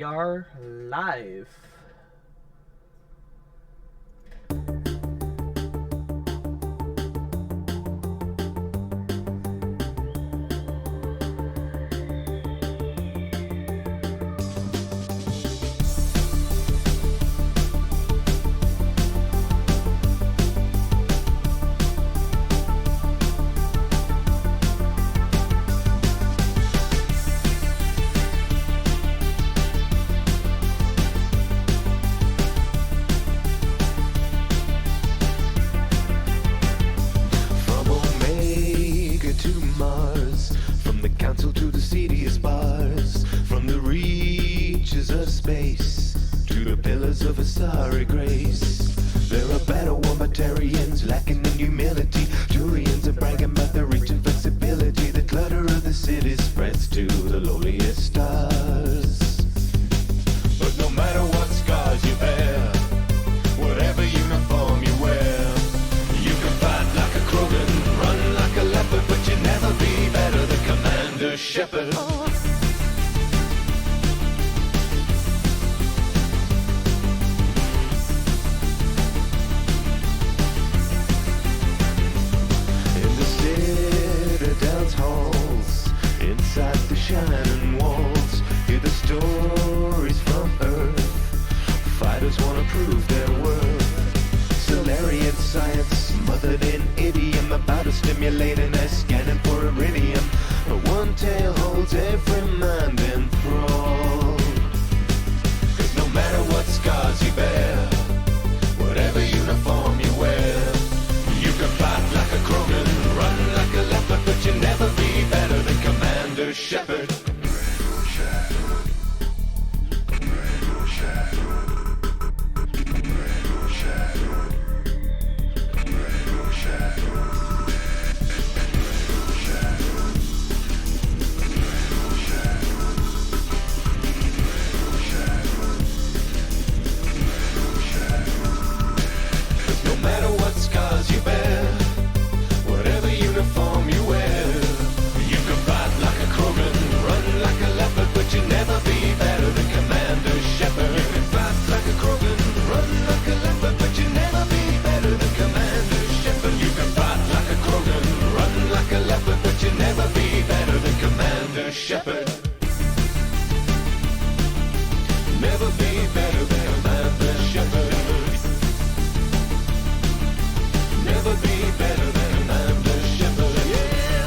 We are live. Shepard. In the Citadel's halls, inside the shining walls, hear the stories from Earth. Fighters wanna prove their worth. Solarian science smothered in idiom, about to stimulate an scanning for iridium. But one tale holds every mind enthralled. 'Cause no matter what scars you bear, whatever uniform you wear, you can fight like a Krogan, run like a leopard, but you'll never be better than Commander Shepard. You bear, whatever uniform you wear, you can fight like a Krogan, run like a leopard, but you'll never be better than Commander Shepard. You can fight like a Krogan, run like a leopard, but you'll never be better than Commander Shepard. You can fight like a Krogan, run like a leopard, but you'll never be better than Commander Shepard. Never be better than Commander Shepard. Never be better than Commander Shepard. Yeah.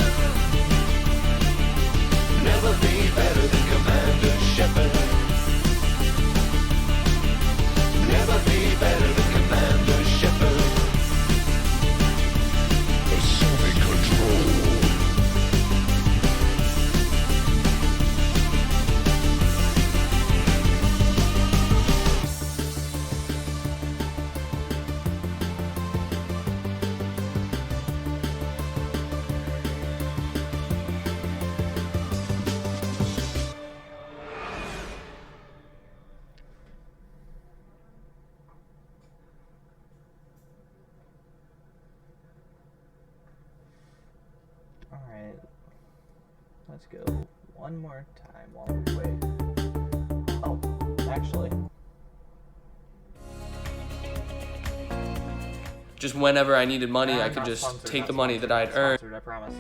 Never be better than Commander Shepard. Never be better than Commander Shepard. Assuming control. Alright. Let's go one more time while we wait. Oh, actually. Just whenever I needed money, I could Not just sponsored, take not the money sponsored, that I'd not earned. sponsored, I promise.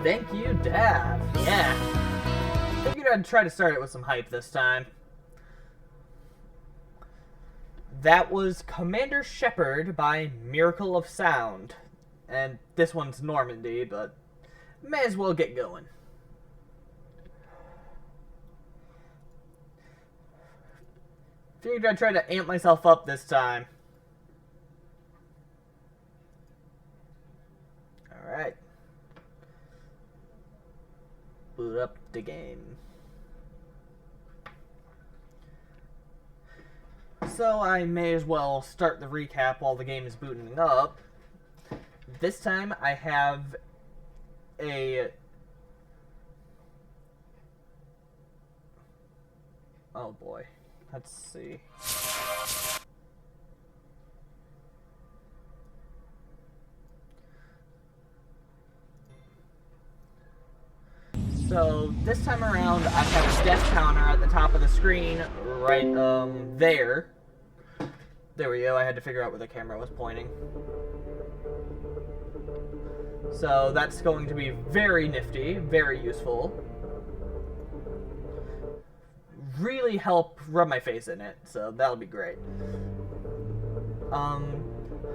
Thank you, Dav. Yeah. Figured I'd try to start it with some hype this time. That was Commander Shepard by Miracle of Sound. And this one's Normandy, but may as well get going. Figured I'd try to amp myself up this time. Alright. Boot up the game. So I may as well start the recap while the game is booting up. This time I have a... Oh boy. Let's see. So this time around, I have a death counter at the top of the screen, right there. There we go. I had to figure out where the camera was pointing. So that's going to be very nifty, very useful. Really help rub my face in it, so that'll be great.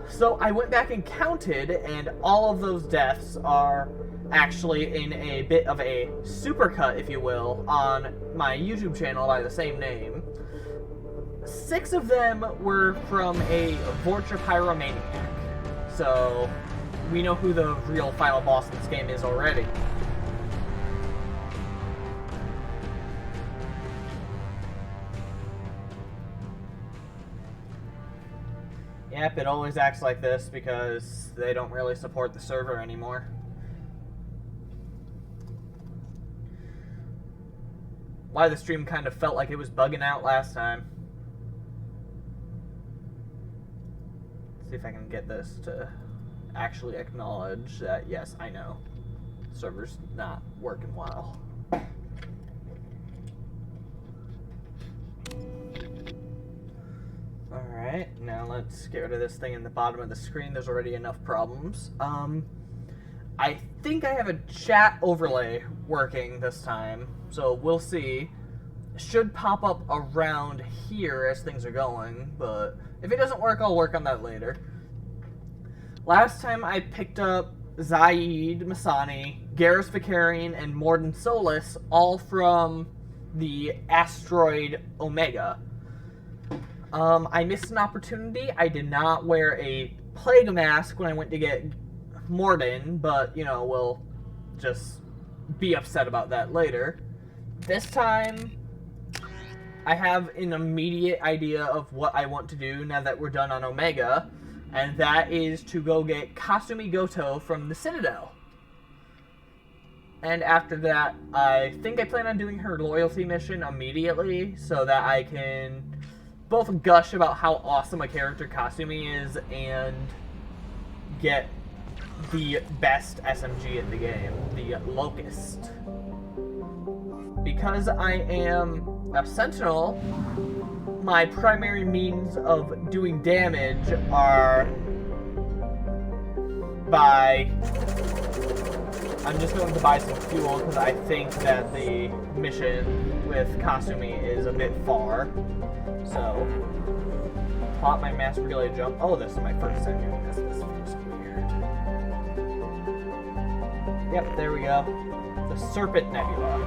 So I went back and counted, and all of those deaths are actually in a bit of a supercut, if you will, on my YouTube channel by the same name. 6 of them were from a Vorcha Pyromaniac, so we know who the real final boss in this game is already. Yep, it always acts like this because they don't really support the server anymore. Why the stream kind of felt like it was bugging out last time. Let's see if I can get this to actually acknowledge that, yes, I know. Server's not working well. Alright, now let's get rid of this thing in the bottom of the screen. There's already enough problems. I think I have a chat overlay working this time, so we'll see. It should pop up around here as things are going, but if it doesn't work, I'll work on that later. Last time I picked up Zaid Masani, Garrus Vicarian, and Morden Solis, all from the asteroid Omega. I missed an opportunity. I did not wear a plague mask when I went to get Morden, but, you know, we'll just be upset about that later. This time, I have an immediate idea of what I want to do now that we're done on Omega, and that is to go get Kasumi Goto from the Citadel. And after that, I think I plan on doing her loyalty mission immediately, so that I can both gush about how awesome a character Kasumi is and get the best SMG in the game, the Locust. Because I am a Sentinel, my primary means of doing damage are by... I'm just going to buy some fuel because I think that the mission with Kasumi is a bit far. So, plot my mass relay jump. Oh, this is my first time doing this. This feels weird. Yep, there we go. The Serpent Nebula.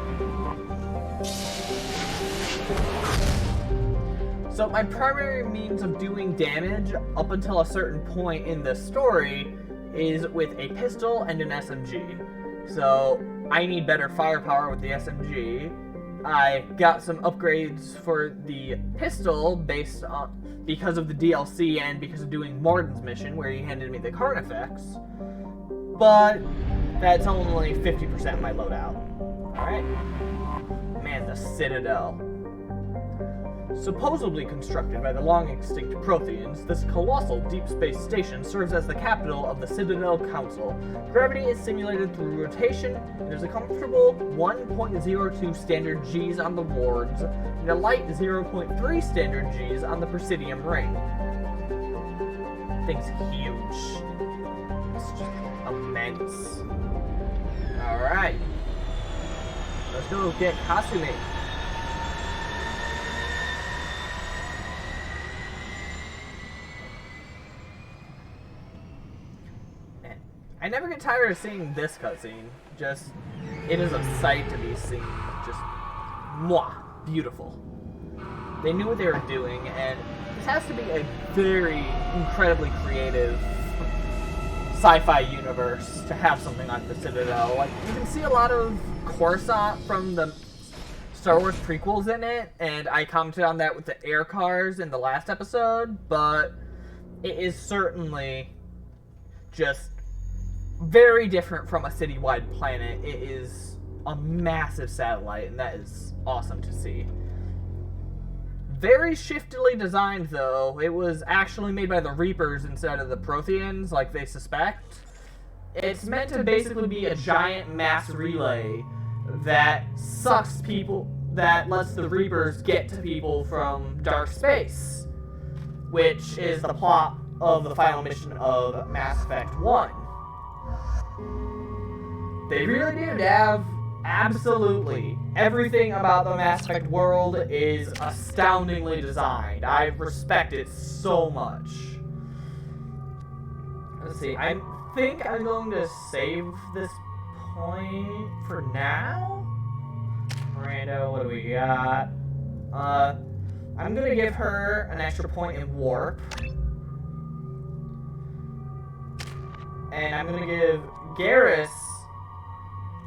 So my primary means of doing damage up until a certain point in the story is with a pistol and an SMG. So I need better firepower with the SMG. I got some upgrades for the pistol because of the DLC and because of doing Morden's mission where he handed me the Carnifex. But that's only 50% of my loadout. Alright. Man, the Citadel. Supposedly constructed by the long-extinct Protheans, this colossal deep space station serves as the capital of the Citadel Council. Gravity is simulated through rotation, and there's a comfortable 1.02 standard Gs on the wards, and a light 0.3 standard Gs on the Presidium ring. Thing's huge. It's just immense. Alright. Let's go get Kasumi. I never get tired of seeing this cutscene. Just, it is a sight to be seen. Just, mwah, beautiful. They knew what they were doing, and this has to be a very incredibly creative sci-fi universe to have something like the Citadel. Like, you can see a lot of Coruscant from the Star Wars prequels in it, and I commented on that with the air cars in the last episode, but it is certainly just very different from a citywide planet. It is a massive satellite, and that is awesome to see. Very shiftily designed, though. It was actually made by the Reapers instead of the Protheans, like they suspect. It's meant to basically be a giant mass relay that sucks people, that lets the Reapers get to people from dark space, which is the plot of the final mission of Mass Effect 1. They really do have absolutely everything about the Mass Effect world is astoundingly designed. I respect it so much. Let's see, I think I'm going to save this point for now. Miranda, what do we got? I'm gonna give her an extra point in warp. And I'm gonna give Garrus...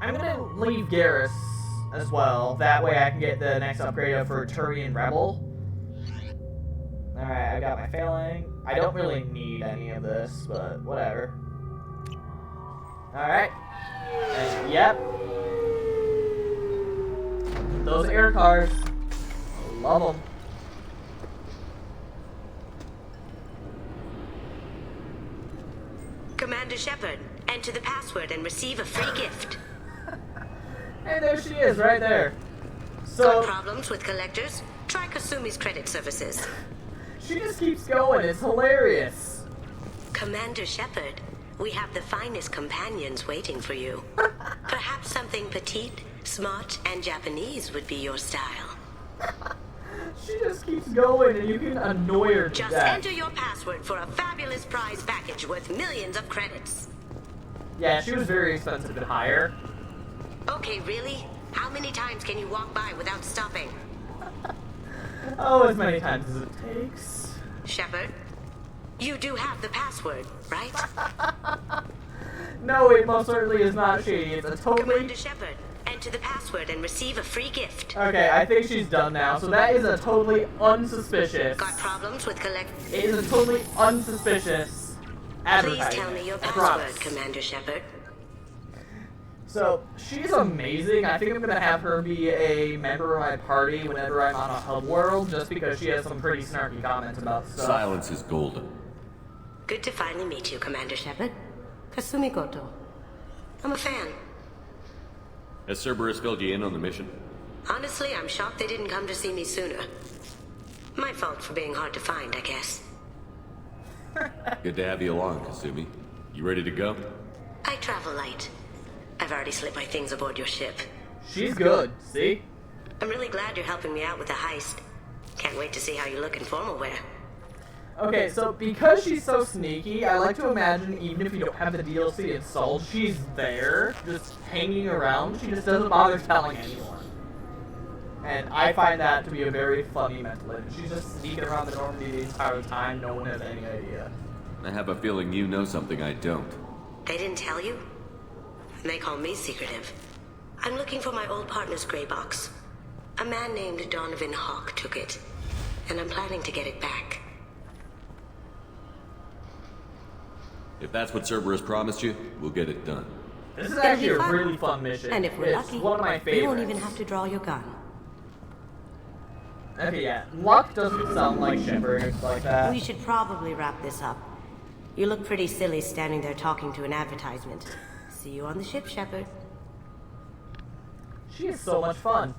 I'm gonna leave Garrus as well. That way I can get the next upgrade for Turian Rebel. Alright, I got my failing. I don't really need any of this, but whatever. Alright. And yep. Those air cars. Love them. Commander Shepard, enter the password and receive a free gift. And there she is, right there. Got So, problems with collectors? Try Kasumi's credit services. she just keeps going. It's hilarious. Commander Shepard, we have the finest companions waiting for you. Perhaps something petite, smart, and Japanese would be your style. She just keeps going, and you can annoy her to Just death. enter your password for a fabulous prize package worth millions of credits. Yeah, she was very expensive to hire. Okay, really? How many times can you walk by without stopping? Oh, as many times as it takes. Shepard, you do have the password, right? No, it most certainly is not shady. It's a totally... Commander Shepard, enter the password and receive a free gift. Okay, I think she's done now. So that is a totally unsuspicious... Got problems with It is a totally unsuspicious Please advertisement. tell me your I promise. password, Commander Shepard. So, she's amazing. I think I'm gonna have her be a member of my party whenever I'm on a hub world, just because she has some pretty snarky comments about stuff. Silence is golden. Good to finally meet you, Commander Shepard. Kasumi Goto. I'm a fan. Has Cerberus filled you in on the mission? Honestly, I'm shocked they didn't come to see me sooner. My fault for being hard to find, I guess. Good to have you along, Kasumi. You ready to go? I travel light. I've already slipped my things aboard your ship. She's good, see? I'm really glad you're helping me out with the heist. Can't wait to see how you look in formal wear. Okay, so because she's so sneaky, I like to imagine even if you don't have the DLC installed, she's there, just hanging around. She just doesn't bother telling anyone. And I find that to be a very funny mental image. She's just sneaking around the Normandy the entire time, no one has any idea. I have a feeling you know something I don't. They didn't tell you? They call me secretive. I'm looking for my old partner's gray box. A man named Donovan Hawk took it, and I'm planning to get it back. If that's what Cerberus promised you, we'll get it done. This is It'll actually be a fun. really fun mission. And if we're It's lucky, one of my favorites. you won't even have to draw your gun. Okay, yeah. Luck doesn't sound like Shepard like that. We should probably wrap this up. You look pretty silly standing there talking to an advertisement. See you on the ship, Shepard. She is so much fun.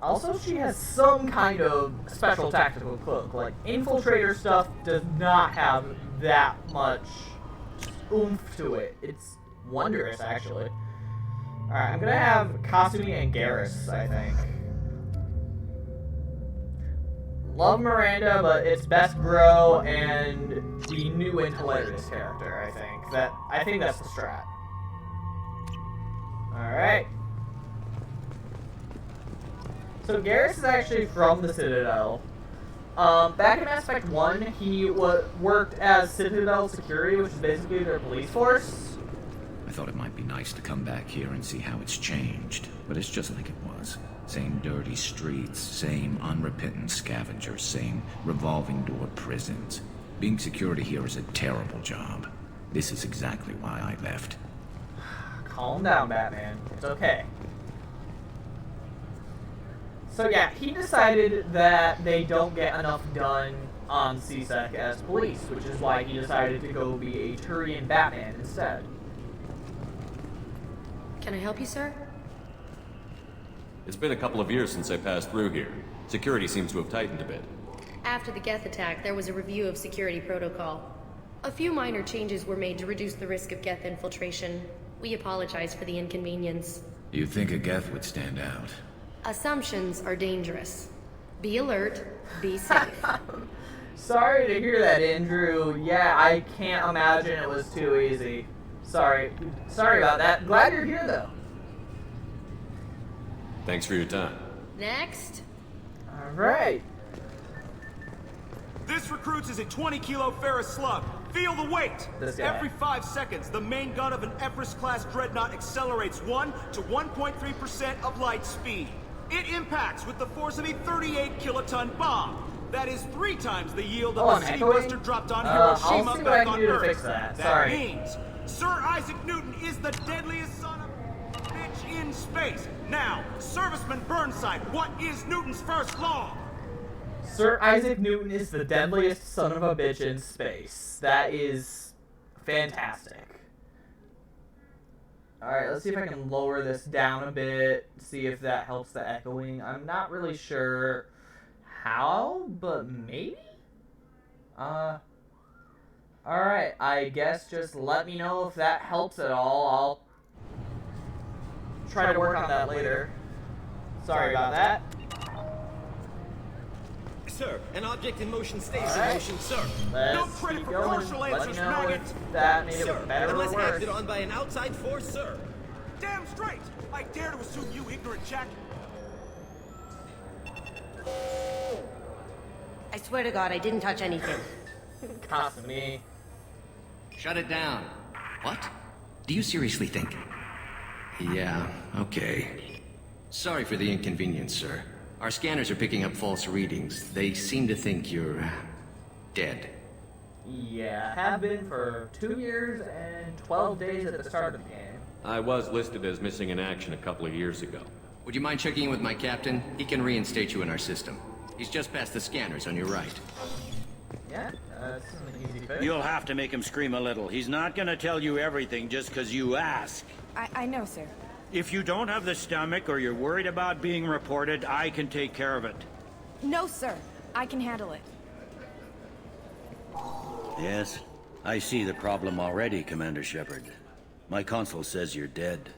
Also, she has some kind of special tactical cloak. Like, Infiltrator stuff does not have that much oomph to it. It's wondrous, actually. Alright, I'm gonna have Kasumi and Garrus, I think. Love Miranda, but it's best Bro and the new and hilarious character, I think. I think that's the strat. Alright. So Garrus is actually from the Citadel. Back in Mass Effect 1, he worked as Citadel Security, which is basically their police force. I thought it might be nice to come back here and see how it's changed, but it's just like it was. Same dirty streets, same unrepentant scavengers, same revolving door prisons. Being security here is a terrible job. This is exactly why I left. Calm down, Batman. It's okay. So yeah, he decided that they don't get enough done on CSEC as police, which is why he decided to go be a Turian Batman instead. Can I help you, sir? It's been a couple of years since I passed through here. Security seems to have tightened a bit. After the Geth attack, there was a review of security protocol. A few minor changes were made to reduce the risk of Geth infiltration. We apologize for the inconvenience. You'd think a Geth would stand out. Assumptions are dangerous. Be alert, be safe. Sorry to hear that, Andrew. Yeah, I can't imagine it was too easy. Sorry about that. Glad you're here, though. Thanks for your time. Next. All right. This recruits is a 20-kilo ferrous slug. Feel the weight! This guy. Every 5 seconds, the main gun of an Everest-class dreadnought accelerates 1 to 1.3% of light speed. It impacts with the force of a 38-kiloton bomb. That is 3 times the yield of a city buster dropped on Hiroshima I'll see what I back can on do to Earth. fix that. That Sorry. means Sir Isaac Newton is the deadliest son of a bitch in space. Now, Serviceman Burnside, what is Newton's first law? Sir Isaac Newton is the deadliest son of a bitch in space. That is fantastic. Alright, let's see if I can lower this down a bit, see if that helps the echoing. I'm not really sure how, but maybe? Alright, I guess just let me know if that helps at all. I'll try to work on that later. Sorry about that. Sir, an object in motion stays All right. in motion, sir. Let's No credit keep for going. commercial Let me answers, know maggot. if that made Sir, it better or unless worse. acted on by an outside force, sir. Damn straight! I dare to assume you ignorant jack. I swear to God, I didn't touch anything. Cost me. Shut it down. What? Do you seriously think? Yeah, okay. Sorry for the inconvenience, sir. Our scanners are picking up false readings. They seem to think you're dead. Yeah, have been for 2 years and 12 days at the start of the game. I was listed as missing in action a couple of years ago. Would you mind checking in with my captain? He can reinstate you in our system. He's just past the scanners on your right. Yeah, that's an easy fix. You'll have to make him scream a little. He's not gonna tell you everything just because you ask. I know, sir. If you don't have the stomach or you're worried about being reported, I can take care of it. No, sir. I can handle it. Yes, I see the problem already, Commander Shepard. My console says you're dead.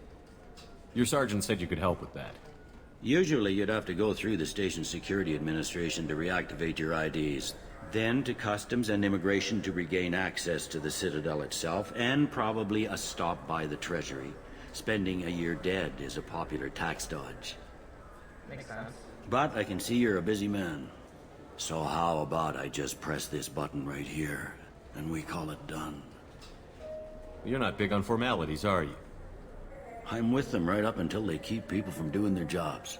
Your sergeant said you could help with that. Usually you'd have to go through the station security administration to reactivate your IDs, then to customs and immigration to regain access to the Citadel itself, and probably a stop by the Treasury. Spending a year dead is a popular tax dodge. Makes sense. But I can see you're a busy man. So how about I just press this button right here, and we call it done? You're not big on formalities, are you? I'm with them right up until they keep people from doing their jobs.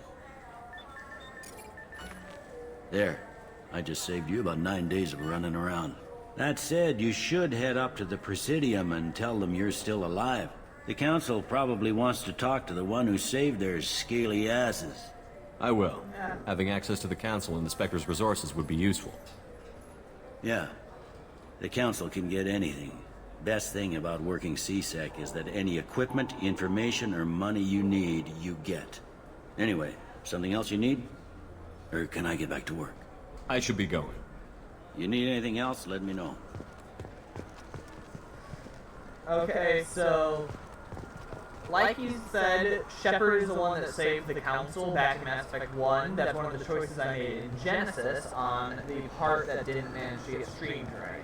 There. I just saved you about 9 days of running around. That said, you should head up to the Presidium and tell them you're still alive. The Council probably wants to talk to the one who saved their scaly asses. I will. Having access to the Council and the Spectre's resources would be useful. Yeah. The Council can get anything. Best thing about working CSEC is that any equipment, information, or money you need, you get. Anyway, something else you need? Or can I get back to work? I should be going. You need anything else, let me know. Okay, so like you said, Shepard is the one that saved the Council back in Mass Effect 1. That's one of the choices I made in Genesis on the part that didn't manage to get streamed right.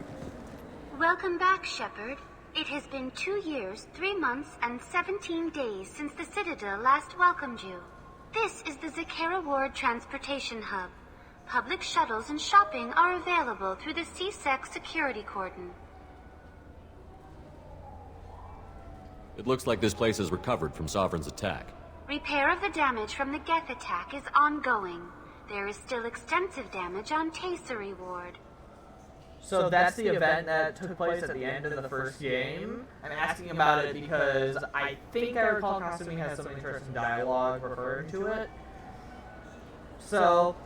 Welcome back, Shepard. It has been 2 years, 3 months, and 17 days since the Citadel last welcomed you. This is the Zakera Ward Transportation Hub. Public shuttles and shopping are available through the CSEC security cordon. It looks like this place has recovered from Sovereign's attack. Repair of the damage from the Geth attack is ongoing. There is still extensive damage on Tasery Ward. So that's the event that took place at the end of the first game. I'm asking about it because I think I recall Kasumi has some interesting dialogue referring to it. So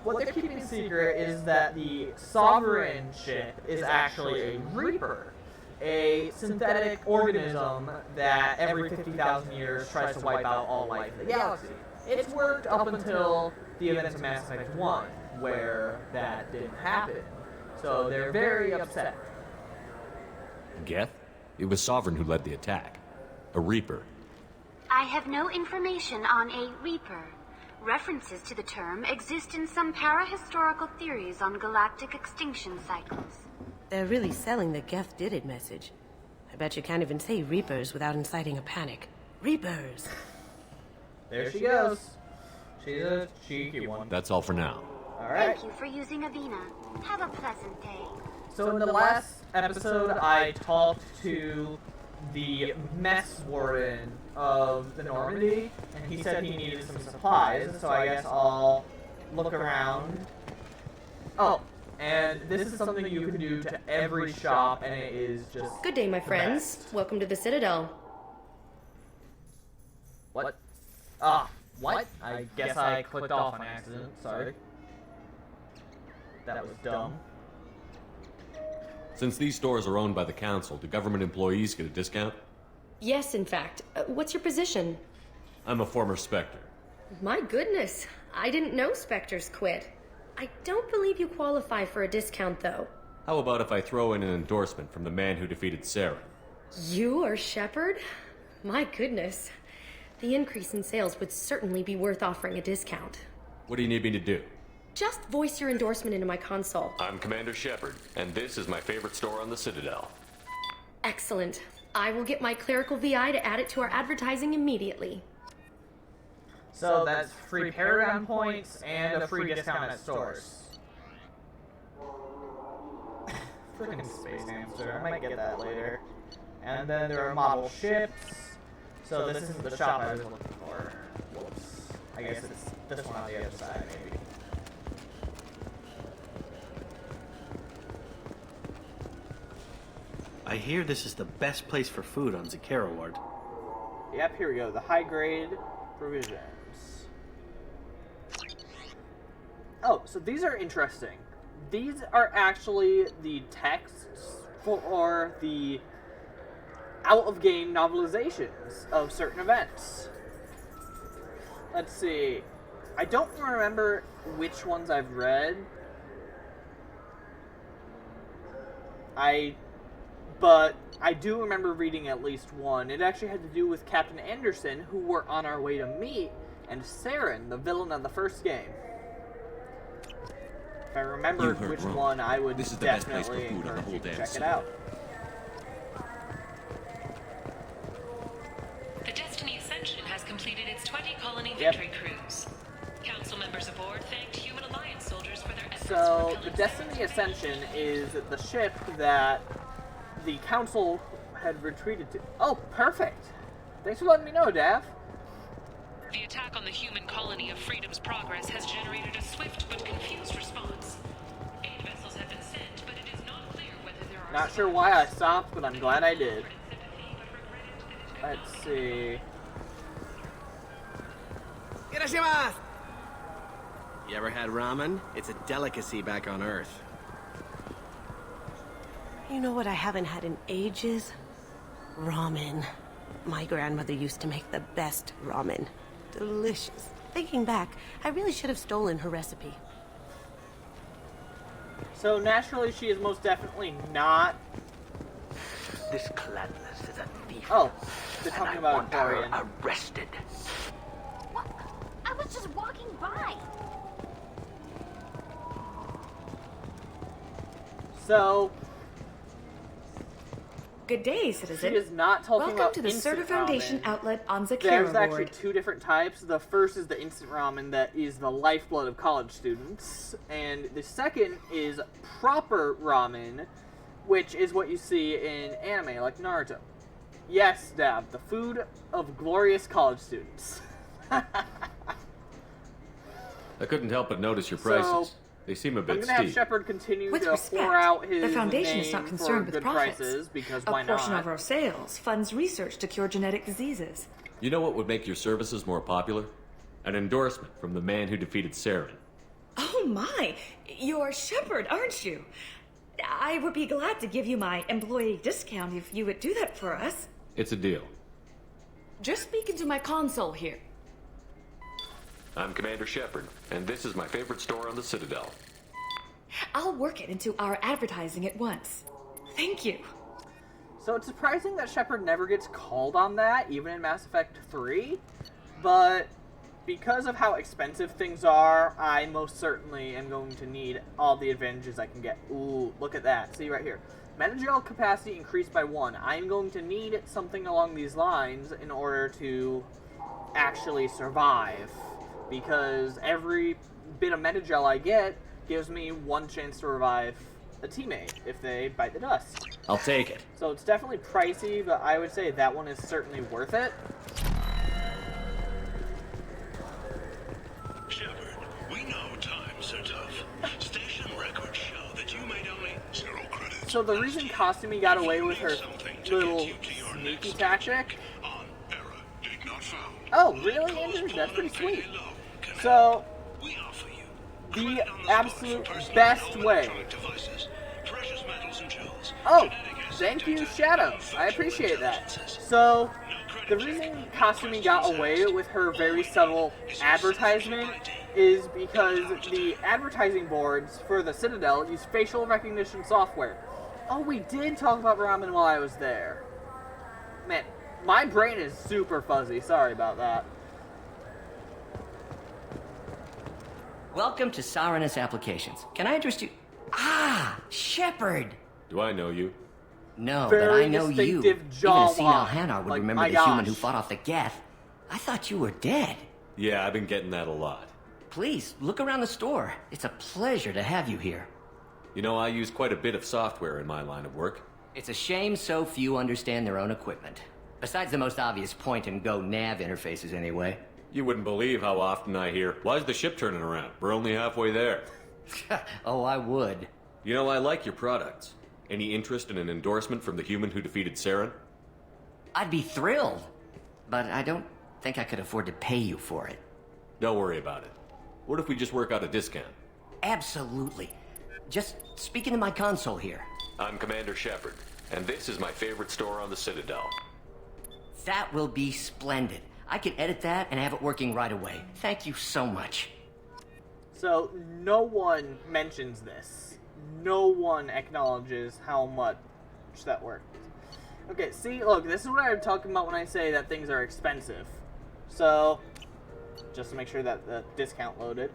what they're keeping secret is that the Sovereign ship is actually a Reaper. a synthetic organism that every 50,000 years tries to wipe out all life in the galaxy. It's worked up until the events of Mass Effect 1, where that didn't happen. So they're very upset. Geth? It was Sovereign who led the attack. A Reaper. I have no information on a Reaper. References to the term exist in some parahistorical theories on galactic extinction cycles. They're really selling the Geth did it message. I bet you can't even say Reapers without inciting a panic. Reapers! There she goes. She's a cheeky one. That's all for now. Alright. Thank you for using Avina. Have a pleasant day. So in the last episode, I talked to the mess warden of the Normandy, and he said he needed some supplies, so I guess I'll look around. Oh, and this is something you can do to every shop, and it is just Good day, my the friends. best. Welcome to the Citadel. What? What? I guess I clicked off on accident, sorry. That was dumb. Since these stores are owned by the Council, do government employees get a discount? Yes, in fact. What's your position? I'm a former Spectre. My goodness. I didn't know Spectres quit. I don't believe you qualify for a discount, though. How about if I throw in an endorsement from the man who defeated Saren? You are Shepard? My goodness. The increase in sales would certainly be worth offering a discount. What do you need me to do? Just voice your endorsement into my console. I'm Commander Shepard, and this is my favorite store on the Citadel. Excellent. I will get my clerical VI to add it to our advertising immediately. So that's free Paragon points and a free discount at stores. Freaking space hamster. I might get that later. And then there are model ships. So this isn't the shop I was looking for. Whoops. I guess it's this one on the other side, maybe. I hear this is the best place for food on Zakera Ward. Yep, here we go. The high grade provisions. Oh, so these are interesting. These are actually the texts for the out-of-game novelizations of certain events. Let's see. I don't remember which ones I've read. But I do remember reading at least one. It actually had to do with Captain Anderson, who we're on our way to meet, and Saren, the villain of the first game. If I remembered which one, I would definitely encourage you to check it out. The Destiny Ascension has completed its 20-colony victory cruise. Council members aboard thanked Human Alliance soldiers for their efforts. So, the Destiny Ascension is the ship that the Council had retreated to. Oh, perfect! Thanks for letting me know, Dav. The attack on the human colony of Freedom's Progress has generated a swift but confused response. 8 vessels have been sent, but it is not clear whether there are... Not sure why I stopped, but I'm glad I did. Let's see. Irashimasu! You ever had ramen? It's a delicacy back on Earth. You know what I haven't had in ages? Ramen. My grandmother used to make the best ramen. Delicious. Thinking back, I really should have stolen her recipe. So naturally, she is most definitely not. This Cladless is a thief. Oh, they're talking about her Quarian. arrested. What? I was just walking by. So, Good day, citizen. she is not talking Welcome about to the instant Server Foundation ramen. outlet on Zakera There's actually Ward. 2 different types. The first is the instant ramen that is the lifeblood of college students. And the second is proper ramen, which is what you see in anime like Naruto. Yes, Dav, the food of glorious college students. I couldn't help but notice your prices. They seem a I'm bit going to have steep. Shepard continue With to respect, pour out his the Foundation name is not for concerned with good profits. prices, because A why portion not? of our sales funds research to cure genetic diseases. You know what would make your services more popular? An endorsement from the man who defeated Saren. Oh my! You're Shepard, aren't you? I would be glad to give you my employee discount if you would do that for us. It's a deal. Just speak into my console here. I'm Commander Shepard, and this is my favorite store on the Citadel. I'll work it into our advertising at once. Thank you. So it's surprising that Shepard never gets called on that, even in Mass Effect 3, but because of how expensive things are, I most certainly am going to need all the advantages I can get. Ooh, look at that. See right here. Metagel capacity increased by 1. I'm going to need something along these lines in order to actually survive, because every bit of metagel I get gives me 1 chance to revive a teammate if they bite the dust. I'll take it. So it's definitely pricey, but I would say that one is certainly worth it. Shepard, we know times are tough. Station records show that you made only 0 credits. So the reason Kasumi got away with her little sneaky tactic... Oh, really, Andrew? That's pretty sweet. So, the absolute best way... Oh, thank you, Shadow. I appreciate that. So, the reason Kasumi got away with her very subtle advertisement is because the advertising boards for the Citadel use facial recognition software. Oh, we did talk about ramen while I was there. Man, my brain is super fuzzy. Sorry about that. Welcome to Saranus Applications. Can I interest you? Ah, Shepard! Do I know you? No, Very but I know you. distinctive Even a jawline. senile Hanar would Like, remember my the human gosh. who fought off the Geth. I thought you were dead. Yeah, I've been getting that a lot. Please, look around the store. It's a pleasure to have you here. You know, I use quite a bit of software in my line of work. It's a shame so few understand their own equipment. Besides the most obvious point-and-go nav interfaces, anyway. You wouldn't believe how often I hear, "Why's the ship turning around? We're only halfway there." Oh, I would. You know, I like your products. Any interest in an endorsement from the human who defeated Saren? I'd be thrilled. But I don't think I could afford to pay you for it. Don't worry about it. What if we just work out a discount? Absolutely. Just speak into my console here. I'm Commander Shepard, and this is my favorite store on the Citadel. That will be splendid. I can edit that and have it working right away. Thank you so much. So, no one mentions this. No one acknowledges how much that works. Okay, see, look, this is what I'm talking about when I say that things are expensive. So, just to make sure that the discount loaded.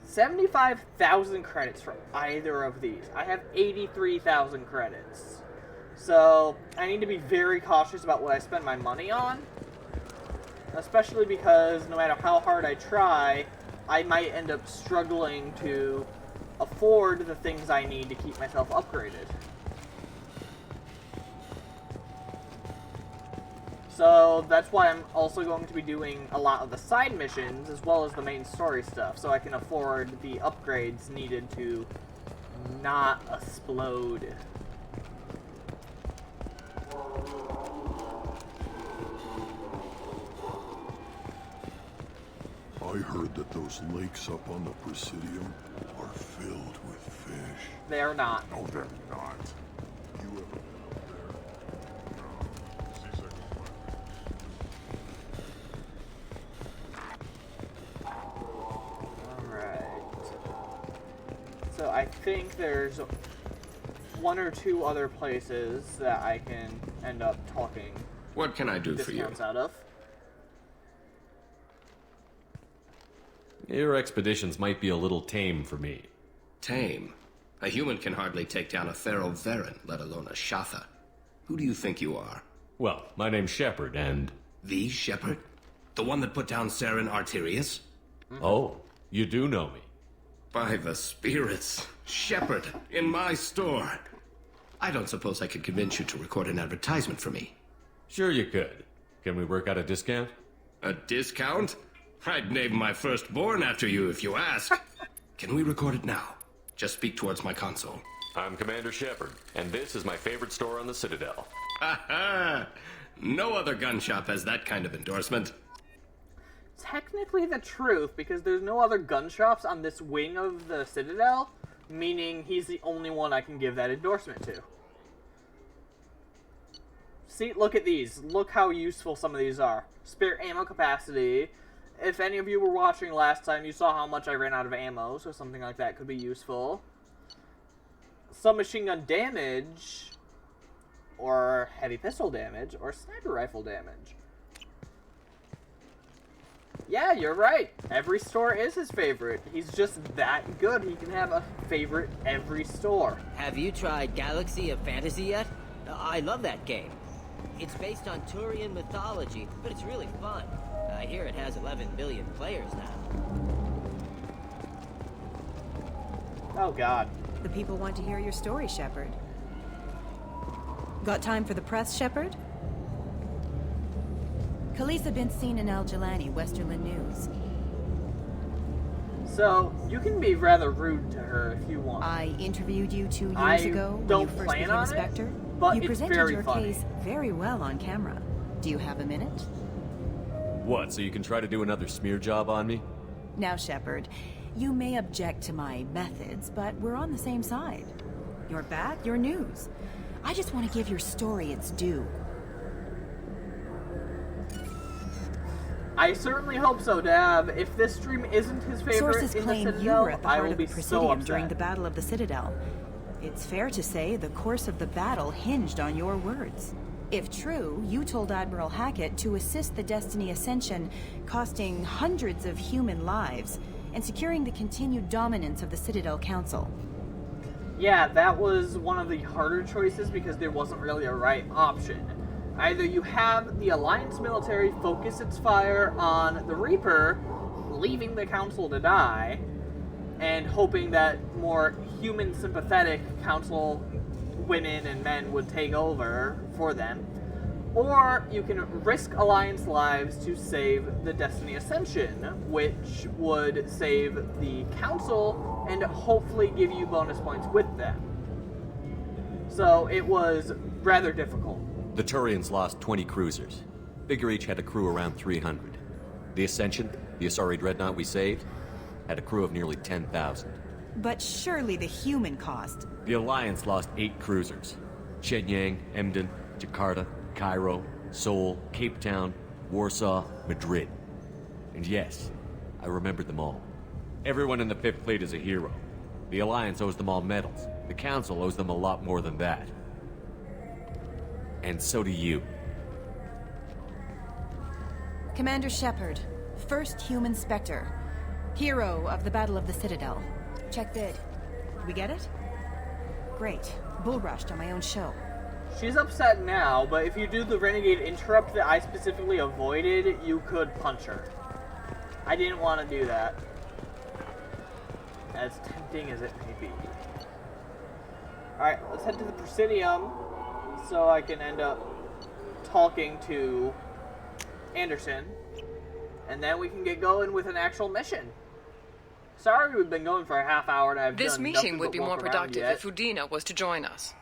75,000 credits for either of these. I have 83,000 credits. So, I need to be very cautious about what I spend my money on. Especially because no matter how hard I try, I might end up struggling to afford the things I need to keep myself upgraded. So that's why I'm also going to be doing a lot of the side missions as well as the main story stuff, so I can afford the upgrades needed to not explode. I heard that those lakes up on the Presidium are filled with fish. They are not. No, they're not. You ever been up there? No. Seasick Alright. So I think there's 1 or 2 other places that I can end up talking What can I do for you? discounts out of. Your expeditions might be a little tame for me. Tame? A human can hardly take down a Pharaoh Varen, let alone a Shatha. Who do you think you are? Well, my name's Shepard, and... The Shepard? The one that put down Saren Arterius? Oh, you do know me. By the spirits. Shepard, in my store. I don't suppose I could convince you to record an advertisement for me. Sure you could. Can we work out a discount? A discount? I'd name my firstborn after you if you ask. Can we record it now? Just speak towards my console. I'm Commander Shepard, and this is my favorite store on the Citadel. Ha ha! No other gun shop has that kind of endorsement. Technically the truth, because there's no other gun shops on this wing of the Citadel, meaning he's the only one I can give that endorsement to. See, look at these. Look how useful some of these are. Spare ammo capacity. If any of you were watching last time, you saw how much I ran out of ammo, so something like that could be useful. Submachine gun damage, or heavy pistol damage, or sniper rifle damage. Yeah, you're right. Every store is his favorite. He's just that good. He can have a favorite every store. Have you tried Galaxy of Fantasy yet? I love that game. It's based on Turian mythology, but it's really fun. I hear it has 11 billion players now. Oh, God. The people want to hear your story, Shepard. Got time for the press, Shepard? Khaleesa been seen in Al Jalani, Westerland News. So, you can be rather rude to her if you want. I interviewed you 2 years ago when you first became Inspector. But you it's presented very your funny. case very well on camera. Do you have a minute? What, so you can try to do another smear job on me? Now, Shepard, you may object to my methods, but we're on the same side. You're back, you're news. I just want to give your story its due. I certainly hope so, Dab. If this stream isn't his favorite Sources in the claim Citadel, you were at the I heart will of be the so Presidium upset. during the Battle of the Citadel. It's fair to say the course of the battle hinged on your words. If true, you told Admiral Hackett to assist the Destiny Ascension, costing hundreds of human lives, and securing the continued dominance of the Citadel Council. Yeah, that was one of the harder choices because there wasn't really a right option. Either you have the Alliance military focus its fire on the Reaper, leaving the Council to die, and hoping that more human-sympathetic Council women and men would take over for them, or you can risk Alliance lives to save the Destiny Ascension, which would save the Council and hopefully give you bonus points with them. So it was rather difficult. The Turians lost 20 cruisers. Figure each had a crew around 300. The Ascension, the Asari dreadnought we saved, had a crew of nearly 10,000. But surely the human cost. The Alliance lost 8 cruisers. Shenyang, Emden, Jakarta, Cairo, Seoul, Cape Town, Warsaw, Madrid. And yes, I remembered them all. Everyone in the 5th Fleet is a hero. The Alliance owes them all medals. The Council owes them a lot more than that. And so do you. Commander Shepard, first human Spectre. Hero of the Battle of the Citadel. Check vid. We get it? Great. Bull rushed on my own show. She's upset now, but if you do the Renegade interrupt that I specifically avoided, you could punch her. I didn't want to do that. As tempting as it may be. Alright, let's head to the Presidium so I can end up talking to Anderson. And then we can get going with an actual mission. Sorry we've been going for a half hour and I've This done meeting nothing would but be walk more around productive yet. if Udina was to join us.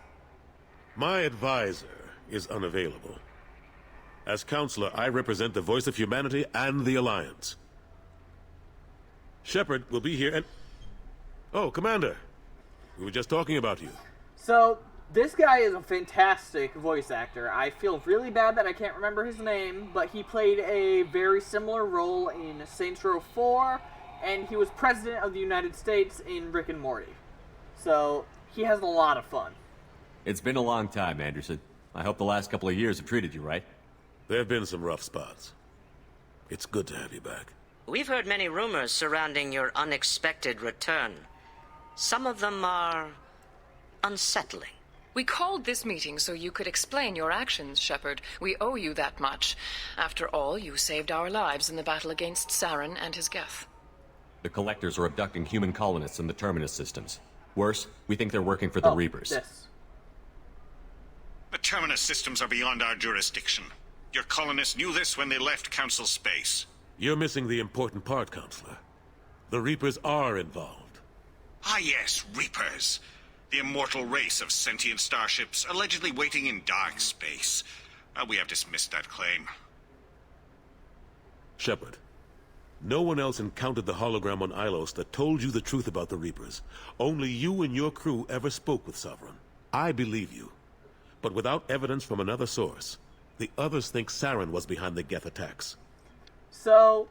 My advisor is unavailable. As counselor, I represent the voice of humanity and the Alliance. Shepard will be here and... Oh, Commander. We were just talking about you. So, this guy is a fantastic voice actor. I feel really bad that I can't remember his name, but he played a very similar role in Saints Row 4, and he was President of the United States in Rick and Morty. So, he has a lot of fun. It's been a long time, Anderson. I hope the last couple of years have treated you right. There have been some rough spots. It's good to have you back. We've heard many rumors surrounding your unexpected return. Some of them are unsettling. We called this meeting so you could explain your actions, Shepard. We owe you that much. After all, you saved our lives in the battle against Saren and his Geth. The Collectors are abducting human colonists in the Terminus systems. Worse, we think they're working for the Reapers. This. The Terminus systems are beyond our jurisdiction. Your colonists knew this when they left Council space. You're missing the important part, Counselor. The Reapers are involved. Ah yes, Reapers. The immortal race of sentient starships allegedly waiting in dark space. We have dismissed that claim. Shepard, No one else encountered the hologram on Ilos that told you the truth about the Reapers. Only you and your crew ever spoke with Sovereign. I believe you. But without evidence from another source, the others think Saren was behind the Geth attacks. So,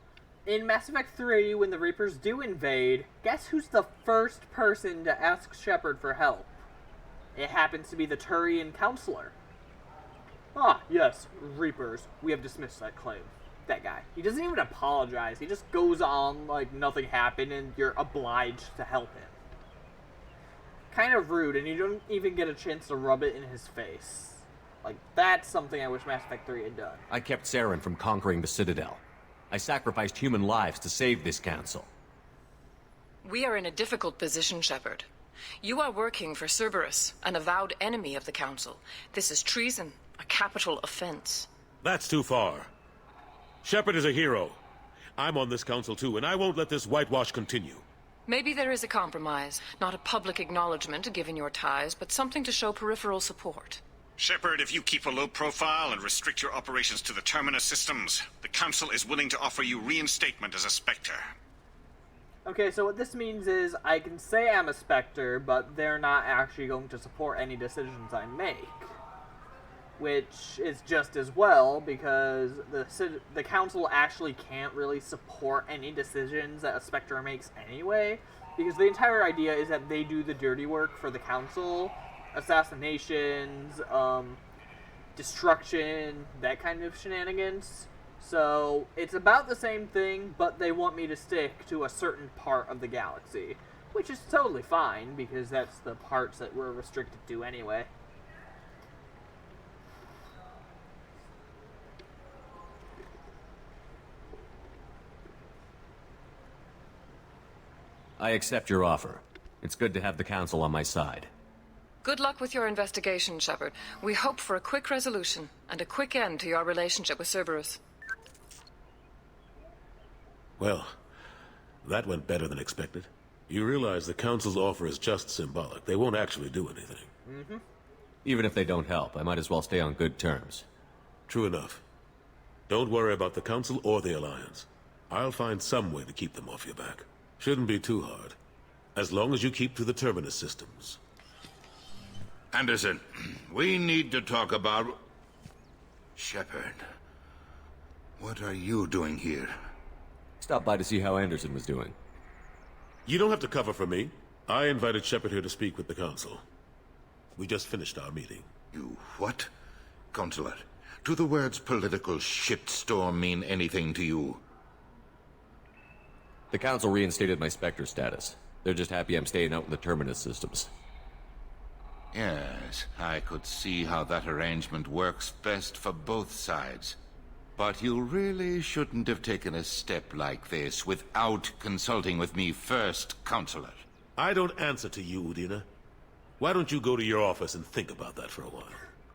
in Mass Effect 3, when the Reapers do invade, guess who's the first person to ask Shepard for help? It happens to be the Turian Counselor. Ah, yes, Reapers. We have dismissed that claim. That guy. He doesn't even apologize. He just goes on like nothing happened and you're obliged to help him. Kind of rude, and you don't even get a chance to rub it in his face. Like, that's something I wish Mass Effect 3 had done. I kept Saren from conquering the Citadel. I sacrificed human lives to save this council. We are in a difficult position, Shepard. You are working for Cerberus, an avowed enemy of the Council. This is treason, a capital offense. That's too far. Shepard is a hero. I'm on this council too, and I won't let this whitewash continue. Maybe there is a compromise. Not a public acknowledgement given your ties, but something to show peripheral support. Shepard, if you keep a low profile and restrict your operations to the Terminus systems, the Council is willing to offer you reinstatement as a Spectre. Okay, so what this means is I can say I'm a Spectre, but they're not actually going to support any decisions I make. Which is just as well, because the Council actually can't really support any decisions that a Spectre makes anyway, because the entire idea is that they do the dirty work for the Council, assassinations, destruction, that kind of shenanigans. So it's about the same thing, but they want me to stick to a certain part of the galaxy, which is totally fine, because that's the parts that we're restricted to anyway. I accept your offer. It's good to have the Council on my side. Good luck with your investigation, Shepard. We hope for a quick resolution and a quick end to your relationship with Cerberus. Well, that went better than expected. You realize the Council's offer is just symbolic. They won't actually do anything. Mm-hmm. Even if they don't help, I might as well stay on good terms. True enough. Don't worry about the Council or the Alliance. I'll find some way to keep them off your back. Shouldn't be too hard. As long as you keep to the Terminus systems. Anderson, we need to talk about... Shepard. What are you doing here? Stopped by to see how Anderson was doing. You don't have to cover for me. I invited Shepard here to speak with the Council. We just finished our meeting. You what? Consular, do the words political shitstorm mean anything to you? The Council reinstated my Spectre status. They're just happy I'm staying out in the Terminus systems. Yes, I could see how that arrangement works best for both sides. But you really shouldn't have taken a step like this without consulting with me first, Counselor. I don't answer to you, Udina. Why don't you go to your office and think about that for a while?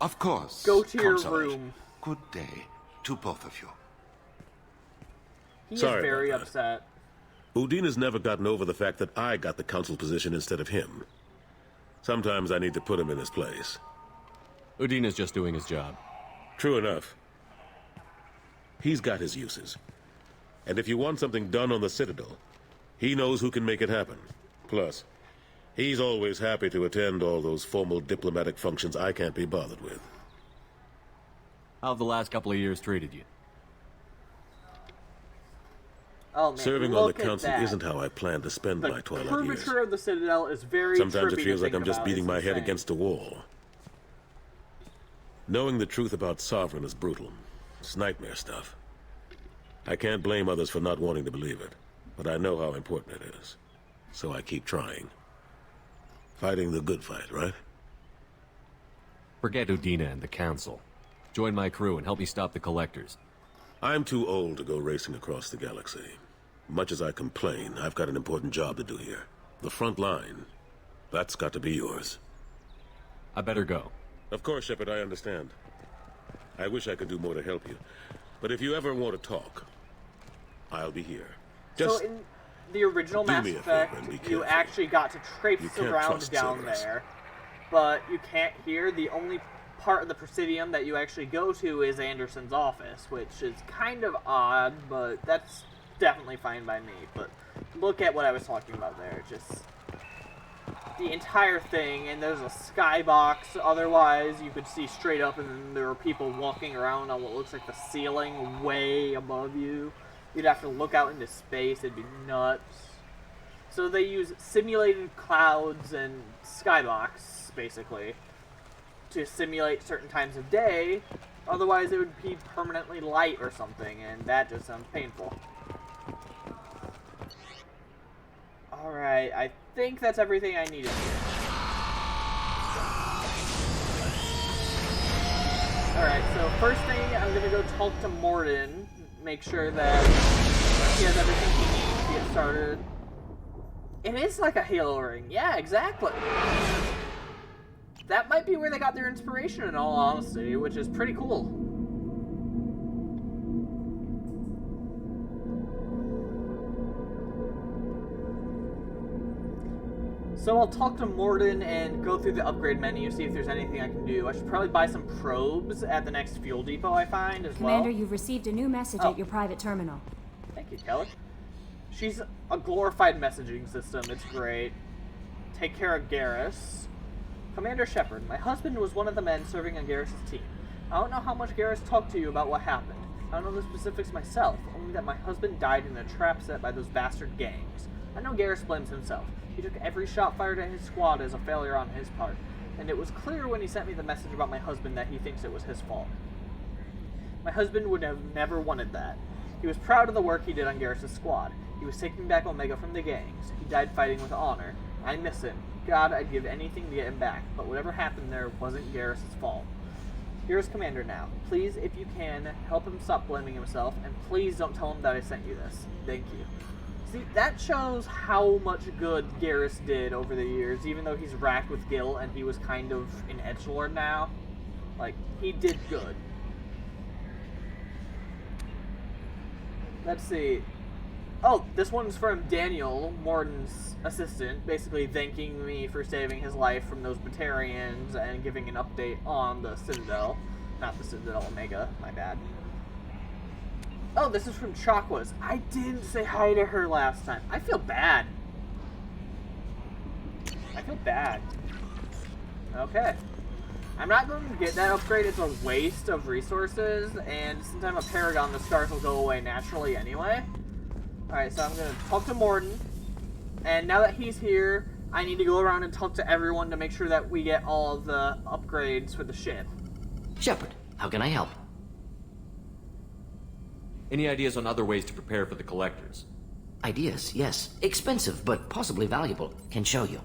Of course. Go to Counselor. your room. Good day to both of you. He is very upset. Udina's never gotten over the fact that I got the Council position instead of him. Sometimes I need to put him in his place. Udina's just doing his job. True enough. He's got his uses. And if you want something done on the Citadel, he knows who can make it happen. Plus, he's always happy to attend all those formal diplomatic functions I can't be bothered with. How have the last couple of years treated you? Oh, man, serving on the Council isn't how I plan to spend my twilight years. The curvature of the Citadel is very Sometimes it trippy feels to like think I'm just about. beating It's my head insane. against a wall. Knowing the truth about Sovereign is brutal. It's nightmare stuff. I can't blame others for not wanting to believe it, but I know how important it is. So I keep trying. Fighting the good fight, right? Forget Udina and the Council. Join my crew and help me stop the Collectors. I'm too old to go racing across the galaxy. Much as I complain, I've got an important job to do here. The front line. That's got to be yours. I better go. Of course, Shepard, I understand. I wish I could do more to help you. But if you ever want to talk, I'll be here. Just so in the original do Mass me a Effect, favor and be you careful. actually got to traipse You can't around trust down Cerberus. there, but you can't hear. The only part of the Presidium that you actually go to is Anderson's office, which is kind of odd, but that's definitely fine by me. But look at what I was talking about there. Just the entire thing, and there's a skybox. Otherwise, you could see straight up, and then there are people walking around on what looks like the ceiling way above you. You'd have to look out into space. It'd be nuts. So they use simulated clouds and skybox, basically, to simulate certain times of day. Otherwise, it would be permanently light or something, and that just sounds painful. Alright, I think that's everything I needed here. Alright, so first thing, I'm gonna go talk to Morden, make sure that he has everything he needs to get started. It is like a Halo ring. Yeah, exactly. That might be where they got their inspiration, in all honesty, which is pretty cool. So I'll talk to Morden and go through the upgrade menu, see if there's anything I can do. I should probably buy some probes at the next fuel depot I find as well. Commander, you've received a new message at your private terminal. Thank you, Kelly. She's a glorified messaging system. It's great. Take care of Garrus. Commander Shepard, my husband was one of the men serving on Garrus' team. I don't know how much Garrus talked to you about what happened. I don't know the specifics myself, only that my husband died in a trap set by those bastard gangs. I know Garrus blames himself. He took every shot fired at his squad as a failure on his part, and it was clear when he sent me the message about my husband that he thinks it was his fault. My husband would have never wanted that. He was proud of the work he did on Garrus' squad. He was taking back Omega from the gangs. He died fighting with honor. I miss him. God, I'd give anything to get him back, but whatever happened there wasn't Garrus' fault. Here's Commander now. Please, if you can, help him stop blaming himself, and please don't tell him that I sent you this. Thank you. See, that shows how much good Garrus did over the years, even though he's racked with guilt and he was kind of an edgelord now. Like, he did good. Let's see. Oh, this one's from Daniel, Morden's assistant, basically thanking me for saving his life from those Batarians and giving an update on the Citadel. Not the Citadel, Omega, my bad. Oh, this is from Chakwas. I didn't say hi to her last time. I feel bad. I feel bad. Okay. I'm not going to get that upgrade. It's a waste of resources, and since I'm a Paragon, the scars will go away naturally anyway. Alright, so I'm going to talk to Morden, and now that he's here, I need to go around and talk to everyone to make sure that we get all of the upgrades for the ship. Shepard, how can I help? Any ideas on other ways to prepare for the collectors? Ideas, yes. Expensive, but possibly valuable. Can show you.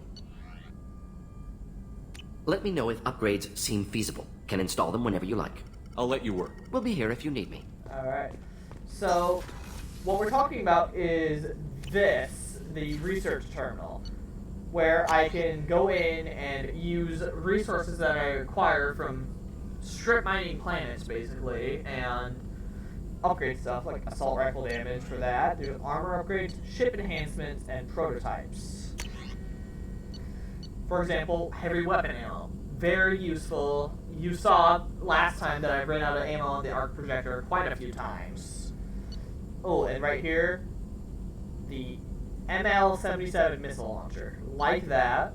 Let me know if upgrades seem feasible. Can install them whenever you like. I'll let you work. We'll be here if you need me. Alright. So, what we're talking about is this, the research terminal, where I can go in and use resources that I acquire from strip mining planets, basically, and upgrade stuff, like assault rifle damage for that, do armor upgrades, ship enhancements, and prototypes. For example, heavy weapon ammo. Very useful. You saw last time that I ran out of ammo on the arc projector quite a few times. Oh, and right here, the ML-77 missile launcher. Like that.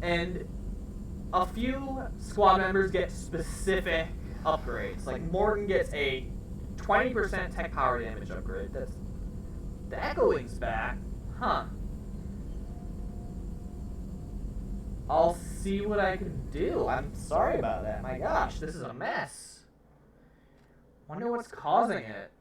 And a few squad members get specific upgrades. Like Morden gets a 20% tech power damage upgrade. That's the Echoing's back. Huh. I'll see what I can do. I'm sorry about that. My gosh, this is a mess. Wonder what's causing it.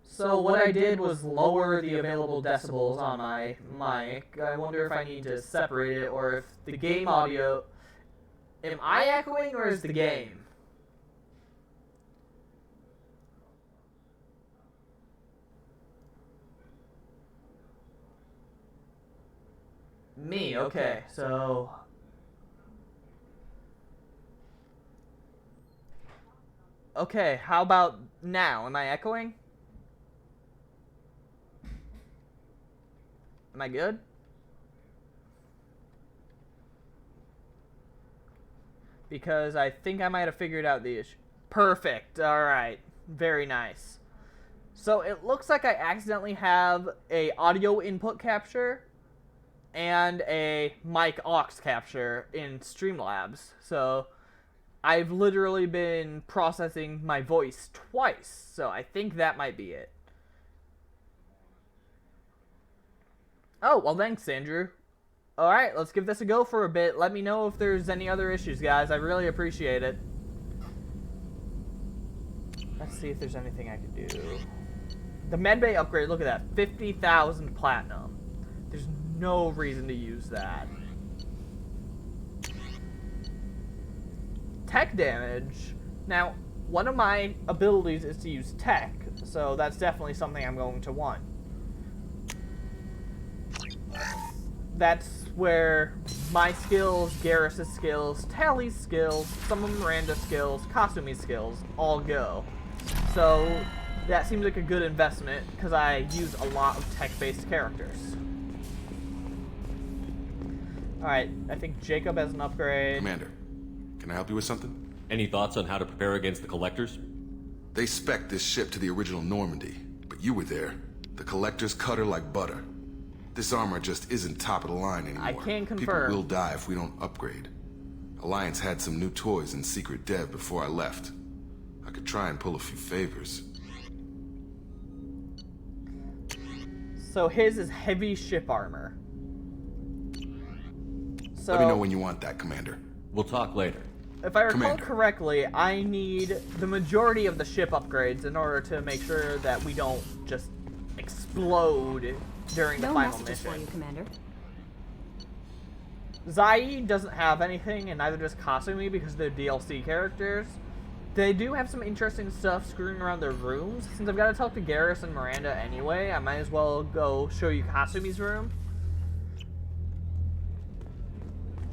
So what I did was lower the available decibels on my mic. I wonder if I need to separate it or if the game audio... Am I echoing or is the game? Me, okay, so... Okay, how about now? Am I echoing? Am I good? Because I think I might have figured out the issue. Perfect. Alright. Very nice. So it looks like I accidentally have a audio input capture and a mic aux capture in Streamlabs. So I've literally been processing my voice twice. So I think that might be it. Oh, well thanks, Andrew. Alright, let's give this a go for a bit. Let me know if there's any other issues, guys. I really appreciate it. Let's see if there's anything I can do. The medbay upgrade, look at that. 50,000 platinum. There's no reason to use that. Tech damage. Now, one of my abilities is to use tech, so that's definitely something I'm going to want. That's where my skills, Garrus' skills, Tally's skills, some of Miranda's skills, Kasumi's skills all go. So that seems like a good investment because I use a lot of tech-based characters. Alright, I think Jacob has an upgrade. Commander, can I help you with something? Any thoughts on how to prepare against the Collectors? They spec'd this ship to the original Normandy, but you were there. The Collectors cut her like butter. This armor just isn't top of the line anymore. I can confirm. People will die if we don't upgrade. Alliance had some new toys in secret dev before I left. I could try and pull a few favors. So his is heavy ship armor. So let me know when you want that, Commander. We'll talk later. If I recall Commander. correctly, I need the majority of the ship upgrades in order to make sure that we don't just explode during the No final messages mission. for you, Commander. Zai doesn't have anything, and neither does Kasumi because they're DLC characters. They do have some interesting stuff screwing around their rooms. Since I've got to talk to Garrus and Miranda anyway, I might as well go show you Kasumi's room.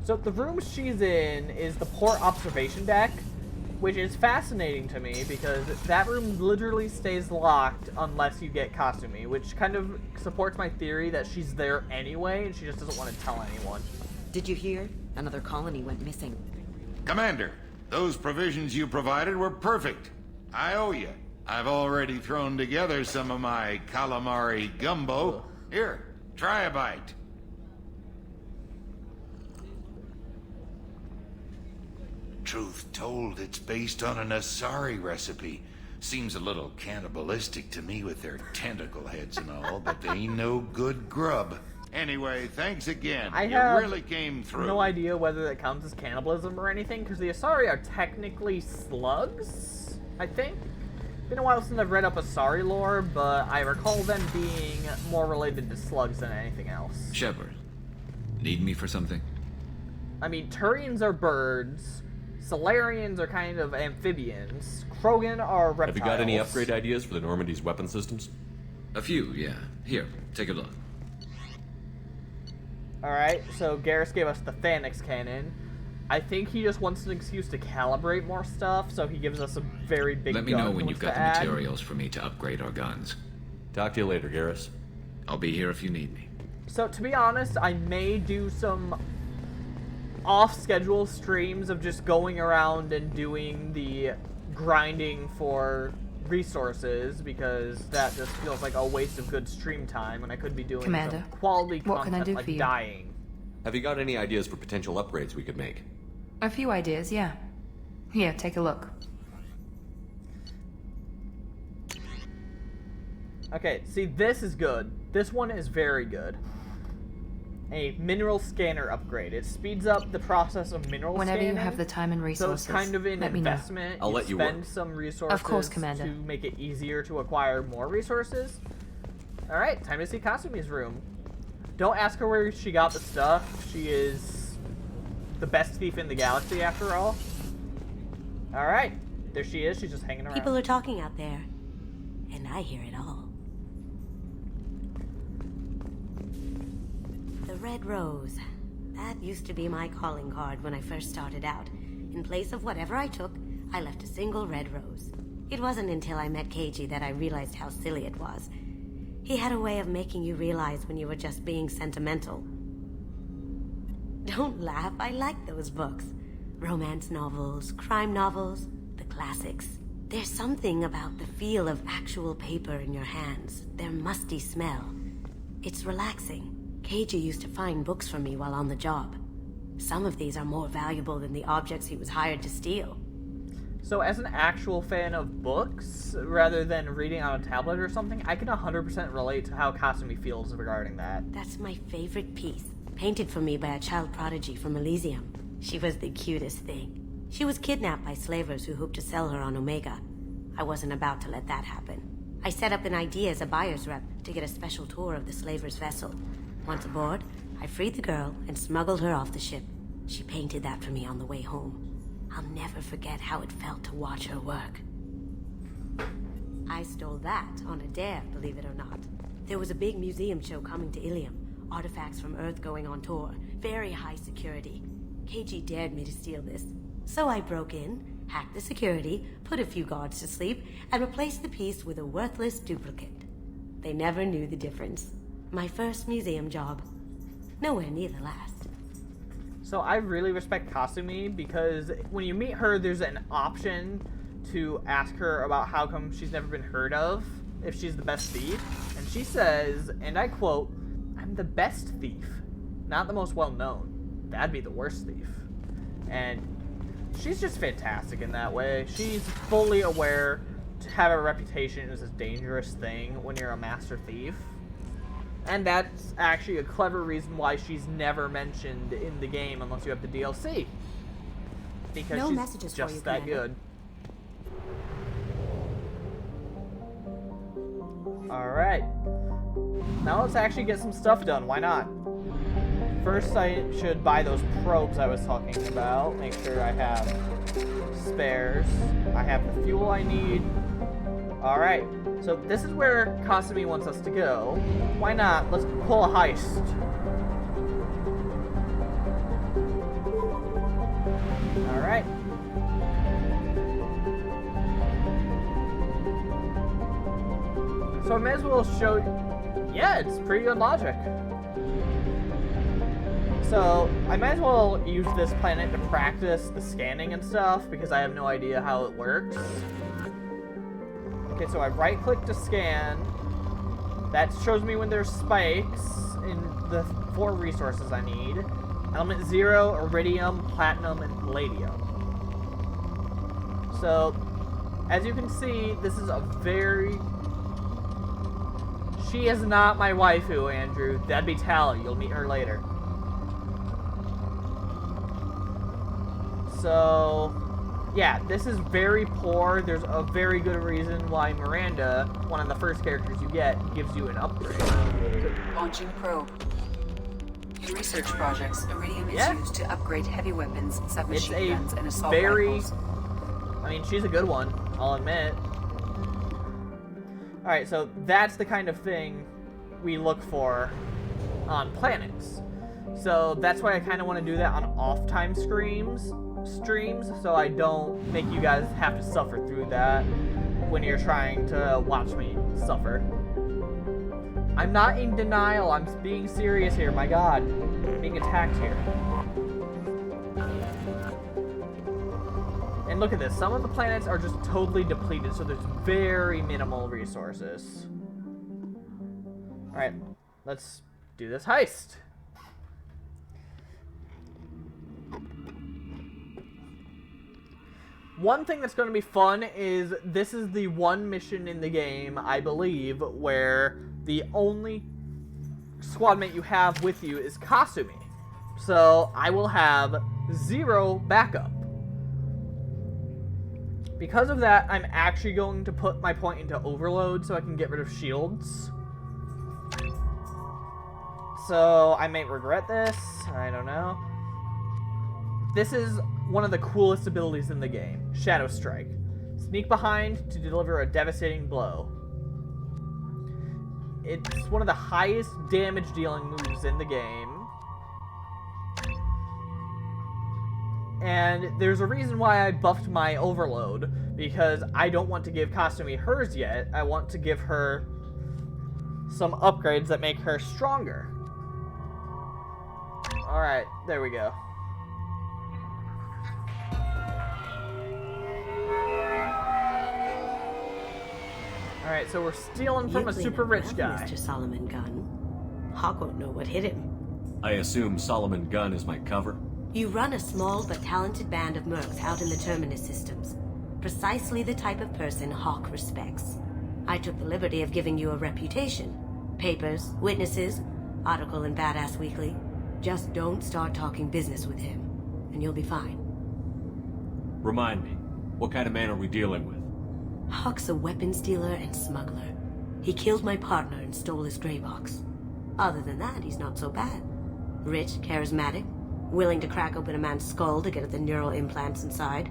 So the room she's in is the port observation deck, which is fascinating to me because that room literally stays locked unless you get Kasumi, which kind of supports my theory that she's there anyway and she just doesn't want to tell anyone. Did you hear? Another colony went missing. Commander, those provisions you provided were perfect. I owe you. I've already thrown together some of my calamari gumbo. Here, try a bite. Truth told, it's based on an Asari recipe. Seems a little cannibalistic to me with their tentacle heads and all, but they ain't no good grub. Anyway, thanks again. I You have really came through. no idea whether that counts as cannibalism or anything, because the Asari are technically slugs, I think. Been a while since I've read up Asari lore, but I recall them being more related to slugs than anything else. Shepard, need me for something? I mean, Turians are birds, Solarians are kind of amphibians, Krogan are reptiles. Have you got any upgrade ideas for the Normandy's weapon systems? A few, yeah. Here, take a look. Alright, so Garrus gave us the Phalanx cannon. I think he just wants an excuse to calibrate more stuff, so he gives us a very big gun. Let me know when you've got the add. materials for me to upgrade our guns. Talk to you later, Garrus. I'll be here if you need me. So, to be honest, I may do some off-schedule streams of just going around and doing the grinding for resources, because that just feels like a waste of good stream time, and I could be doing Commander, some quality what content can I do like for you? dying. Have you got any ideas for potential upgrades we could make? A few ideas, yeah. Here, take a look. Okay, see, this is good. This one is very good. A mineral scanner upgrade. It speeds up the process of mineral Whenever scanning. you have the time and resources, So it's kind of an let me know. investment. I'll let you spend work. some resources Of course, Commander. to make it easier to acquire more resources. Alright, time to see Kasumi's room. Don't ask her where she got the stuff. She is the best thief in the galaxy, after all. Alright, there she is. She's just hanging around. People are talking out there, and I hear it all. The Red Rose. That used to be my calling card when I first started out. In place of whatever I took, I left a single red rose. It wasn't until I met Keiji that I realized how silly it was. He had a way of making you realize when you were just being sentimental. Don't laugh, I like those books. Romance novels, crime novels, the classics. There's something about the feel of actual paper in your hands, their musty smell. It's relaxing. Keiji used to find books for me while on the job. Some of these are more valuable than the objects he was hired to steal. So as an actual fan of books, rather than reading on a tablet or something, I can 100% relate to how Kasumi feels regarding that. That's my favorite piece, painted for me by a child prodigy from Elysium. She was the cutest thing. She was kidnapped by slavers who hoped to sell her on Omega. I wasn't about to let that happen. I set up an idea as a buyer's rep to get a special tour of the slaver's vessel. Once aboard, I freed the girl and smuggled her off the ship. She painted that for me on the way home. I'll never forget how it felt to watch her work. I stole that on a dare, believe it or not. There was a big museum show coming to Ilium. Artifacts from Earth going on tour. Very high security. Keiji dared me to steal this. So I broke in, hacked the security, put a few guards to sleep, and replaced the piece with a worthless duplicate. They never knew the difference. My first museum job. Nowhere near the last. So I really respect Kasumi because when you meet her, there's an option to ask her about how come she's never been heard of, if she's the best thief. And she says, and I quote, "I'm the best thief, not the most well-known. That'd be the worst thief." And she's just fantastic in that way. She's fully aware to have a reputation is a dangerous thing when you're a master thief. And that's actually a clever reason why she's never mentioned in the game unless you have the DLC. Because no she's messages just for you, that Commander. good. Alright. Now let's actually get some stuff done. Why not? First, I should buy those probes I was talking about. Make sure I have spares. I have the fuel I need. Alright. So this is where Kasumi wants us to go. Why not? Let's pull a heist. Alright. So I may as well show... Yeah, it's pretty good logic. So I might as well use this planet to practice the scanning and stuff because I have no idea how it works. Okay, so I right-click to scan. That shows me when there's spikes in the 4 resources I need. Element 0, Iridium, Platinum, and Palladium. So, as you can see, this is a very... She is not my waifu, Andrew. That'd be Tally. You'll meet her later. So... yeah, this is very poor. There's a very good reason why Miranda, one of the first characters you get, gives you an upgrade. Launching probe. In research projects, Iridium is used to upgrade heavy weapons, submachine guns, and assault rifles. I mean, she's a good one, I'll admit. Alright, so that's the kind of thing we look for on planets. So that's why I kind of want to do that on off-time streams, so I don't make you guys have to suffer through that when you're trying to watch me suffer. I'm not in denial, I'm being serious here, my god. I'm being attacked here. And look at this, some of the planets are just totally depleted, so there's very minimal resources. Alright, let's do this heist. One thing that's going to be fun is this is the one mission in the game, I believe, where the only squad mate you have with you is Kasumi. So I will have 0 backup. Because of that, I'm actually going to put my point into overload so I can get rid of shields. So I may regret this, I don't know. This is one of the coolest abilities in the game, Shadow Strike. Sneak behind to deliver a devastating blow. It's one of the highest damage dealing moves in the game. And there's a reason why I buffed my overload, because I don't want to give Kasumi hers yet. I want to give her some upgrades that make her stronger. Alright, there we go. Alright, so we're stealing from a super rich guy. Mr. Solomon Gunn. Hawk won't know what hit him. I assume Solomon Gunn is my cover? You run a small but talented band of mercs out in the Terminus systems. Precisely the type of person Hawk respects. I took the liberty of giving you a reputation. Papers, witnesses, article in Badass Weekly. Just don't start talking business with him, and you'll be fine. Remind me, what kind of man are we dealing with? Hawk's a weapons dealer and smuggler. He killed my partner and stole his gray box. Other than that, he's not so bad. Rich, charismatic, willing to crack open a man's skull to get at the neural implants inside.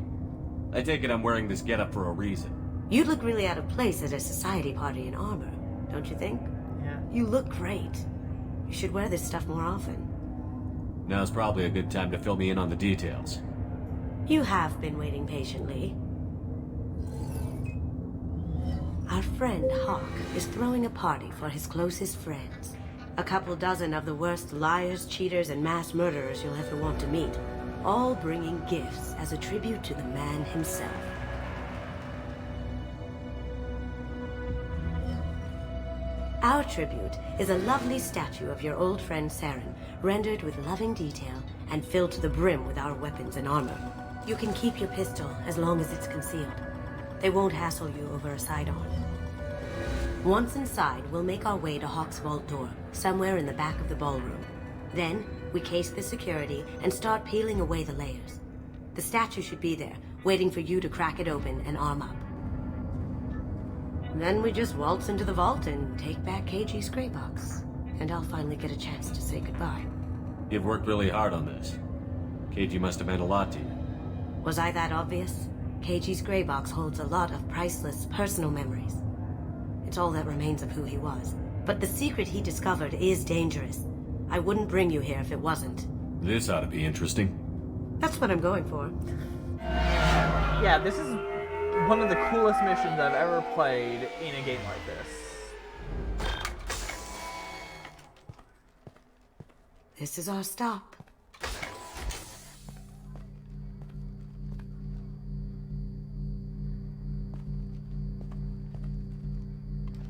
I take it I'm wearing this getup for a reason. You'd look really out of place at a society party in armor, don't you think? Yeah. You look great. You should wear this stuff more often. Now's probably a good time to fill me in on the details. You have been waiting patiently. Our friend Hawk is throwing a party for his closest friends. A couple dozen of the worst liars, cheaters, and mass murderers you'll ever want to meet. All bringing gifts as a tribute to the man himself. Our tribute is a lovely statue of your old friend Saren, rendered with loving detail and filled to the brim with our weapons and armor. You can keep your pistol as long as it's concealed. They won't hassle you over a side-on. Once inside, we'll make our way to Hawk's vault door, somewhere in the back of the ballroom. Then, we case the security and start peeling away the layers. The statue should be there, waiting for you to crack it open and arm up. Then we just waltz into the vault and take back KG's gray box. And I'll finally get a chance to say goodbye. You've worked really hard on this. KG must have meant a lot to you. Was I that obvious? KG's gray box holds a lot of priceless personal memories. It's all that remains of who he was. But the secret he discovered is dangerous. I wouldn't bring you here if it wasn't. This ought to be interesting. That's what I'm going for. Yeah, this is one of the coolest missions I've ever played in a game like this. This is our stop.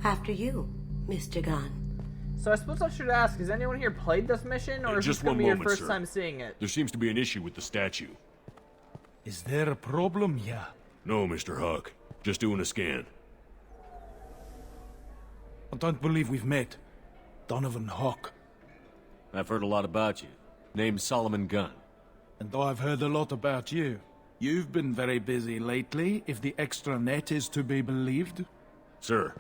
After you, Mr. Gunn. So I suppose I should ask, has anyone here played this mission, or is this going to be your first time seeing it? There seems to be an issue with the statue. Is there a problem here? No, Mr. Hawk. Just doing a scan. I don't believe we've met. Donovan Hawk. I've heard a lot about you. Name's Solomon Gunn. And I've heard a lot about you. You've been very busy lately, if the extranet is to be believed. Sir,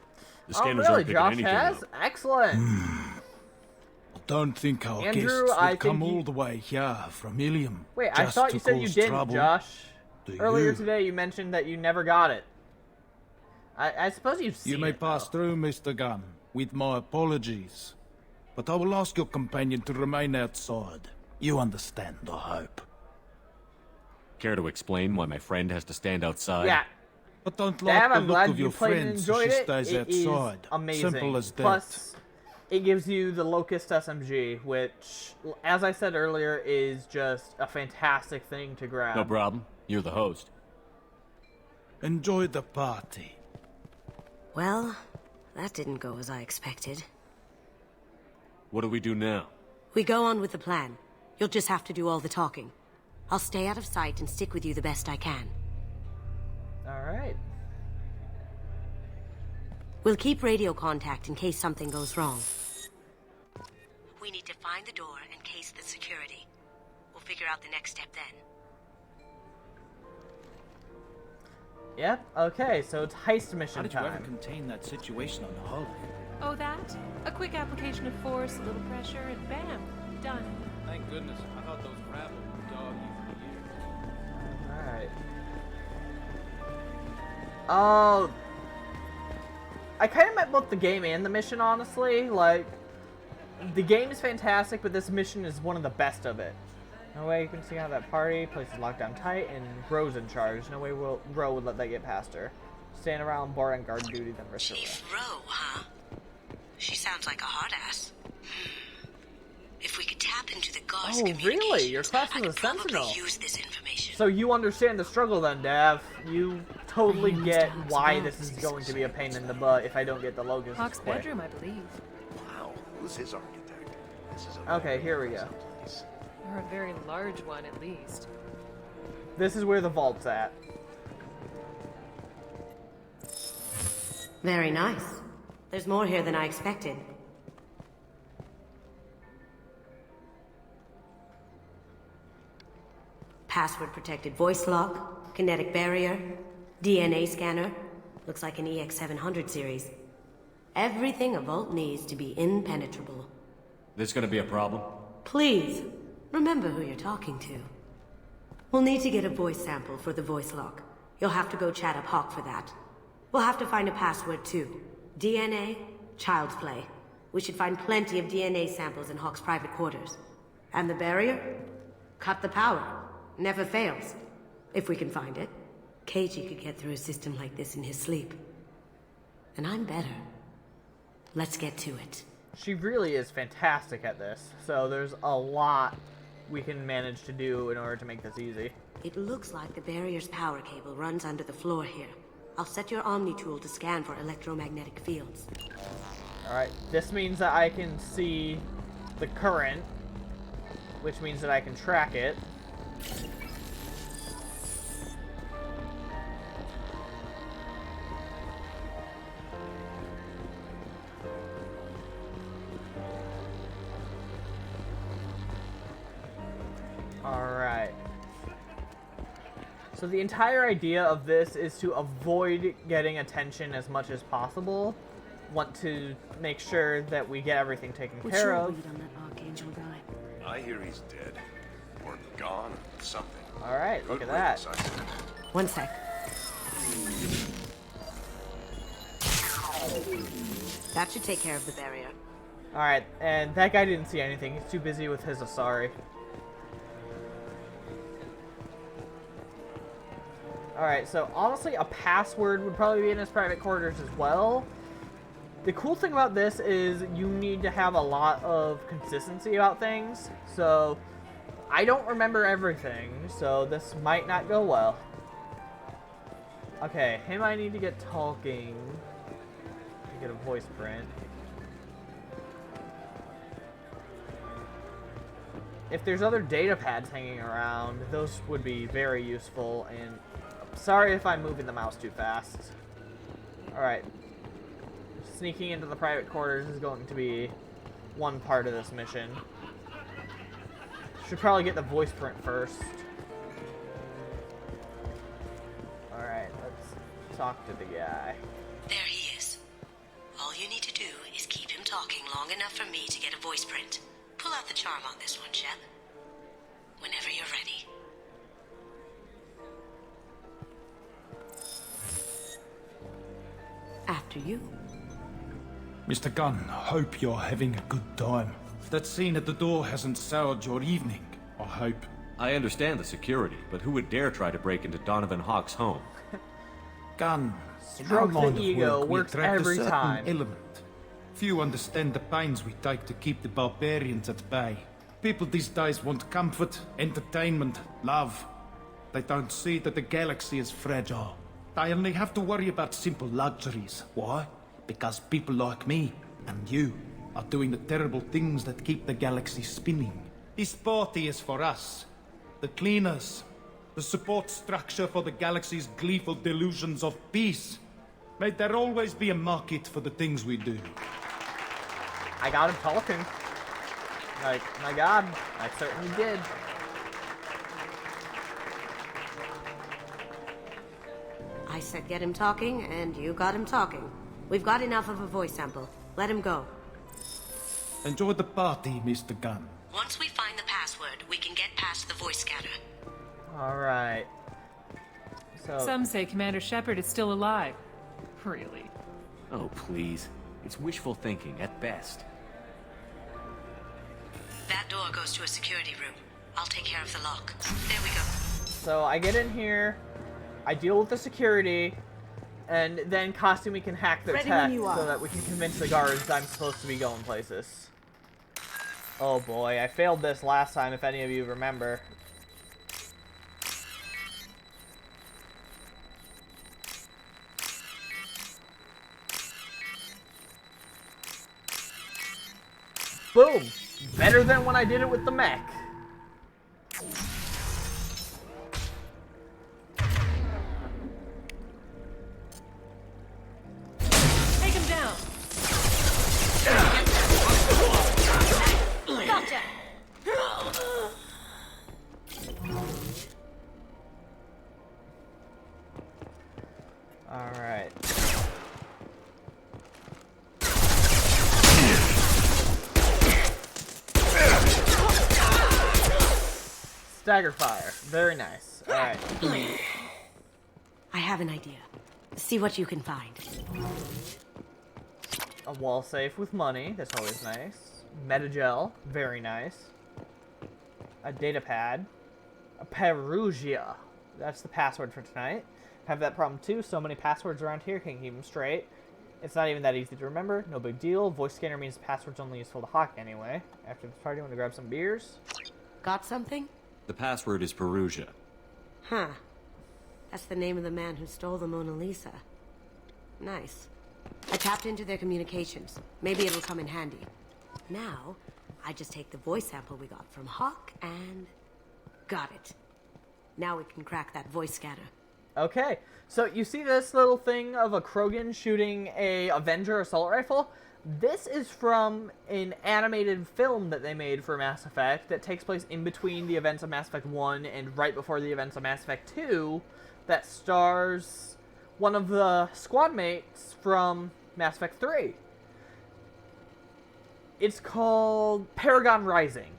the Oh, scanners really? aren't picking Josh anything has? up. Excellent. I don't think our Andrew, guests I would come think you- all the way here from Ilium. Wait, I just thought to you said you cause didn't, trouble. Josh. Do Earlier you? today you mentioned that you never got it. I suppose you've seen You may it, pass though. through, Mr. Gunn, with my apologies. But I will ask your companion to remain outside. You understand, I hope. Care to explain why my friend has to stand outside? Yeah. But don't Damn, like the I'm look glad of you your played and friend, so enjoyed she it. stays It is outside. amazing. Simple as that. Plus, it gives you the Locust SMG, which, as I said earlier, is just a fantastic thing to grab. No problem. You're the host. Enjoy the party. Well, that didn't go as I expected. What do we do now? We go on with the plan. You'll just have to do all the talking. I'll stay out of sight and stick with you the best I can. Alright. We'll keep radio contact in case something goes wrong. We need to find the door and case the security. We'll figure out the next step then. Yep, okay, so it's heist mission How did you ever time. contain that situation on the hull? Oh, that? A quick application of force, a little pressure, and bam, done. Thank goodness. I thought those rabble would dog you for years. Alright. Oh. I kind of meant both the game and the mission, honestly. Like, the game is fantastic, but this mission is one of the best of it. No way you can see how that party, place is locked down tight, and Ro's in charge. No way Ro would let that get past her. Staying around, bar and guard duty, then risk Chief Ro, huh? She sounds like a hard ass. If we could tap into the guard's really? Your class is a Sentinel. use this information. So you understand the struggle then, Dav. You totally get why this is going to be a pain in the butt if I don't get the locust. Hawk's quick. bedroom, I believe. Wow, who's his architect? This is Okay, here we go. Or a very large one, at least. This is where the vault's at. Very nice. There's more here than I expected. Password-protected voice lock, kinetic barrier, DNA scanner. Looks like an EX700 series. Everything a vault needs to be impenetrable. This gonna be a problem? Please, remember who you're talking to. We'll need to get a voice sample for the voice lock. You'll have to go chat up Hawk for that. We'll have to find a password too. DNA, child's play. We should find plenty of DNA samples in Hawk's private quarters. And the barrier? Cut the power. Never fails. If we can find it. KG could get through a system like this in his sleep. And I'm better. Let's get to it. She really is fantastic at this, so there's a lot we can manage to do in order to make this easy. It looks like the barrier's power cable runs under the floor here. I'll set your Omni tool to scan for electromagnetic fields. Alright, this means that I can see the current, which means that I can track it. Alright. So the entire idea of this is to avoid getting attention as much as possible. Want to make sure that we get everything taken care of. What's your read on that Archangel guy? I hear he's dead. Or gone, or something. Alright, look at that. One sec. That should take care of the barrier. Alright, and that guy didn't see anything. He's too busy with his Asari. Alright, so honestly, a password would probably be in his private quarters as well. The cool thing about this is you need to have a lot of consistency about things. So, I don't remember everything, so this might not go well. Okay, him I need to get talking to get a voice print. If there's other data pads hanging around, those would be very useful, and sorry if I'm moving the mouse too fast. Alright. Sneaking into the private quarters is going to be one part of this mission. Should probably get the voice print first. Alright, let's talk to the guy. There he is. All you need to do is keep him talking long enough for me to get a voice print. Pull out the charm on this one, Shep. Whenever you're ready. After you. Mr. Gunn, hope you're having a good time. That scene at the door hasn't soured your evening, I hope. I understand the security, but who would dare try to break into Donovan Hawk's home? Gunn, Stroke the ego works every a certain time. Element. Few understand the pains we take to keep the barbarians at bay. People these days want comfort, entertainment, love. They don't see that the galaxy is fragile. They only have to worry about simple luxuries. Why? Because people like me and you are doing the terrible things that keep the galaxy spinning. This party is for us, the cleaners, the support structure for the galaxy's gleeful delusions of peace. May there always be a market for the things we do. I got him talking. Like, my god, I certainly did. I said get him talking, and you got him talking. We've got enough of a voice sample. Let him go. Enjoy the party, Mr. Gunn. Once we find the password, we can get past the voice scanner. Alright. So Some say Commander Shepard is still alive. Really? Oh, please. It's wishful thinking at best. That door goes to a security room. I'll take care of the lock. There we go. So I get in here, I deal with the security, and then Kostumi can hack their Ready tech when you are. so that we can convince the guards I'm supposed to be going places. Oh boy, I failed this last time if any of you remember. Boom! Better than when I did it with the mech. Take him down. Gotcha. Alright. Stagger fire. Very nice. Alright. I have an idea. See what you can find. A wall safe with money. That's always nice. Metagel. Very nice. A data pad. A Perugia. That's the password for tonight. Have that problem too. So many passwords around here, can't keep them straight. It's not even that easy to remember. No big deal. Voice scanner means the password's only useful to Hawk anyway. After this party, want to grab some beers? Got something? The password is Perugia. Huh. That's the name of the man who stole the Mona Lisa. Nice. I tapped into their communications. Maybe it'll come in handy. Now, I just take the voice sample we got from Hawk and... got it. Now we can crack that voice scanner. Okay, so you see this little thing of a Krogan shooting a Avenger assault rifle? This is from an animated film that they made for Mass Effect that takes place in between the events of Mass Effect 1 and right before the events of Mass Effect 2 that stars one of the squad mates from Mass Effect 3. It's called Paragon Rising.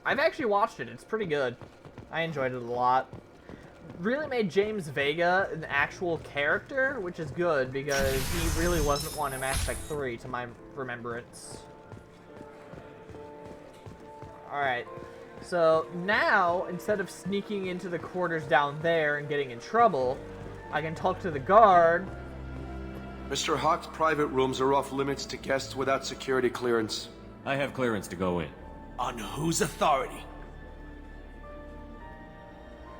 I've actually watched it. It's pretty good. I enjoyed it a lot. Really made James Vega an actual character, which is good because he really wasn't one in Mass Effect 3 to my remembrance. Alright, so now, instead of sneaking into the quarters down there and getting in trouble, I can talk to the guard. Mr. Hawk's private rooms are off limits to guests without security clearance. I have clearance to go in. On whose authority?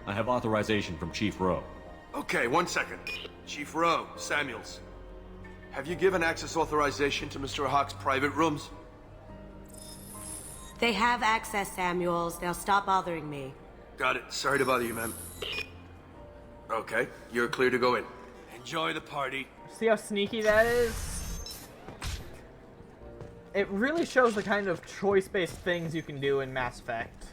I have authorization from Chief Rowe. Okay, 1 second. Chief Rowe, Samuels. Have you given access authorization to Mr. Hawk's private rooms? They have access, Samuels. They'll stop bothering me. Got it. Sorry to bother you, ma'am. Okay, you're clear to go in. Enjoy the party. See how sneaky that is? It really shows the kind of choice-based things you can do in Mass Effect.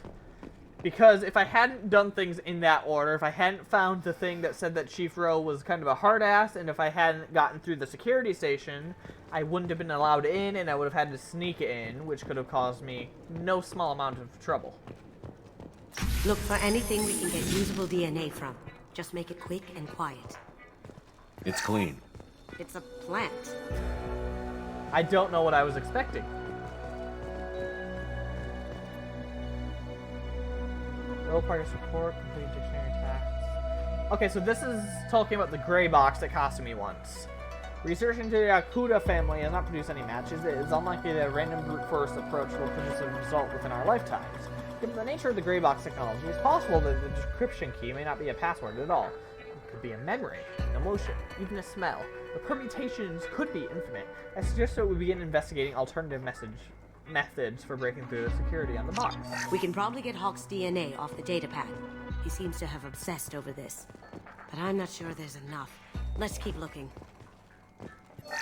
Because if I hadn't done things in that order, if I hadn't found the thing that said that Chief Rowe was kind of a hard-ass, and if I hadn't gotten through the security station, I wouldn't have been allowed in, and I would have had to sneak in, which could have caused me no small amount of trouble. Look for anything we can get usable DNA from. Just make it quick and quiet. It's clean. It's a plant. I don't know what I was expecting. Low party support, complete dictionary tasks. Okay, so this is talking about the gray box that costed me once. Research into the Akuda family has not produced any matches. It is unlikely that a random brute force approach will produce a result within our lifetimes. Given the nature of the gray box technology, it's possible that the decryption key may not be a password at all. It could be a memory, an emotion, even a smell. The permutations could be infinite. I suggest that we begin investigating alternative methods for breaking through the security on the box. We can probably get Hawk's DNA off the data pad. He seems to have obsessed over this. But I'm not sure there's enough. Let's keep looking.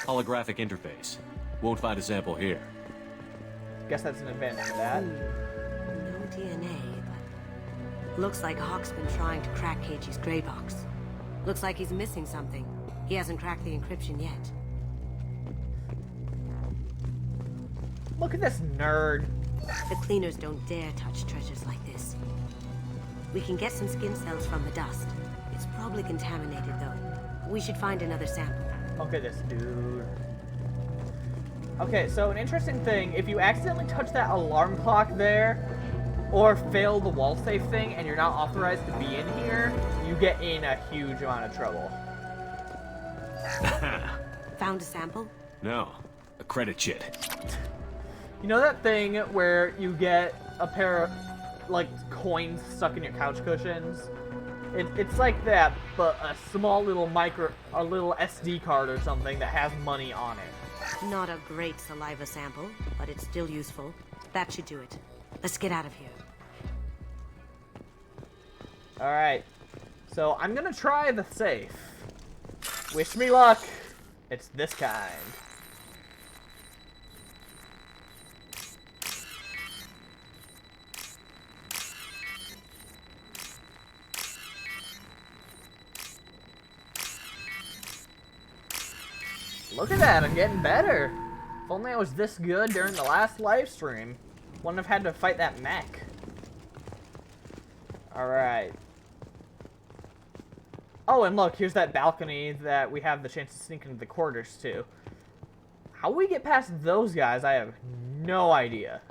Holographic interface. Won't find a sample here. Guess that's an advantage of that. No DNA, but... looks like Hawk's been trying to crack Keiji's gray box. Looks like he's missing something. He hasn't cracked the encryption yet. Look at this nerd. The cleaners don't dare touch treasures like this. We can get some skin cells from the dust. It's probably contaminated, though. We should find another sample. Look at this dude. Okay, so an interesting thing, if you accidentally touch that alarm clock there, or fail the wall safe thing, and you're not authorized to be in here, you get in a huge amount of trouble. Found a sample? No. A credit chit. You know that thing where you get a pair of, like, coins stuck in your couch cushions? It's like that, but a small little a little SD card or something that has money on it. Not a great saliva sample, but it's still useful. That should do it. Let's get out of here. Alright. So I'm gonna try the safe. Wish me luck. It's this kind. Look at that, I'm getting better. If only I was this good during the last live stream. Wouldn't have had to fight that mech. Alright. Oh, and look, here's that balcony that we have the chance to sneak into the quarters to. How we get past those guys, I have no idea.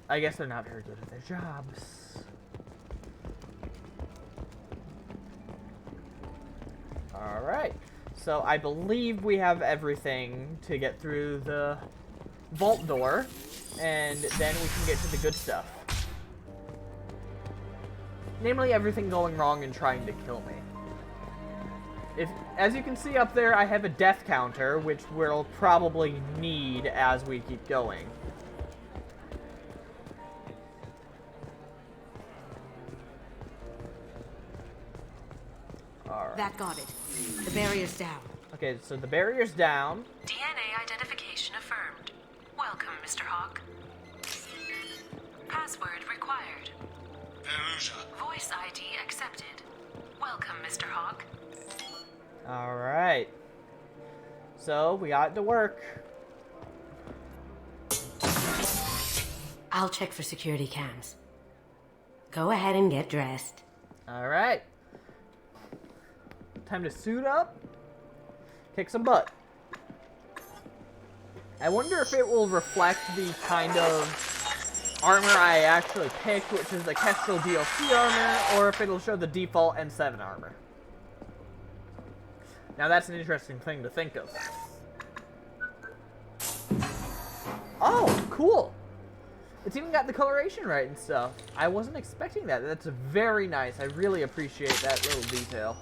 I guess they're not very good at their jobs. Alright. So I believe we have everything to get through the vault door, and then we can get to the good stuff. Namely, everything going wrong and trying to kill me. As you can see up there, I have a death counter, which we'll probably need as we keep going. Alright. That got it. The barrier's down. Okay, so the barrier's down. DNA identification affirmed. Welcome, Mr. Hawk. Password required. Perusia. Voice ID accepted. Welcome, Mr. Hawk. Alright. So, we got it to work. I'll check for security cams. Go ahead and get dressed. Alright. Time to suit up. Kick some butt. I wonder if it will reflect the kind of armor I actually picked, which is the Kestrel DLC armor, or if it'll show the default N7 armor. Now that's an interesting thing to think of. Oh, cool! It's even got the coloration right and stuff. I wasn't expecting that. That's very nice. I really appreciate that little detail.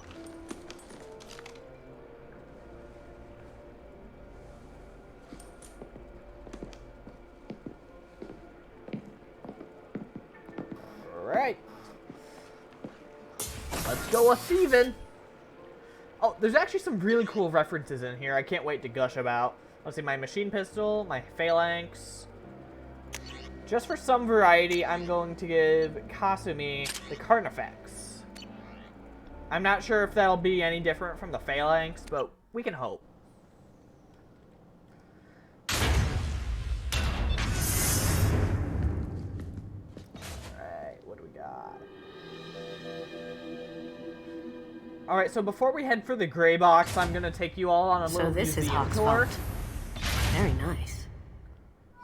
Alright. Let's go a thieving. Oh, there's actually some really cool references in here I can't wait to gush about. Let's see, my machine pistol, my phalanx. Just for some variety, I'm going to give Kasumi the Carnifex. I'm not sure if that'll be any different from the phalanx, but we can hope. Alright, so before we head for the gray box, I'm gonna take you all on a little museum tour. Very nice.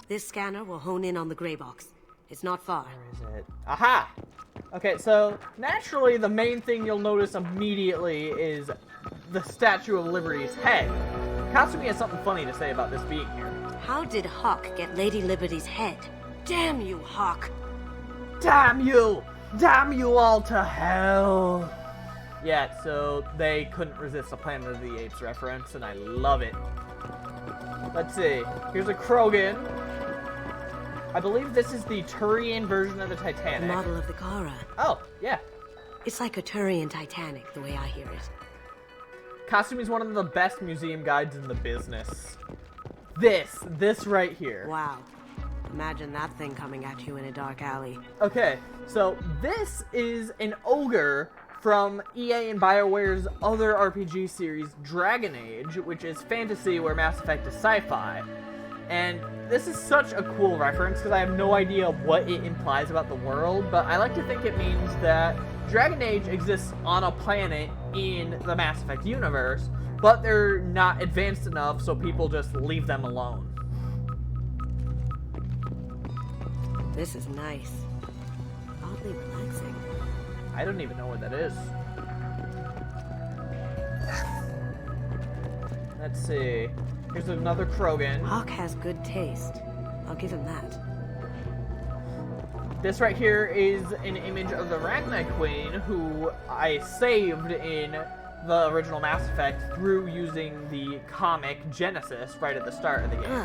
This scanner will hone in on the gray box. It's not far. Where is it? Aha! Okay, so naturally the main thing you'll notice immediately is the Statue of Liberty's head. Kasumi has something funny to say about this being here. How did Hawk get Lady Liberty's head? Damn you, Hawk! Damn you! Damn you all to hell! Yeah, so they couldn't resist a Planet of the Apes reference, and I love it. Let's see. Here's a Krogan. I believe this is the Turian version of the Titanic. The model of the Kara. Oh, yeah. It's like a Turian Titanic, the way I hear it. Kasumi's one of the best museum guides in the business. This right here. Wow. Imagine that thing coming at you in a dark alley. Okay, so this is an ogre from EA and BioWare's other RPG series, Dragon Age, which is fantasy where Mass Effect is sci-fi. And this is such a cool reference because I have no idea what it implies about the world, but I like to think it means that Dragon Age exists on a planet in the Mass Effect universe, but they're not advanced enough, so people just leave them alone. This is nice. Oddly relaxing. I don't even know what that is. Let's see. Here's another Krogan. Hawk has good taste. I'll give him that. This right here is an image of the Rachni Queen, who I saved in the original Mass Effect through using the comic Genesis right at the start of the game.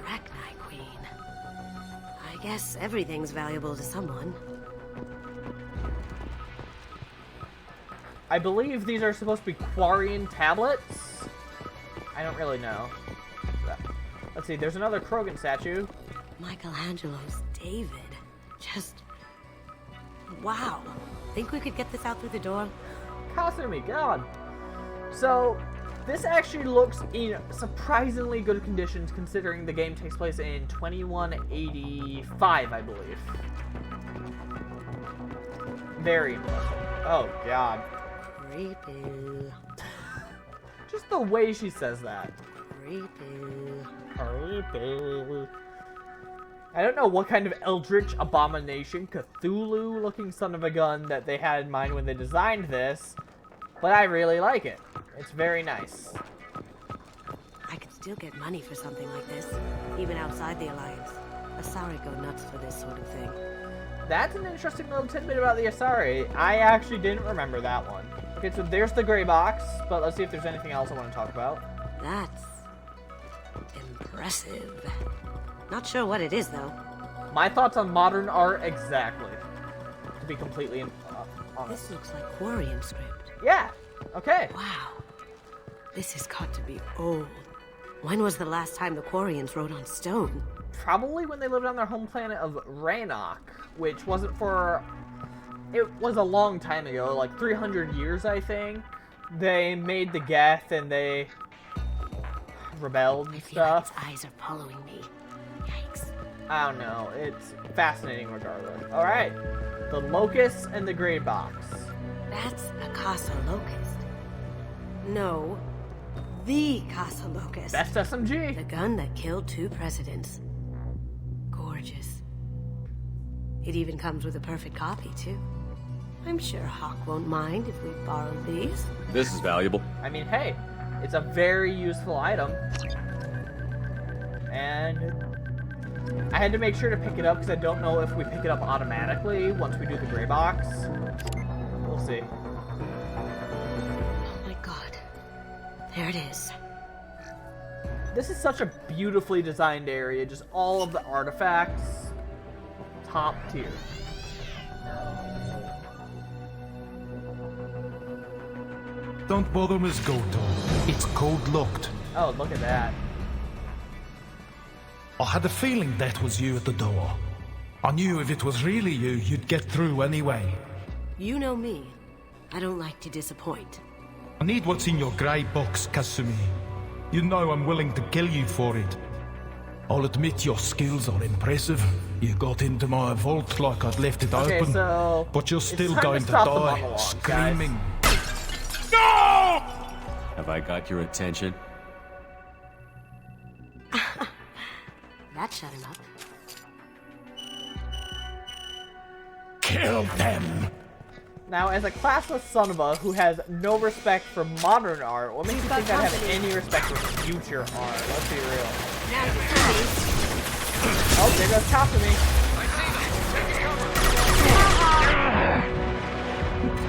Rachni Queen. I guess everything's valuable to someone. I believe these are supposed to be Quarian tablets. I don't really know. Let's see, there's another Krogan statue. Michelangelo's David. Just... wow. Think we could get this out through the door? Kasumi, God. So, this actually looks in surprisingly good conditions considering the game takes place in 2185, I believe. Very impressive. Oh, God. Creepy. Just the way she says that. Creepy. Creepy. I don't know what kind of eldritch abomination, Cthulhu-looking son of a gun that they had in mind when they designed this, but I really like it. It's very nice. I could still get money for something like this, even outside the Alliance. Asari go nuts for this sort of thing. That's an interesting little tidbit about the Asari. I actually didn't remember that one. Okay, so there's the gray box, but let's see if there's anything else I want to talk about. That's... impressive. Not sure what it is, though. My thoughts on modern art exactly. To be completely honest. This looks like Quarian script. Yeah. Okay. Wow. This has got to be old. When was the last time the Quarians wrote on stone? Probably when they lived on their home planet of Rannoch, which wasn't for... It was a long time ago, like 300 years, I think. They made the Geth and they rebelled and stuff. His eyes are following me. I don't know. It's fascinating regardless. Alright. The Locust and the Gray Box. That's a Casa Locust. No. The Casa Locust. Best SMG. The gun that killed 2 presidents. Gorgeous. It even comes with a perfect copy, too. I'm sure Hawk won't mind if we borrow these. This is valuable. I mean, hey. It's a very useful item. And... I had to make sure to pick it up because I don't know if we pick it up automatically once we do the gray box. We'll see. Oh my god. There it is. This is such a beautifully designed area. Just all of the artifacts. Top tier. Don't bother, Miss Goto. It's code locked. Oh, look at that. I had a feeling that was you at the door. I knew if it was really you, you'd get through anyway. You know me. I don't like to disappoint. I need what's in your grey box, Kasumi. You know I'm willing to kill you for it. I'll admit your skills are impressive. You got into my vault like I'd left it open. So but you're still time going to to stop the die, monologue, screaming. No! Have I got your attention? That shut him up. Kill them! Now, as a classless son of a who has no respect for modern art, what makes you think I'd have any respect for future art? Let's be real. Oh, there goes Kasumi.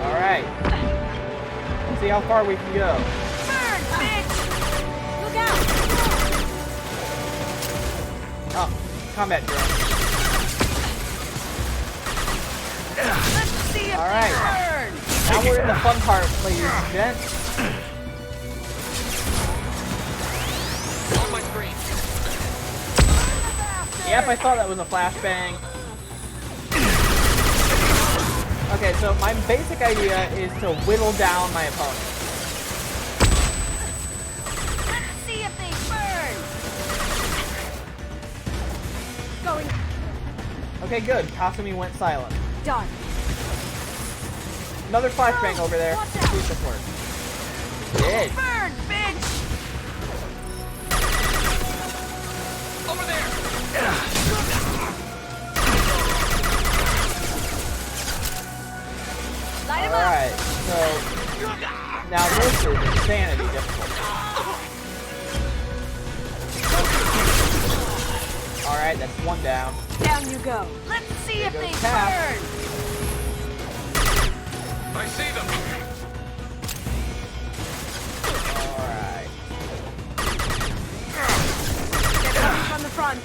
Alright. Let's see how far we can go. Burn, bitch! Look out! Oh, combat drone. Let's see if Alright. they burn! Now we're in the fun part, ladies and gents. On my screen. Yep, I thought that was a flashbang. Okay, so my basic idea is to whittle down my opponent. Let's see if they burn! Going. Okay, good. Kasumi went silent. Done. Another flashbang over there. See if this works. Did. Burn, bitch! Over there! Light him up! Alright, so now this is insanity difficult. Alright, that's one down. Down you go. Let's see if they Cap. burn! I see them! on the front.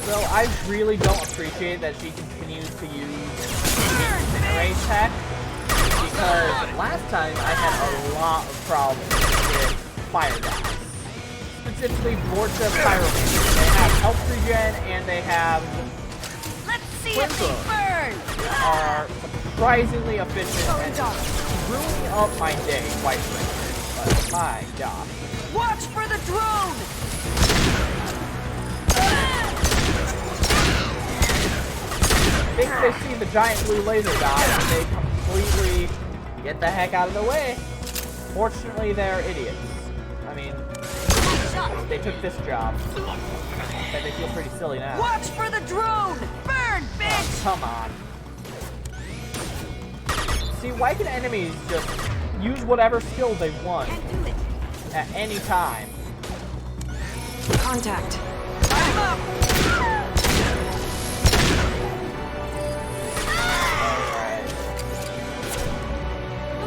So I really don't appreciate that she continues to use Incinerate tech, because last time I had a lot of problems with fire guys. Specifically Vortex Pyromancers. They have health regen and they have Let's see if they burn! are surprisingly efficient and screwing up my day quite frankly. But my god. Watch for the drone! I think they see the giant blue laser dot and they completely get the heck out of the way. Fortunately, they're idiots. I mean, they took this job. But they feel pretty silly now. Watch for the drone! Burn, bitch! Oh, come on. See, why can enemies just use whatever skill they want at any time? Contact. I'm up!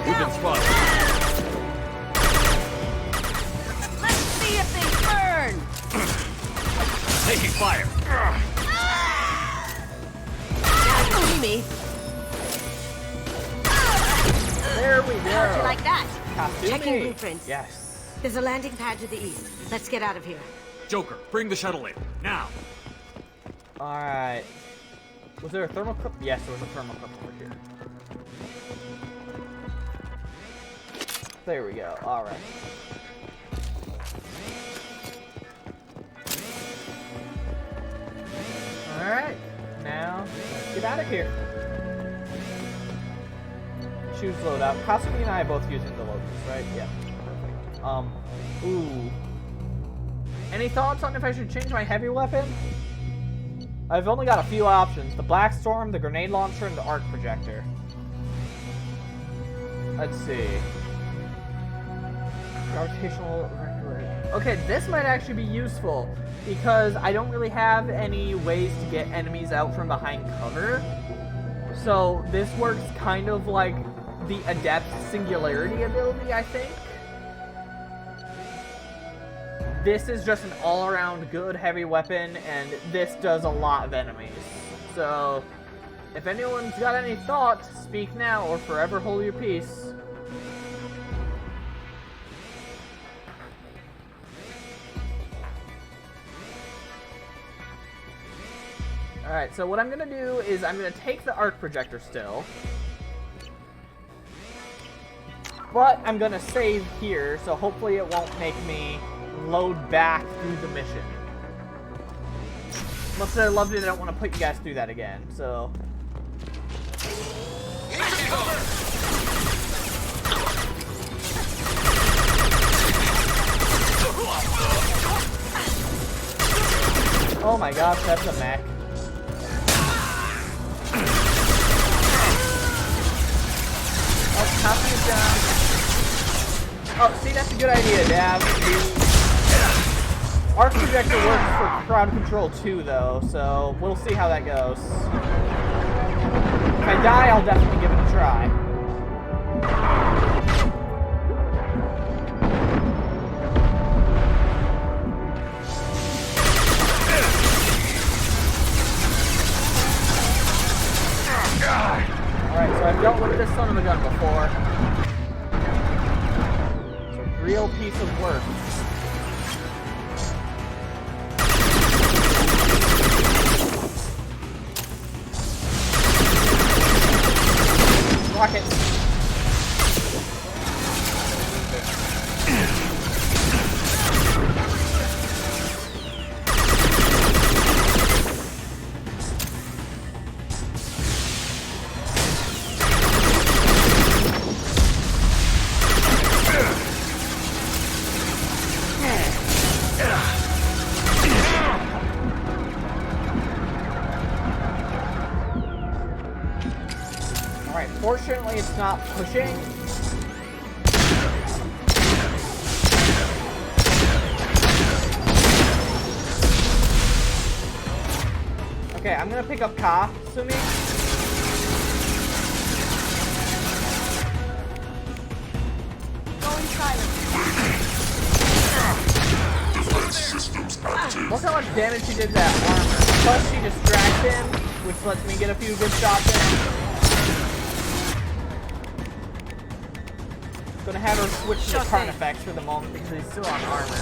We've been spotted. Let's see if they burn! Taking fire. Now you see me. There we go. How'd you like that? Kasumi. Checking blueprints. Yes. There's a landing pad to the east. Let's get out of here. Joker, bring the shuttle in. Now. Alright. Was there a thermal cup? Yes, there was a thermal cup over here. There we go. Alright. Alright. Now, let's get out of here. Choose loadout. Kasumi and I are both using the loadouts, right? Yeah. Perfect. Ooh. Any thoughts on if I should change my heavy weapon? I've only got a few options. The Black Storm, the Grenade Launcher, and the Arc Projector. Let's see. Gravitational Rector. Okay, this might actually be useful, because I don't really have any ways to get enemies out from behind cover. So this works kind of like the Adept Singularity ability, I think. This is just an all-around good heavy weapon, and this does a lot of enemies. So, if anyone's got any thoughts, speak now or forever hold your peace. Alright, so what I'm going to do is I'm going to take the Arc Projector still. But I'm going to save here, so hopefully it won't make me load back through the mission. Much as I loved it, I don't want to put you guys through that again, so... Oh my gosh, that's a mech. Oh, Copy is down. Oh, see, that's a good idea, Dab. The Arc Projector works for crowd control too, though, so we'll see how that goes. If I die, I'll definitely give it a try. Alright, so I've dealt with this son of a gun before. It's a real piece of work. Rocket. Fortunately, it's not pushing. Okay, I'm gonna pick up Kasumi. Look how much damage she did to that armor. Plus she distracts him, which lets me get a few good shots in. Gonna have her switch to card effects for the moment because he's still on armor.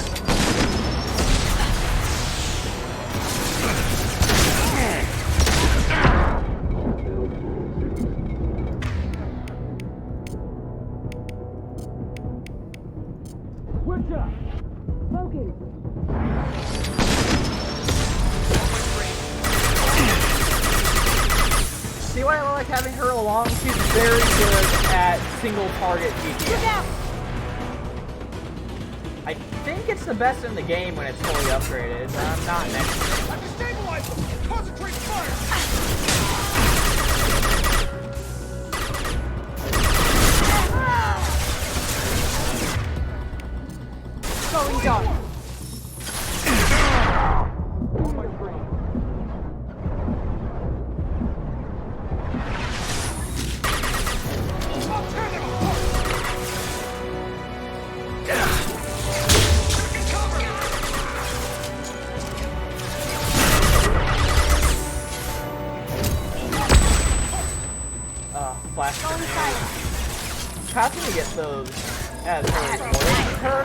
See why I like having her along? She's very good at single target GPS. I think it's the best in the game when it's fully upgraded, but I'm not an expert. I've destabilized them! Concentrate fire! Going dark. How can we get those as her?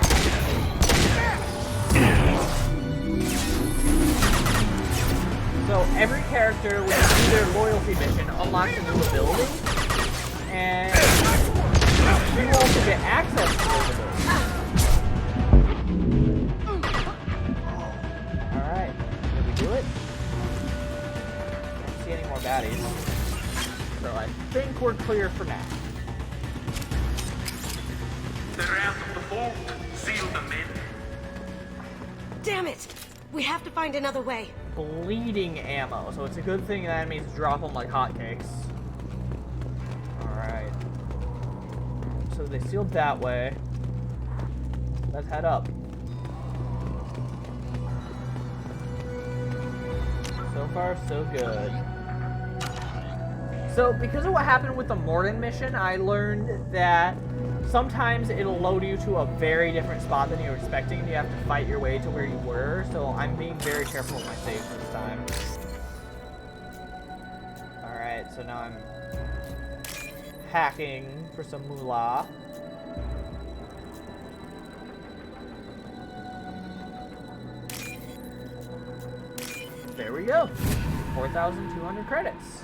So every character with either loyalty mission unlocks a new ability, and you also get access to those abilities. Alright, did we do it? Don't see any more baddies. So I think we're clear for now. The wrath of the vault, seal them in. Damn it! We have to find another way. Bleeding ammo, so it's a good thing that enemies drop them like hotcakes. Alright. So they sealed that way. Let's head up. So far, so good. So, because of what happened with the Morden mission, I learned that sometimes it'll load you to a very different spot than you were expecting, and you have to fight your way to where you were, so I'm being very careful with my saves this time. Alright, so now I'm hacking for some moolah. There we go. 4,200 credits.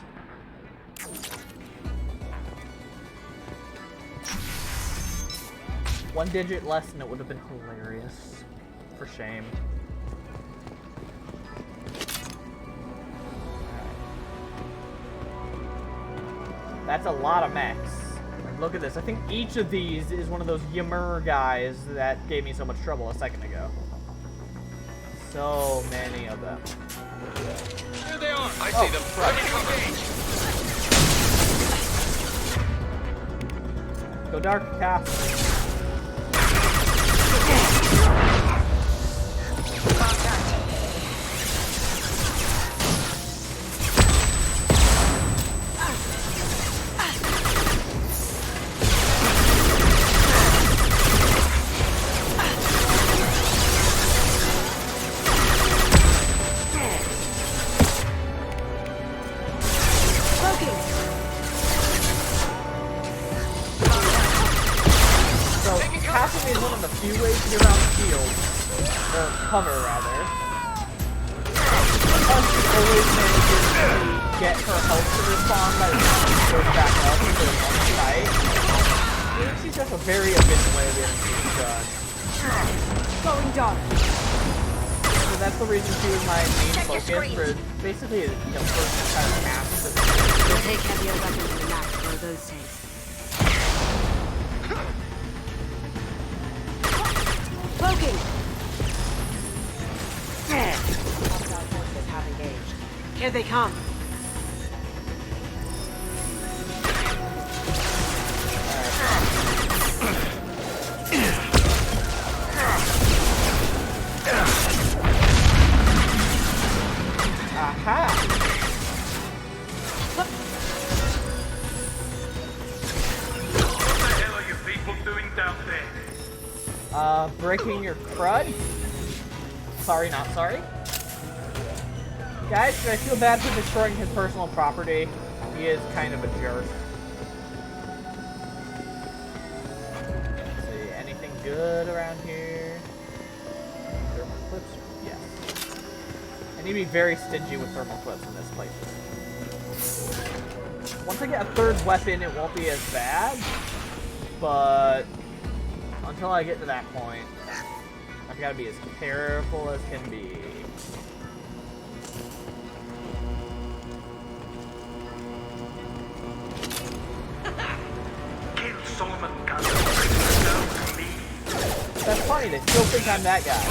One digit less and it would have been hilarious. For shame. That's a lot of mechs. Like, look at this. I think each of these is one of those Ymir guys that gave me so much trouble a second ago. So many of them. Here they are! I see them. Go dark, Cass. Cover, rather. Plus, she always manages to get her health to respawn by the time she goes back up into the one fight. I think she's just a very efficient way of getting things done. Going dark. So that's the reason she was my main focus for basically the first kind of half of the game. We'll take heavier weapons than that for those tanks. Cloaking! Have engaged. Here they come. Aha! What the hell are you people doing down there? Breaking your crud? Sorry, not sorry. Guys, should I feel bad for destroying his personal property? He is kind of a jerk. Let's see, anything good around here? Thermal clips? Yes. I need to be very stingy with thermal clips in this place. Once I get a third weapon, it won't be as bad. But until I get to that point, I've got to be as careful as can be. That's funny, they still think I'm that guy.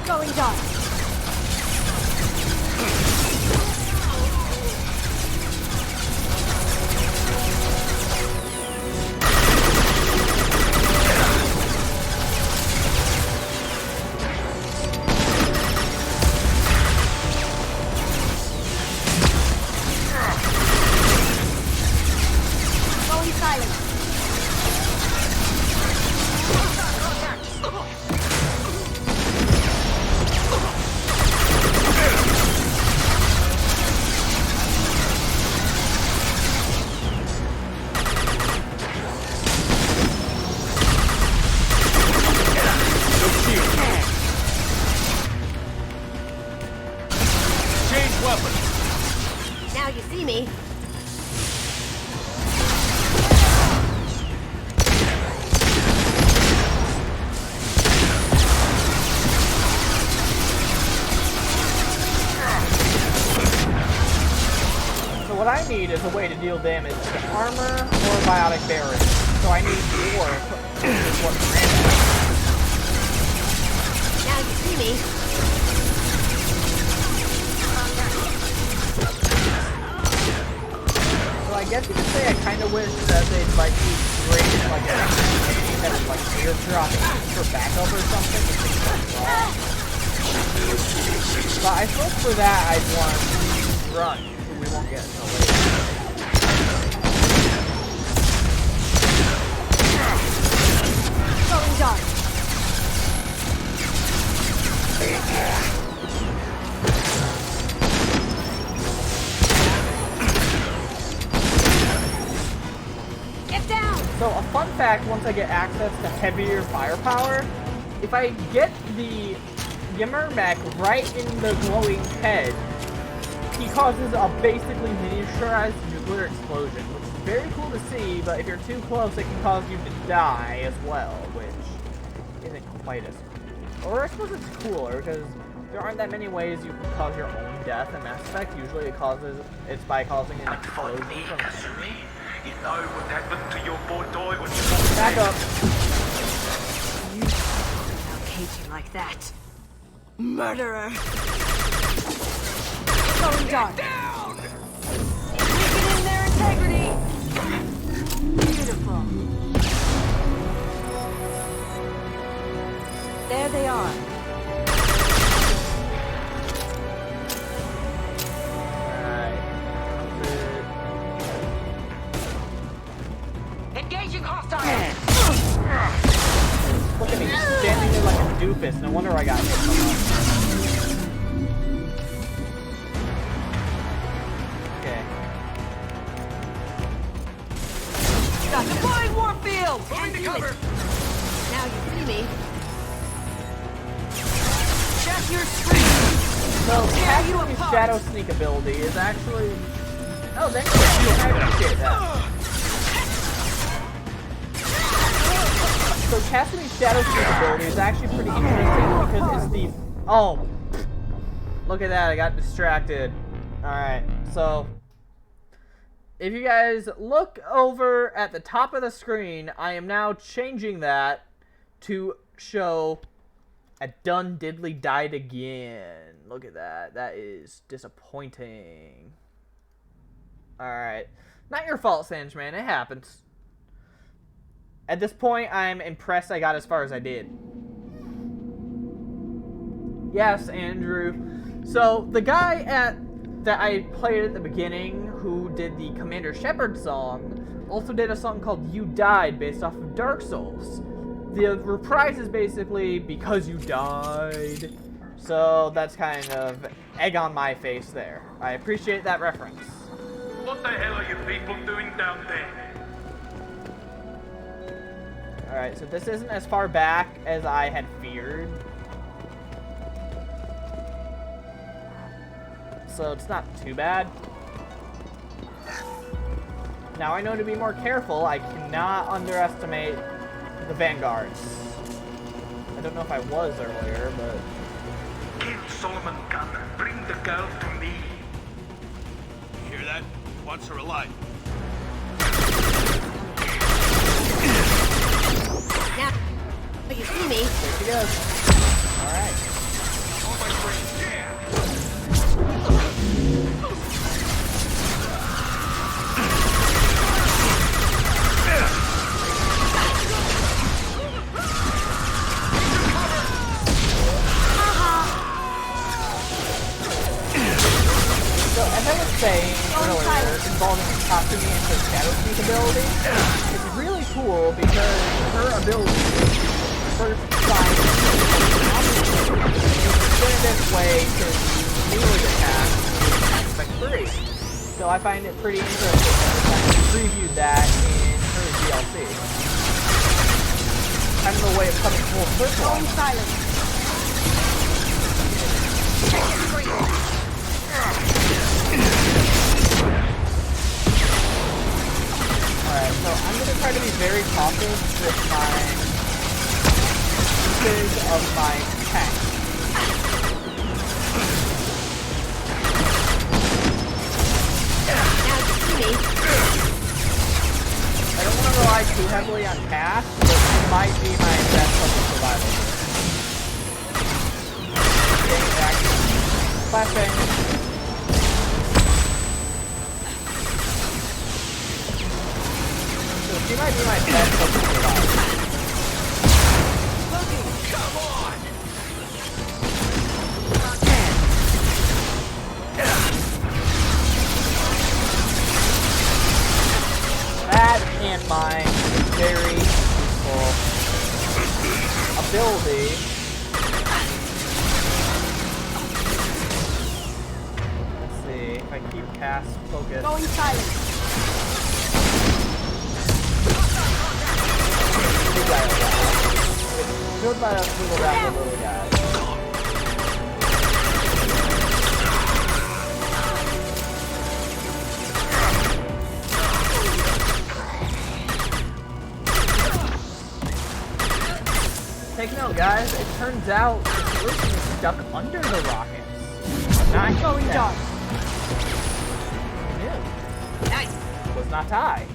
Going dark. Going silent. Now you see me. So what I need is a way to deal damage to armor or biotic barrier. So I need dwarf, which is what Miranda has. Now you see me. So I guess you could say I kind of wish that they'd like create like a thing that would like airdrop for backup or something. But I suppose for that I'd want run, who we won't get until later. Going dark. Get down! So a fun fact, once I get access to heavier firepower, if I get the Gimmer mech right in the glowing head, he causes a basically miniaturized nuclear explosion, which is very cool to see, but if you're too close, it can cause you to die as well, which isn't quite as cool. Or I suppose it's cooler, because there aren't that many ways you can cause your own death in Mass Effect. Usually it's by causing an explosion from the enemy. You know what happened to your boy Doy when you Back up. You don't hate you like that. Murderer. Going dark. down! Weakening their integrity. Beautiful. There they are. Engaging hostile! Look at me, standing there like a doofus. No wonder I got hit so much. Okay. Got the blind warfield! Moving to cover! Now you see me. Check your screen! So, Cassidy's Shadow Sneak ability is actually... Oh, thank you. I appreciate that. So Cassidy's Shadow Sneak ability is actually pretty interesting because it's the... Oh! Look at that, I got distracted. Alright, so... If you guys look over at the top of the screen, I am now changing that to show a done diddly died again. Look at that. That is disappointing. Alright. Not your fault, Sangeman. It happens. At this point, I'm impressed I got as far as I did. Yes, Andrew. So, the guy that I played at the beginning, who did the Commander Shepard song, also did a song called You Died, based off of Dark Souls. The reprise is basically Because You Died. So, that's kind of egg on my face there. I appreciate that reference. What the hell are you people doing down there? Alright, so this isn't as far back as I had feared. So it's not too bad. Now I know to be more careful. I cannot underestimate the vanguards. I don't know if I was earlier, but... Kill Solomon Gunn. Bring the girl to me. You hear that? Wants her alive. Now, but you see me. There she goes. Alright. Oh, my friend, yeah! So, as I was saying earlier, involving Tatsumi and her Shadow Sneak ability, it's really cool because her ability first finds a definitive way to melee attack aspect 3. So I find it pretty interesting that I previewed that in her DLC. Kind of a way of coming full circle. Going silent. Alright, so I'm going to try to be very cautious with my usage of my tank. I don't want to rely too heavily on cast, but it might be my best hope of survival here. Getting back. Flashbang. She might be my best hope to survive. Come on! That and my very useful ability. Let's see if I keep cast focus. Going silent. Killed by a little round little guy. Take note, guys. It turns out the solution is stuck under the rockets. Not going dark. Nice. Was not I.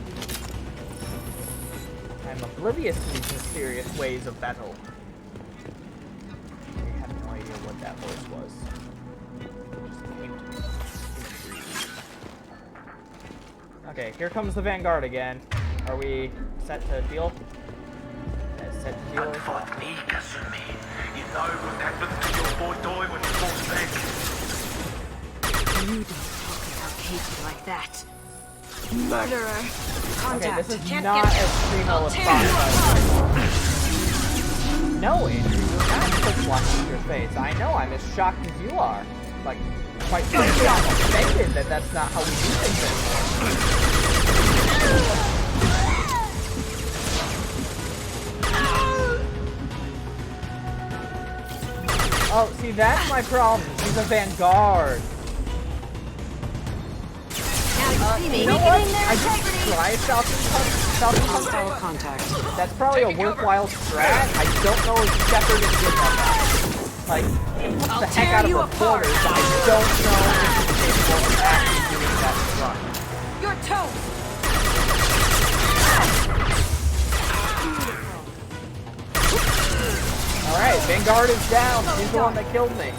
I'm oblivious to these mysterious ways of battle. I have no idea what that voice was. It just came to me. Okay, here comes the Vanguard again. Are we set to deal? Set to deal. Fight me, Kasumi. You know what happened to your boy Doi when he fought back. You don't talk about Katie like that. Murderer. Okay, this is not as primo as possible. No, Andrew, you're not just watching your face. I know I'm as shocked as you are. Like, quite frankly, I'm offended that that's not how we do things anymore. Oh, see, that's my problem. She's a Vanguard. You know what? I just tried Falcon contact. That's probably a worthwhile strat. I don't know if Shepard is good at that. Like, it puts the heck out of reporters, but I don't know if it's capable of actually doing that run. You're toast! Alright, Vanguard is down. He's the one that killed me.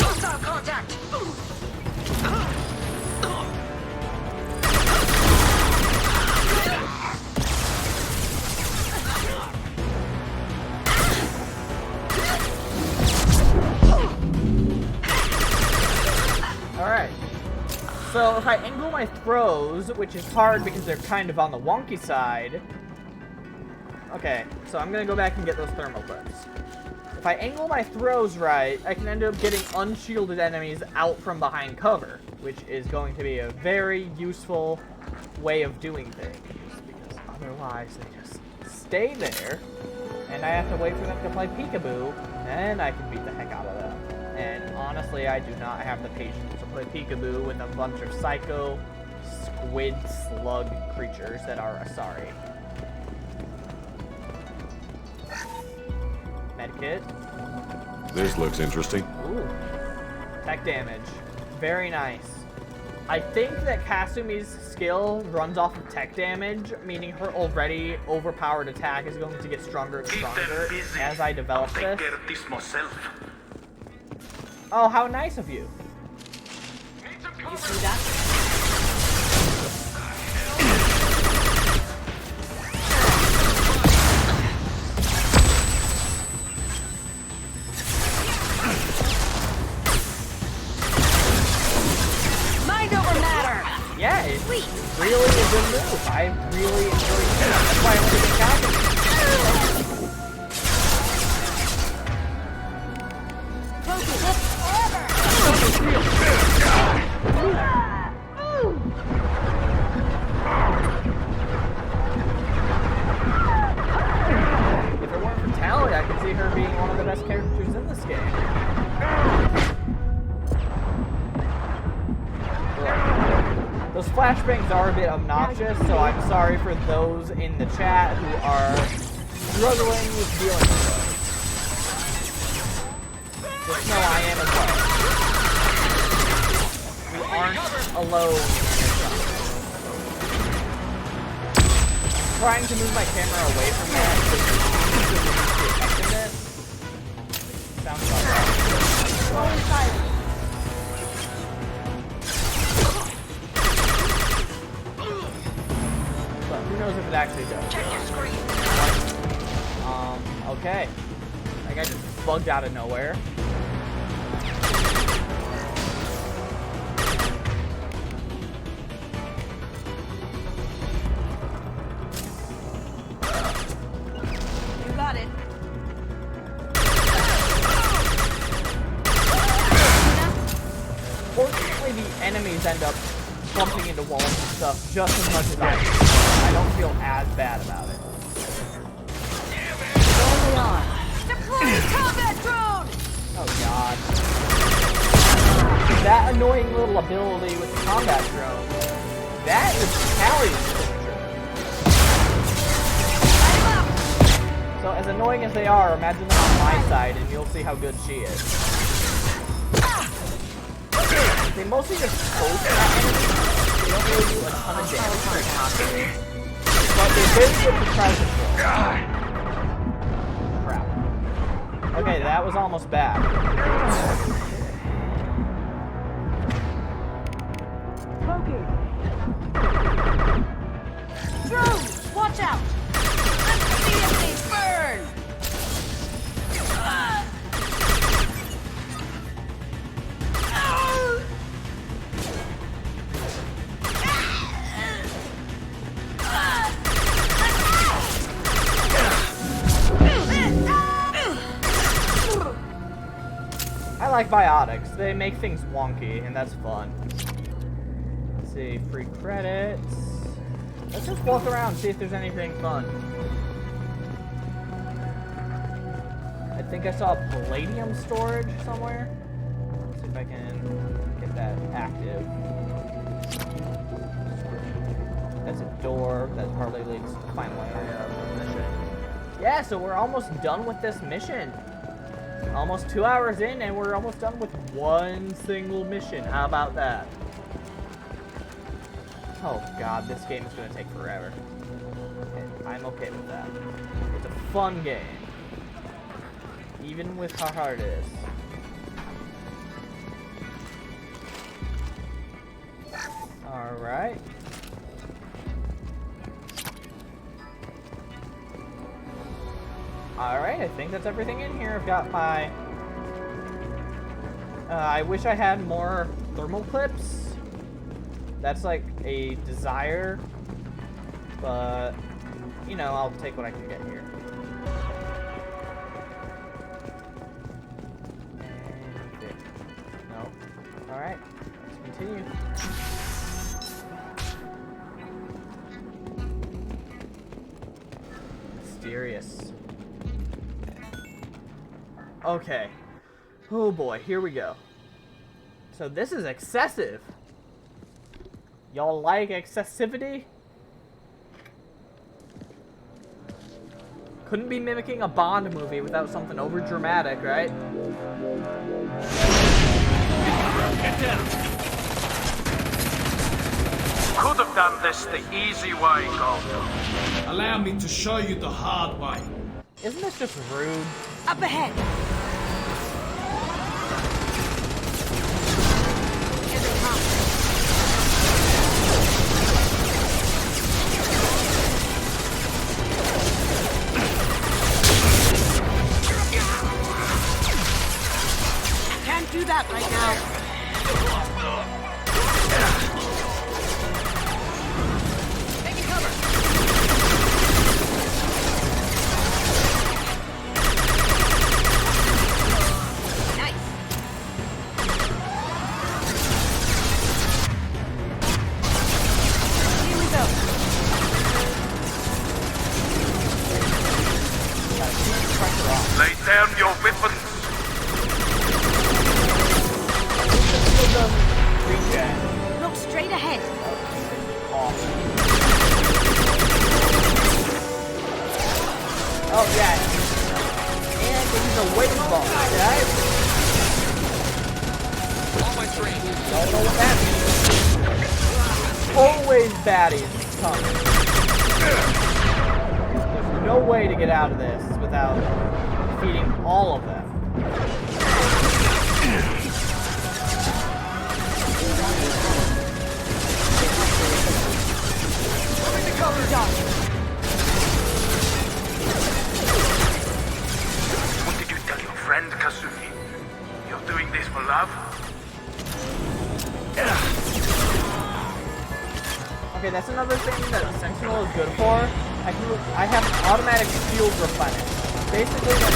Hostile contact! So if I angle my throws, which is hard because they're kind of on the wonky side. Okay, so I'm gonna go back and get those thermal clips. If I angle my throws right, I can end up getting unshielded enemies out from behind cover, which is going to be a very useful way of doing things, because otherwise they just stay there, and I have to wait for them to play peekaboo, and I can beat the heck out of them. And honestly, I do not have the patience to play peekaboo with a bunch of psycho squid slug creatures that are Asari. Medkit. This looks interesting. Ooh. Tech damage. Very nice. I think that Kasumi's skill runs off of tech damage, meaning her already overpowered attack is going to get stronger and stronger as I develop this. Take care of this myself. Oh, how nice of you. You see that? Yeah, it's really a good move. I really enjoy it. That's why I want to get Kasumi. If it weren't for Tally, I could see her being one of the best characters in this game. Those flashbangs are a bit obnoxious, so I'm sorry for those in the chat who are struggling with dealing with those. Just know I am as well. We aren't alone in this. Trying to move my camera away from that to sounds about right. But who knows if it actually does. Check your screen. Okay. That guy just bugged out of nowhere. You got it. Fortunately, the enemies end up bumping into walls and stuff just as much as I do. I don't feel as bad about it. There they are. Deploy combat drone! Oh god. That annoying little ability with the combat drone. That is Callie's signature. So as annoying as they are, imagine them on my side and you'll see how good she is. They mostly just poke at enemies. They don't really do a ton of damage very constantly. But they're very good for crowd control. Crap. Okay, that was almost bad. Drones! Watch out! Let's see if they burn! I like biotics. They make things wonky, and that's fun. Let's see, free credits. Let's just walk around, see if there's anything fun. I think I saw palladium storage somewhere. Let's see if I can get that active. That's a door that probably leads to the final area of the mission. Yeah, so we're almost done with this mission. Almost 2 hours in, and we're almost done with one single mission. How about that? Oh god, this game is going to take forever. And I'm okay with that. It's a fun game. Even with how hard it is. Alright. Alright, I think that's everything in here. I've got my... I wish I had more thermal clips. That's like a desire, but you know, I'll take what I can get here. Okay. No. All right. Let's continue. Mysterious. Okay. Oh boy, here we go. So this is excessive. Y'all like excessivity? Couldn't be mimicking a Bond movie without something over dramatic, right? Get down. Could have done this the easy way, Gold. Allow me to show you the hard way. Isn't this just rude? Up ahead! Here they come. Can't do that right now. Taking cover. Nice. Here we go. Lay down your weapons. Look straight ahead. Oh yeah. And he's a wave ball, right? On my train. Don't know what that means. Always baddies coming. There's no way to get out of this without defeating all of them. What did you tell your friend, Kasumi? You're doing this for love? Okay, that's another thing that Sentinel is good for. I have an automatic shield replenish. Basically, when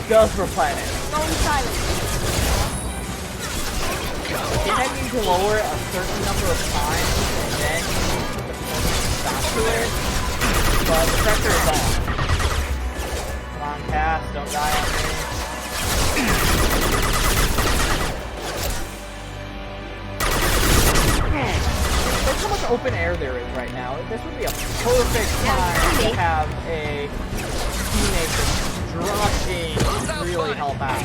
does replenish. Going silent. If I need to lower it a certain number of times, and then the stop to it, but the pressure is on. Come on, Cass, don't die on me. Look how much open air there is right now. This would be a perfect time to have a teenager rushing to really help out.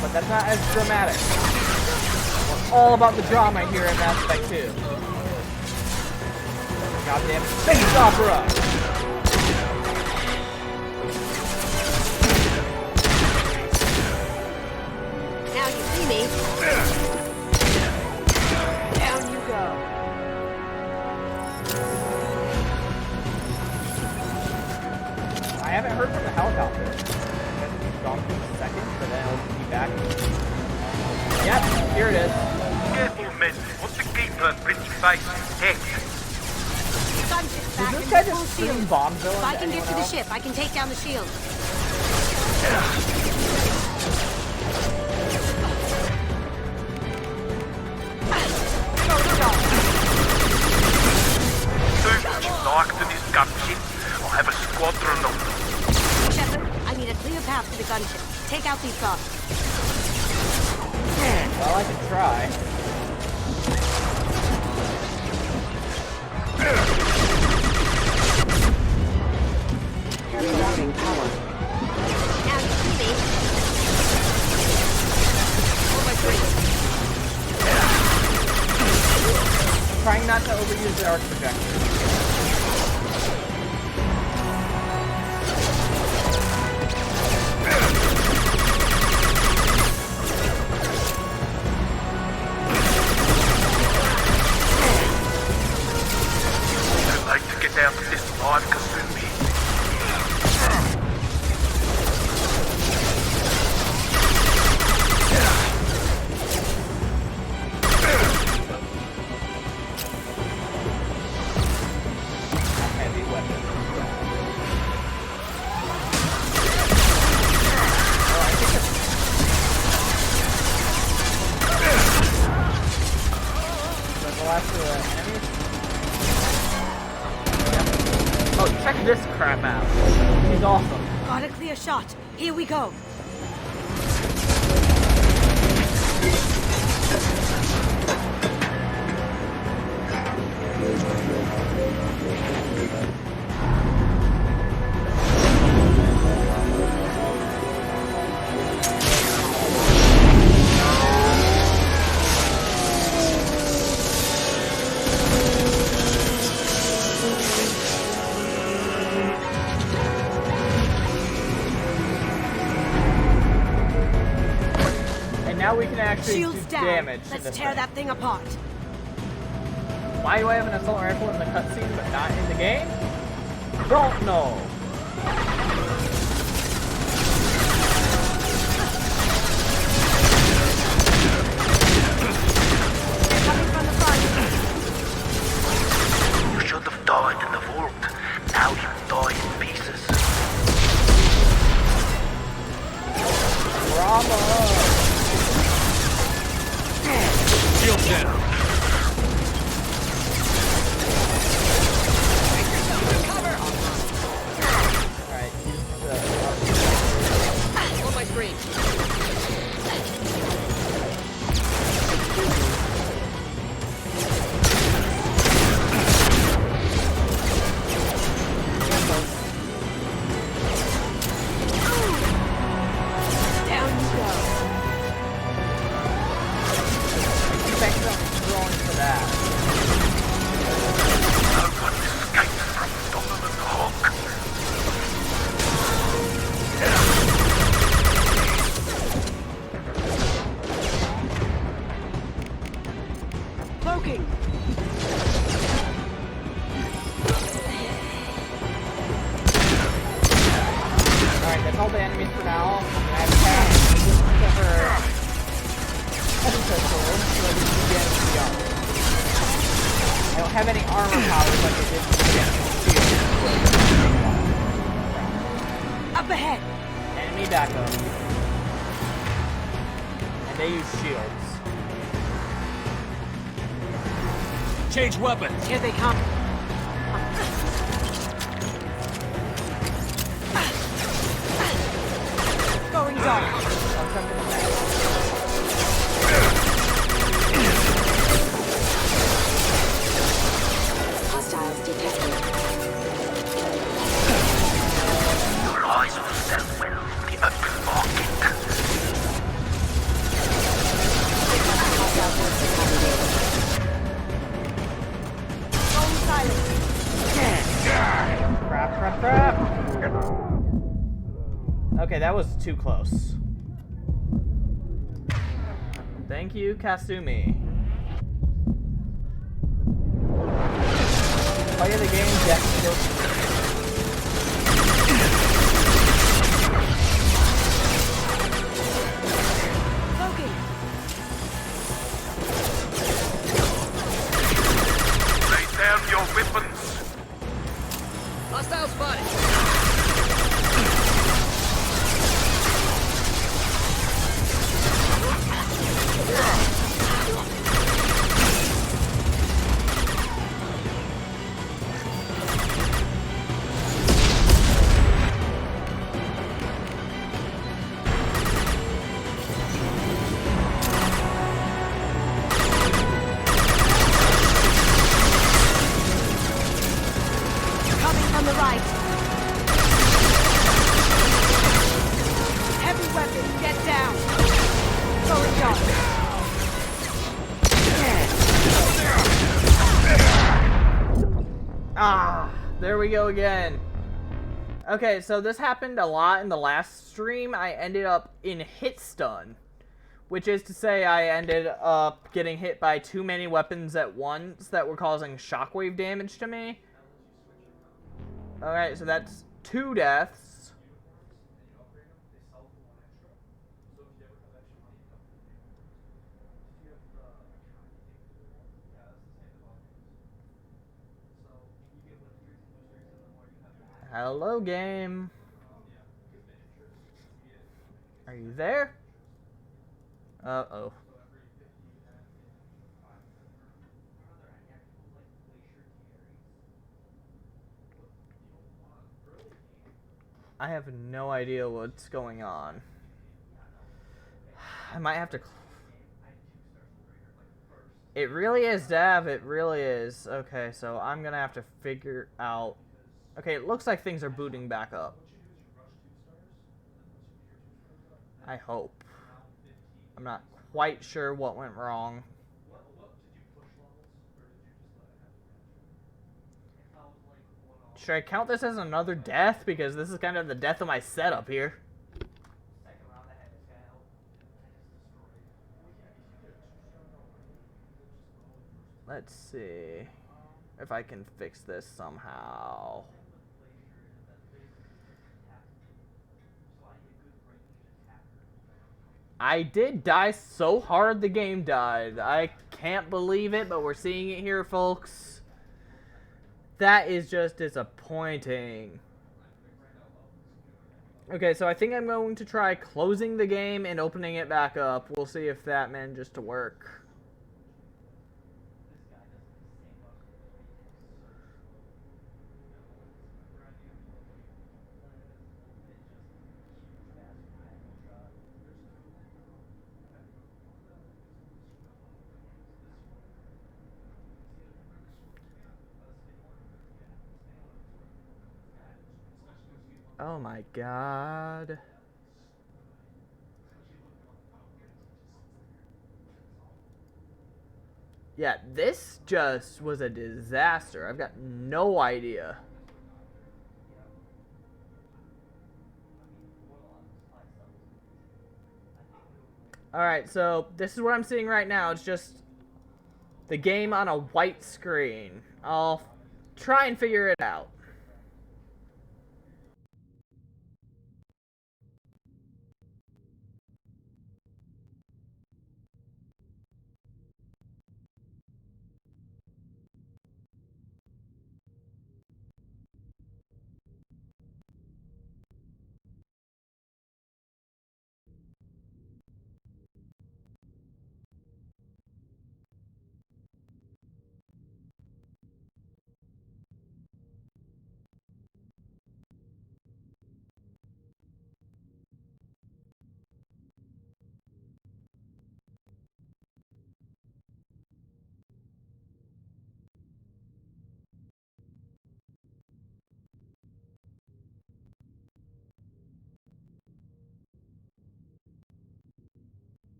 But that's not as dramatic. We're all about the drama here in Mass Effect 2. Goddamn space opera! Now you see me. Down you go. I haven't heard from the helicopter. I guess it's gone for a second, but then it'll be back. Yep, here it is. Careful, men. Want to keep her pretty face intact. Gunship's Does back this in guy full just scream shield. bomb villain If I can get to the else? ship, I can take down the shield. Locked in his gunship. I'll have a squadron of them. Shepard, I need a clear path to the gunship. Take out these guards. Well, I can try. arc projector. I'd like to get out of this live, Kasumi. Oh, check this crap out. He's awesome. Got a clear shot. Here we go. Now we can actually Shields do down. damage to Let's this tear thing. that thing apart. Why do I have an assault rifle in the cutscene but not in the game? Don't know. Coming from the front. You should have died in the vault. Now you die in pieces. Bravo! Shield down. Alright, On my screen. Down you go. thanks for rolling for that. No one escaped from Donovan Hawk. Cloaking. Alright, that's all the enemies for now. I have cast over heavy pistol, so I can get the armor. I don't have any armor powers like I did with the shield. Up ahead. Enemy backup. And they use shields. Change weapons. Here they come. Going dark. Hostiles detected. Your eyes will stand well in the open market. Going silent. Crap. Okay, that was too close. Thank you, Kasumi. Play of the game, Jack. Lay down your weapons. Hostile spotted. Coming from the right. Heavy weapon, get down. Going dark. Ah, there we go again. Okay, so this happened a lot in the last stream. I ended up in hit stun, which is to say I ended up getting hit by too many weapons at once that were causing shockwave damage to me. Alright, so that's 2 deaths. Hello, game. Are you there? Uh-oh. I have no idea what's going on. I might have to... It really is, Dav. It really is. Okay, so I'm gonna have to figure out... Okay, it looks like things are booting back up. I hope. I'm not quite sure what went wrong. Should I count this as another death? Because this is kind of the death of my setup here. Let's see if I can fix this somehow. I did die so hard the game died. I can't believe it, but we're seeing it here, folks. That is just disappointing. Okay, so I think I'm going to try closing the game and opening it back up. We'll see if that manages to work. Oh my god. Yeah, this just was a disaster. I've got no idea. Alright, so this is what I'm seeing right now. It's just the game on a white screen. I'll try and figure it out.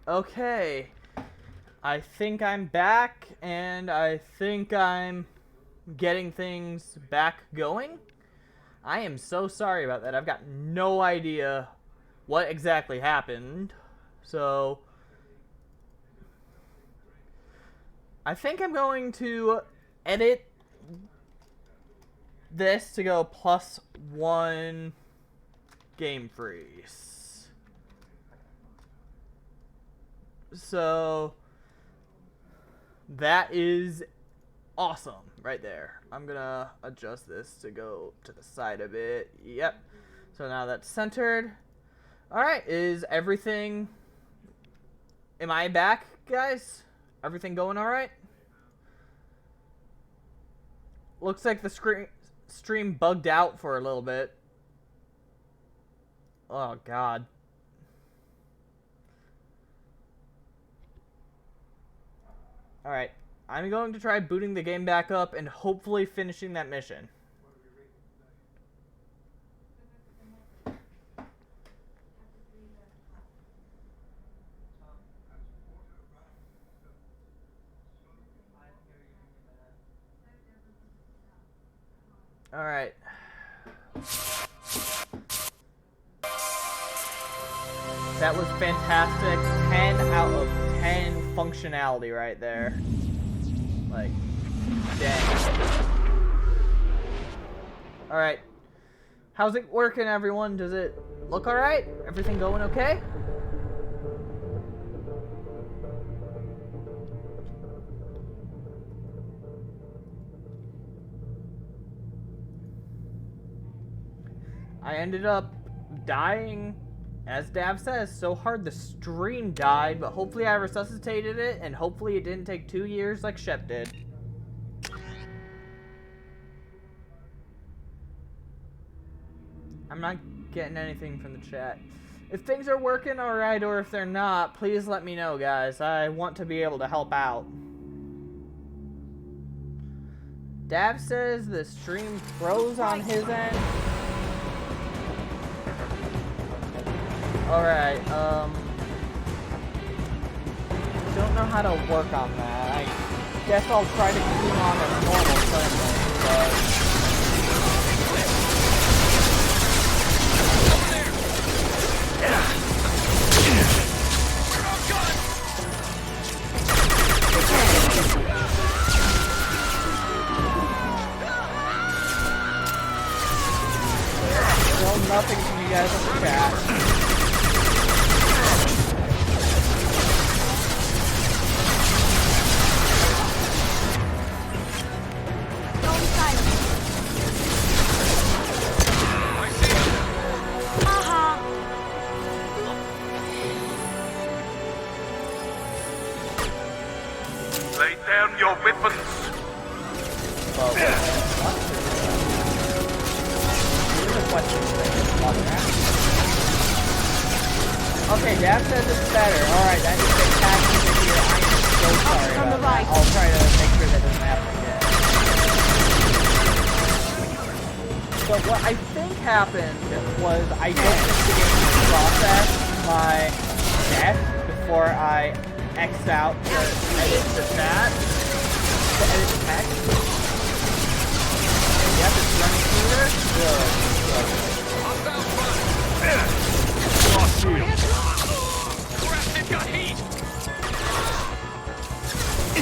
Okay. I think I'm back, and I think I'm getting things back going. I am so sorry about that. I've got no idea what exactly happened. So I think I'm going to edit this to go +1 game freeze. So that is awesome right there. I'm gonna adjust this to go to the side a bit. Yep. So now that's centered. Alright, is everything... Am I back, guys? Everything going alright? Looks like the stream bugged out for a little bit. Oh, God. Alright, I'm going to try booting the game back up and hopefully finishing that mission. Alright. That was fantastic. 10 out of 10 functionality right there. Like, dang. Alright. How's it working, everyone? Does it look alright? Everything going okay? I ended up dying, as Dav says, so hard the stream died, but hopefully I resuscitated it, and hopefully it didn't take 2 years like Shep did. I'm not getting anything from the chat. If things are working alright, or if they're not, please let me know, guys. I want to be able to help out. Dav says the stream froze on his end. Alright, don't know how to work on that. I guess I'll try to keep on a normal setting, but... Still nothing from you guys in the chat. Lay down your weapons. Okay, Dad says it's better. Alright, that is fantastic to hear. I am so sorry about that. I'll try to make sure that doesn't happen again. So what I think happened was I don't think the game processed my death before I X'd out to edit the chat, to edit the text. Yep, it's running smoother. Good. Lost you.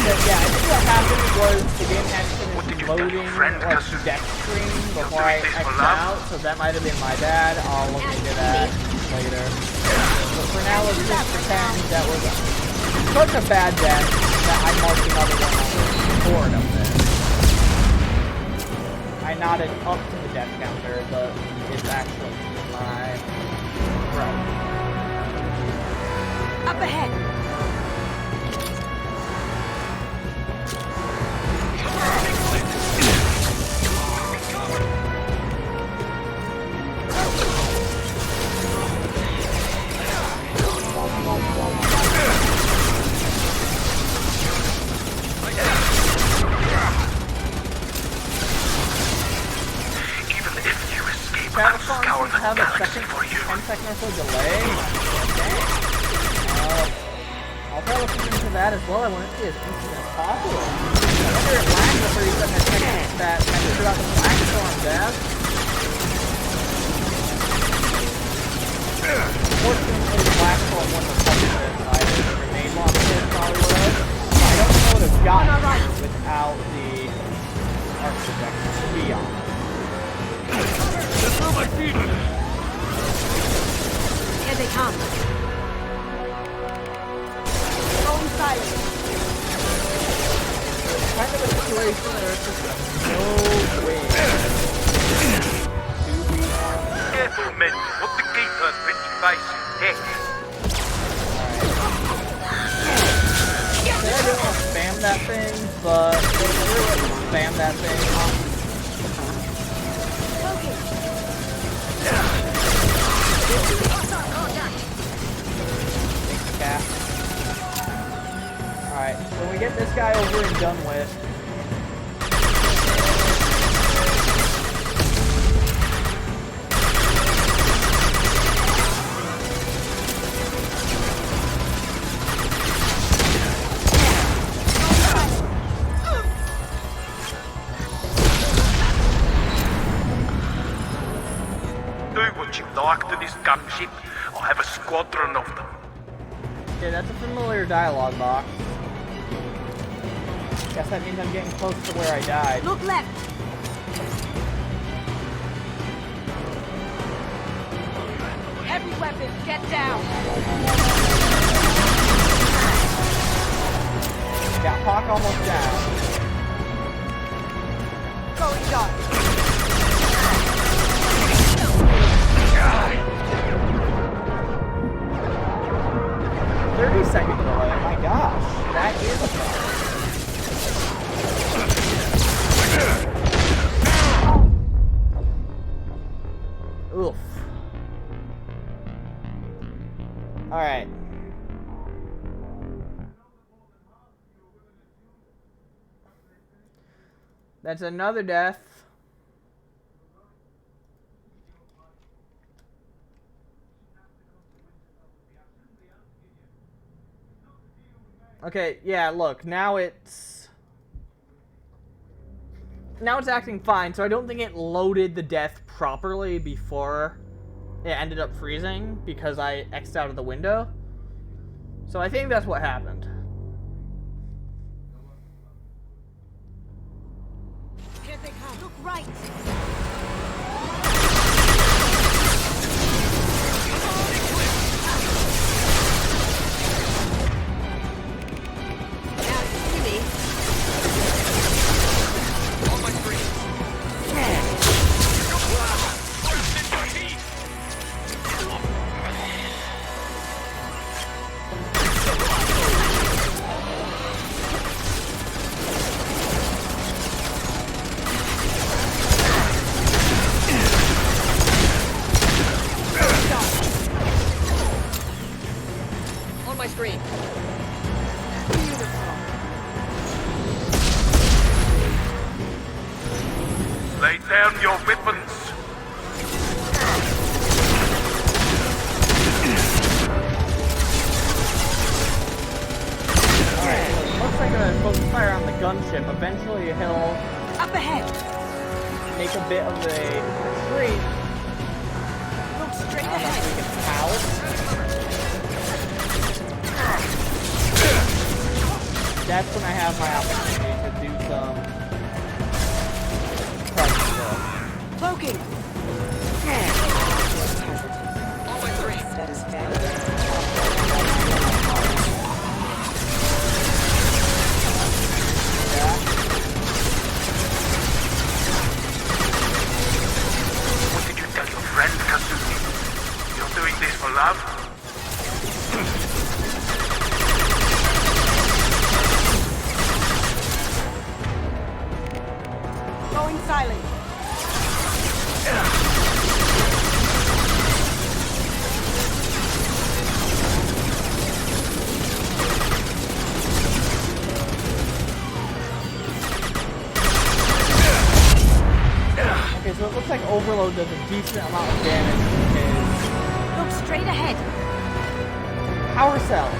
Yeah, I think what happened was the game had finished loading like the death screen before I X'd out, so that might have been my bad. I'll look into that later. But for now, let's just pretend that was such a bad death that I marked another one on the board up there. I nodded up to the death counter, but it's actually my right. Up ahead! Have a second, 10-second or so delay. Dang. I'll try looking into that as well. I want it to be as instant as possible. I wonder if it lags the 37 seconds that message about the black storm, Dad. Fortunately, the black storm wouldn't have touched this. I would have remained longer than it probably would have. I don't know what it's gotten without the arc projection, to be honest. That's not my feet! Here they come. Going silent. Kind of a situation where it's just no way to be on. Careful, men. What the gate's pretty face is death. I didn't want to spam that thing, but I really want to spam that thing. Yeah. Alright, when we get this guy over and done with, To this gunship, I'll have a squadron of them. Okay, that's a familiar dialogue box. Guess that means I'm getting close to where I died. Look left. Heavy weapons, get down. Got Hawk almost down. Going dark. 30 second delay, my gosh, that is a problem. Oof. Alright. That's another death. Okay, yeah, look, now it's acting fine, so I don't think it loaded the death properly before it ended up freezing because I X'd out of the window. So I think that's what happened. Here they come. Look right. Lay down your weapons. Alright, looks like I'm supposed to fire on the gunship. Eventually he'll up ahead. Make a bit of a retreat. Look straight ahead. We can pout. That's when I have my opportunity to do some Cloaking. All my three. That is bad. What did you tell your friend, Kazumi? You're doing this for love? Going silent. Okay, so it looks like Overload does a decent amount of damage to his... Look straight ahead. Power cells.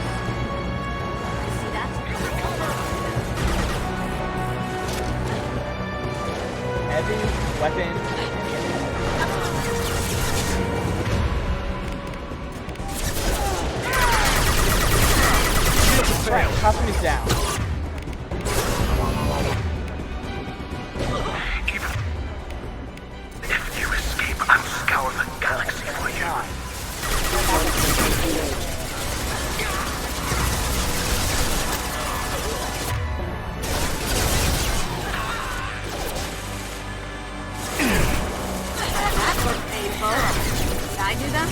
heavy weapon. Right, Kasumi's down. If you escape, I'll scour the galaxy for you. That looks painful. Did I do that?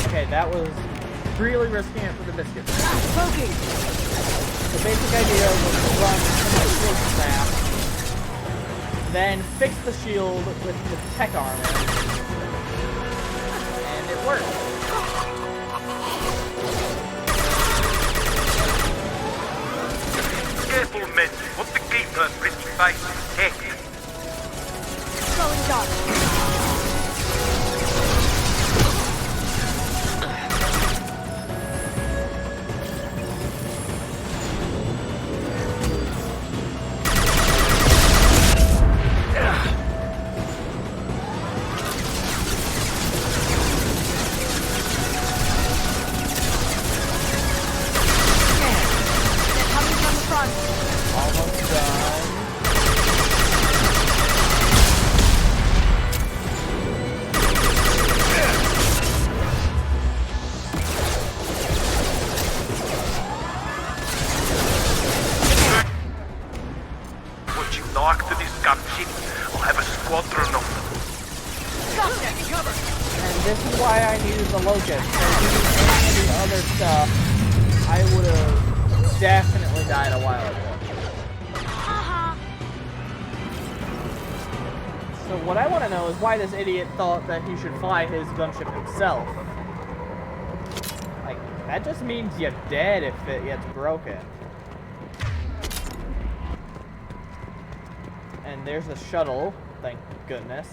Okay, that was really risking it for the biscuits. Poking. The basic idea was to run the shield snap, then fix the shield with the tech armor, and it worked. Careful, men. Want to keep her pretty face intact. Going dark. Almost done. Would you like to discuss shit? I'll have a squadron of them. And this is why I needed the Locust. If I needed the other stuff, I would have definitely died a while ago. So what I want to know is why this idiot thought that he should fly his gunship himself. Like, that just means you're dead if it gets broken. And there's the shuttle, thank goodness.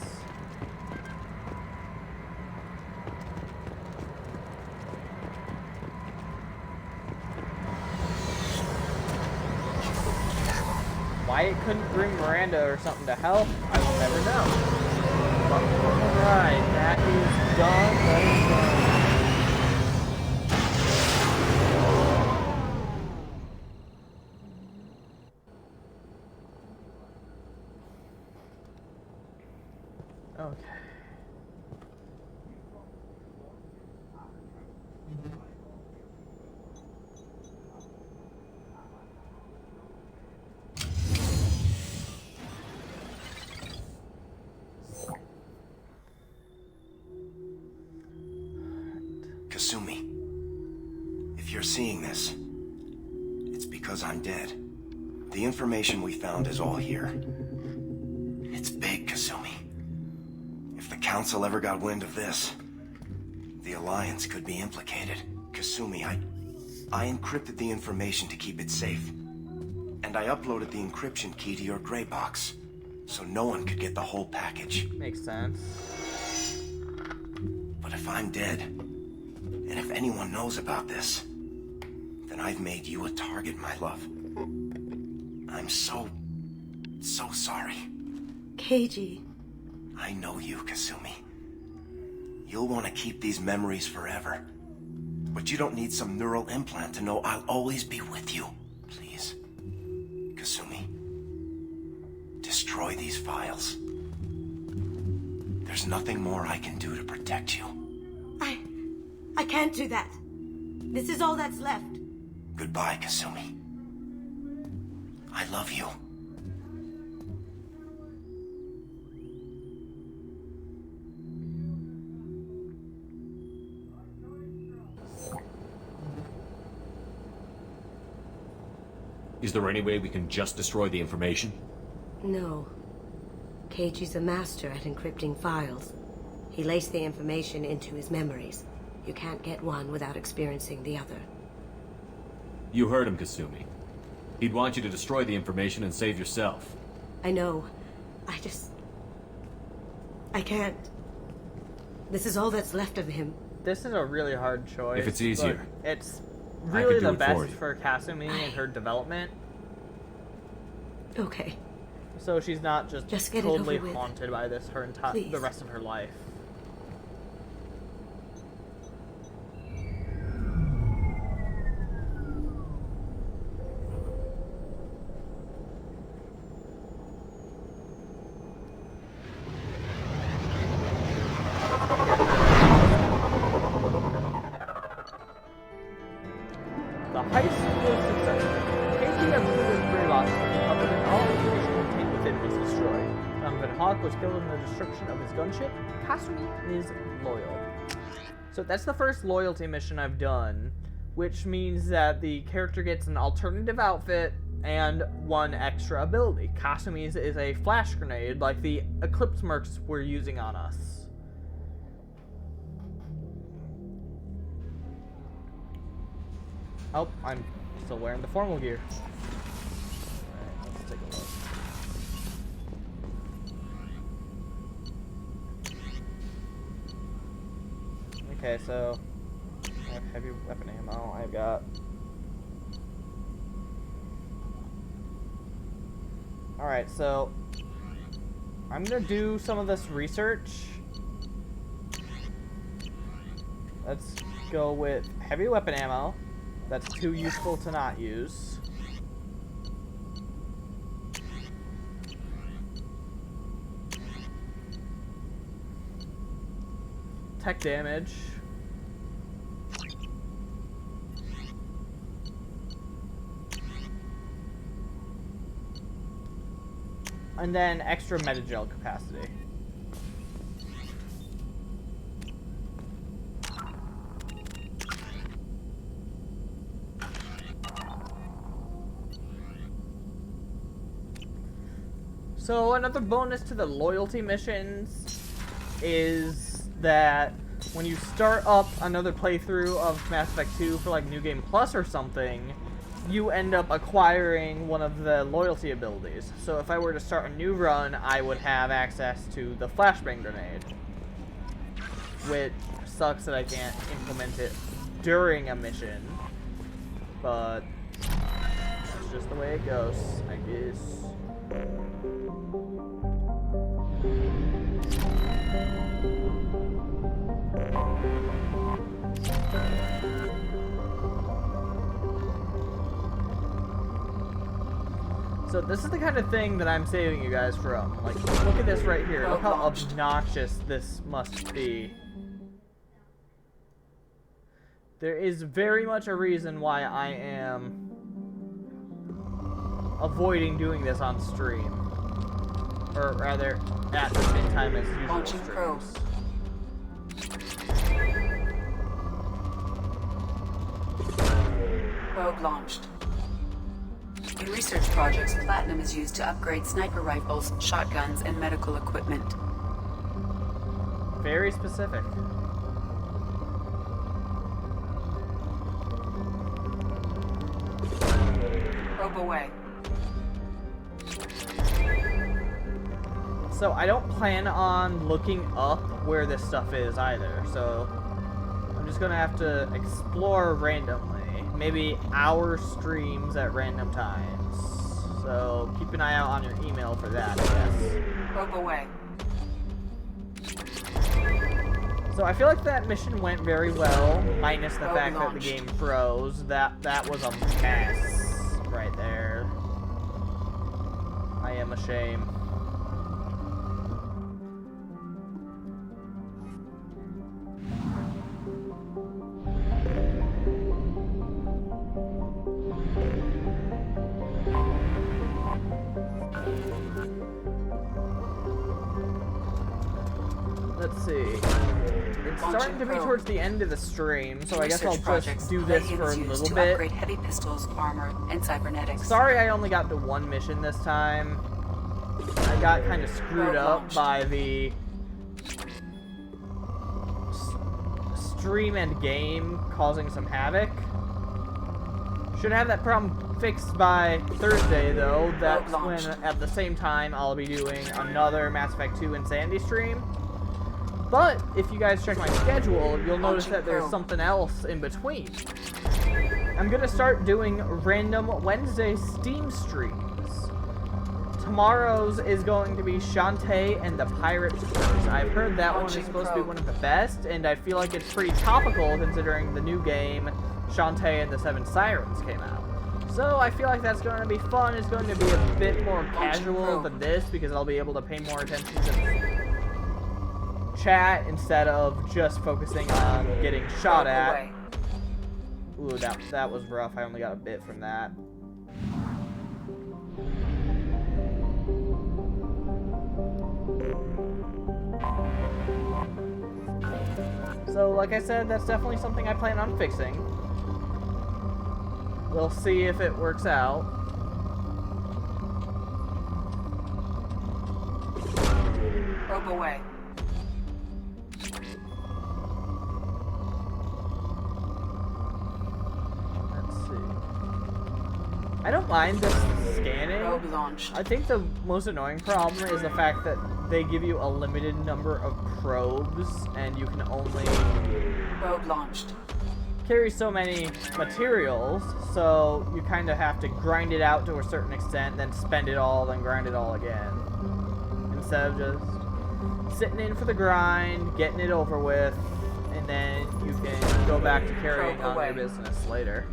Why it couldn't bring Miranda or something to help, I will never know. But alright, that is done. That is done. Okay. Kasumi, if you're seeing this, it's because I'm dead. The information we found is all here. It's big, Kasumi. If the Council ever got wind of this, the Alliance could be implicated. Kasumi, I encrypted the information to keep it safe. And I uploaded the encryption key to your gray box, so no one could get the whole package. Makes sense. But if I'm dead, and if anyone knows about this, then I've made you a target, my love. I'm so sorry. Keiji. I know you, Kasumi. You'll want to keep these memories forever. But you don't need some neural implant to know I'll always be with you. Please. Kasumi. Destroy these files. There's nothing more I can do to protect you. I can't do that. This is all that's left. Goodbye, Kasumi. I love you. Is there any way we can just destroy the information? No. Keiji's a master at encrypting files. He laced the information into his memories. You can't get one without experiencing the other. You heard him, Kasumi. He'd want you to destroy the information and save yourself. I know. I can't. This is all that's left of him. This is a really hard choice. If it's easier. Look, it's really the best you. for Kasumi and her development. Okay. so she's not just get it totally over with. haunted by this the rest of her life. Was killed in the destruction of his gunship. Kasumi is loyal. So that's the first loyalty mission I've done, which means that the character gets an alternative outfit and one extra ability. Kasumi's is a flash grenade like the Eclipse mercs were using on us. Oh, I'm still wearing the formal gear. Alright, let's take a look. Okay, so I have heavy weapon ammo. I've got. Alright, so I'm gonna do some of this research. Let's go with heavy weapon ammo. That's too useful to not use. Tech damage. And then extra metagel capacity. So another bonus to the loyalty missions is that when you start up another playthrough of Mass Effect 2 for like New Game Plus or something, you end up acquiring one of the loyalty abilities. So if I were to start a new run, I would have access to the flashbang grenade, which sucks that I can't implement it during a mission, but it's just the way it goes, I guess. So this is the kind of thing that I'm saving you guys from. Like, look at this right here. Look how obnoxious this must be. There is very much a reason why I am avoiding doing this on stream. Or rather, at the same time as usual Launching probe. Probe launched. In research projects, platinum is used to upgrade sniper rifles, shotguns, and medical equipment. Very specific. Probe away. So I don't plan on looking up where this stuff is either, so I'm just gonna have to explore randomly. Maybe hour streams at random times. So keep an eye out on your email for that, I guess. Probe away. So I feel like that mission went very well, minus the fact that the game froze. That was a mess right there. I am ashamed. Let's see. It's starting to be towards the end of the stream, so I guess I'll just do this for a little bit. Upgrade heavy pistols, armor, and cybernetics. Sorry I only got to one mission this time. I got kind of screwed up by the stream and game causing some havoc. Should have that problem fixed by Thursday, though. That's when, at the same time, I'll be doing another Mass Effect 2 Insanity stream. But if you guys check my schedule, you'll notice that there's something else in between. I'm gonna start doing random Wednesday Steam streams tomorrow's is going to be Shantae and the Pirate Curse. I've heard that one is supposed to be one of the best, and I feel like it's pretty topical considering the new game, Shantae and the Seven Sirens, came out. So I feel like that's going to be fun. It's going to be a bit more casual than this because I'll be able to pay more attention to chat instead of just focusing on getting shot at. Ooh, that was rough. I only got a bit from that. So, like I said, that's definitely something I plan on fixing. We'll see if it works out. Probe away. Let's see. I don't mind this scanning. Probe launched. I think the most annoying problem is the fact that they give you a limited number of probes, and you can only probe launched. Carry so many materials, so you kind of have to grind it out to a certain extent, then spend it all, then grind it all again. Instead of just sitting in for the grind, getting it over with, and then you can go back to carrying on your business later.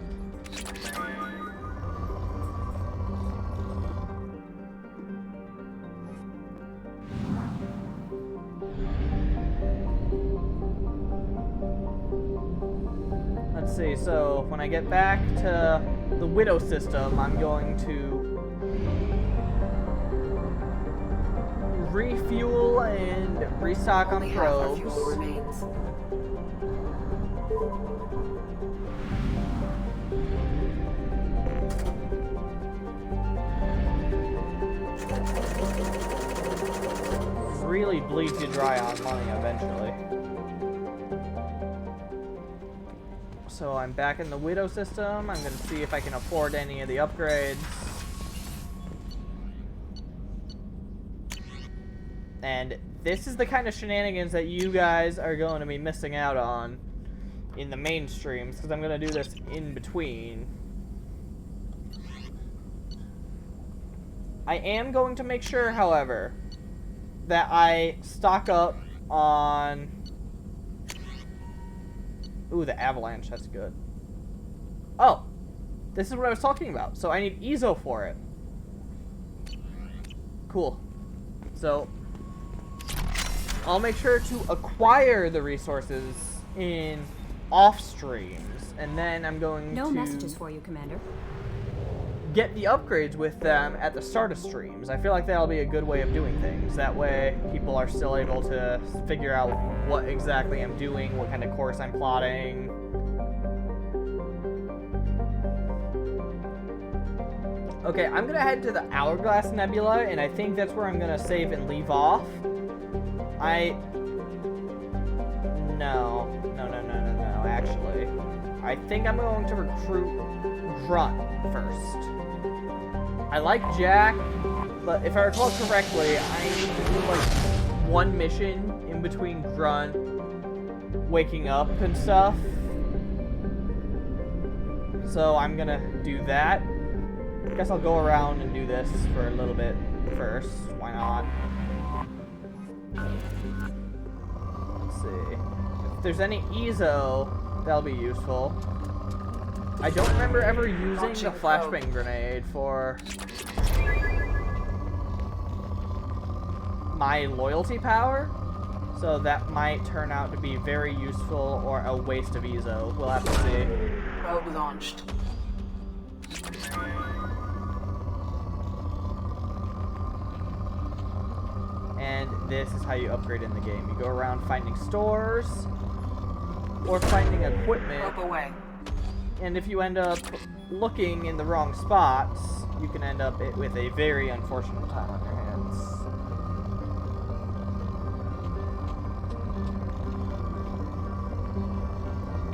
Let's see, so when I get back to the Widow system, I'm going to refuel and restock on probes. Really bleed you dry on money eventually. So I'm back in the Widow system. I'm going to see if I can afford any of the upgrades. And this is the kind of shenanigans that you guys are going to be missing out on in the main streams, because I'm going to do this in between. I am going to make sure, however, that I stock up on... Ooh, the avalanche, that's good. Oh! This is what I was talking about. So I need Ezo for it. Cool. So, I'll make sure to acquire the resources in off streams, and then I'm going No to messages for you, Commander. get the upgrades with them at the start of streams. I feel like that'll be a good way of doing things. That way, people are still able to figure out what exactly I'm doing, what kind of course I'm plotting. Okay, I'm gonna head to the Hourglass Nebula, and I think that's where I'm gonna save and leave off. No, actually. I think I'm going to recruit Grunt first. I like Jack, but if I recall correctly, I need to do like one mission in between Grunt waking up and stuff. So I'm gonna do that. I guess I'll go around and do this for a little bit first. Why not? Let's see. If there's any Ezo, that'll be useful. I don't remember ever using the flashbang grenade for my loyalty power, so that might turn out to be very useful or a waste of Ezo. We'll have to see. Probe launched. And this is how you upgrade in the game. You go around finding stores or finding equipment. Probe away. And if you end up looking in the wrong spots, you can end up with a very unfortunate time on your hands.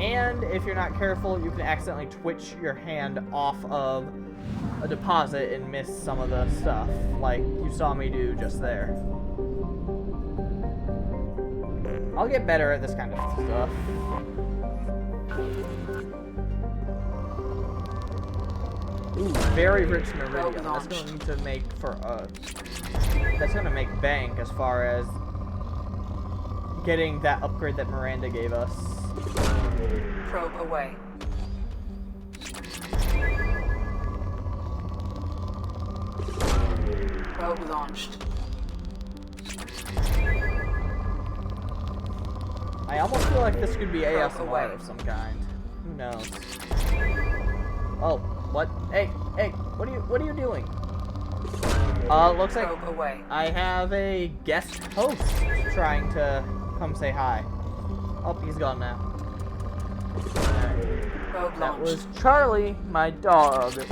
And if you're not careful, you can accidentally twitch your hand off of a deposit and miss some of the stuff, like you saw me do just there. I'll get better at this kind of stuff. Ooh, very rich meridium. That's going to make for that's going to make bank as far as getting that upgrade that Miranda gave us. Probe away. Probe launched. I almost feel like this could be ASMR of some kind. Who knows? Oh, what? Hey, what are you doing? Looks like I have a guest host trying to come say hi. Oh, he's gone now. That was Charlie, my dog.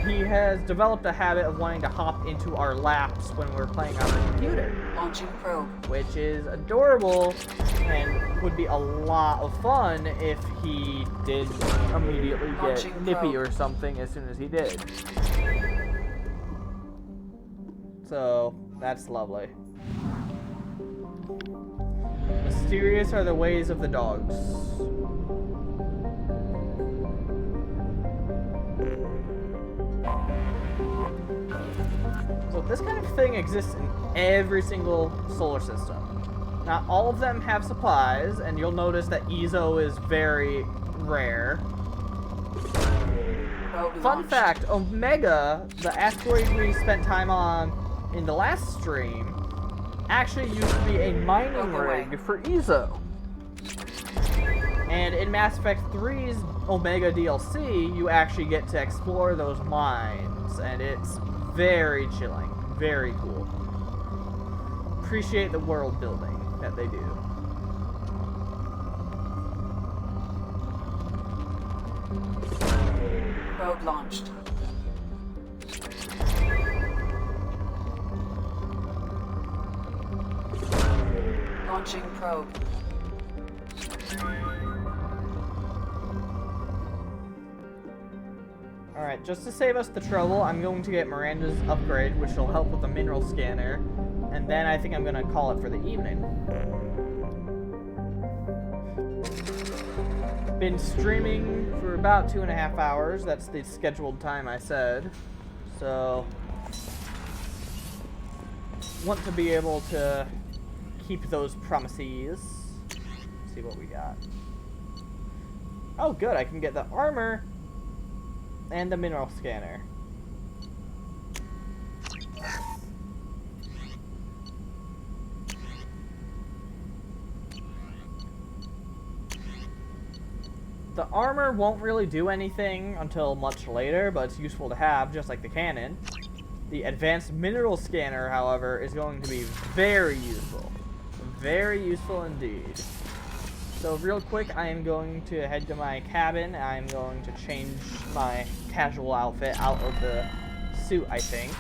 He has developed a habit of wanting to hop into our laps when we're playing on the computer. Launching probe. Which is adorable and would be a lot of fun if he did immediately get nippy or something as soon as he did. So, that's lovely. Mysterious are the ways of the dogs. So this kind of thing exists in every single solar system. Not all of them have supplies, and you'll notice that Ezo is very rare. Fun fact, Omega, the asteroid we spent time on in the last stream, actually used to be a mining rig for Ezo. And in Mass Effect 3's Omega DLC, you actually get to explore those mines, and it's very chilling, very cool. Appreciate the world building that they do. Probe launched. Launching probe. Alright, just to save us the trouble, I'm going to get Miranda's upgrade, which will help with the mineral scanner, and then I think I'm going to call it for the evening. Been streaming for about 2.5 hours. That's the scheduled time I said. So, want to be able to keep those promises. Let's see what we got. Oh, good. I can get the armor and the mineral scanner. The armor won't really do anything until much later, but it's useful to have, just like the cannon. The advanced mineral scanner, however, is going to be very useful. Very useful indeed. So real quick, I am going to head to my cabin. I'm going to change my casual outfit out of the suit, I think.